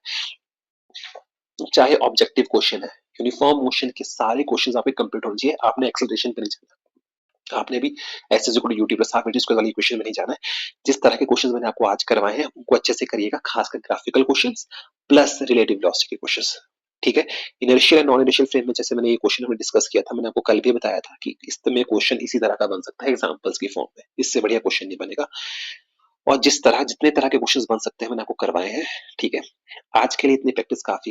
चाहे ऑब्जेक्टिव क्वेश्चन है, यूनिफॉर्म मोशन के सारे क्वेश्चंस आपके कंप्लीट होने चाहिए। आपने एक्सेलरेशन पे नहीं जाना, आपने भी ऐसे जो यूट्यूब पर साफ वीडियोस वाली क्वेश्चन में नहीं जाना है, जिस तरह के क्वेश्चंस मैंने आपको आज करवाए हैं उनको अच्छे से करिएगा, खासकर graphical questions plus relative velocity के क्वेश्चंस, ठीक है। Inertial and non inertial frame में जैसे मैंने ये क्वेश्चन में डिस्कस किया था, मैंने आपको कल भी बताया था कि इसमें क्वेश्चन इसी तरह का बन सकता है एग्जांपल्स की फॉर्म में, इससे बढ़िया क्वेश्चन नहीं बनेगा, और जिस तरह जितने तरह के क्वेश्चंस बन सकते हैं मैंने आपको करवाए हैं, ठीक है। आज के लिए इतनी प्रैक्टिस काफी है।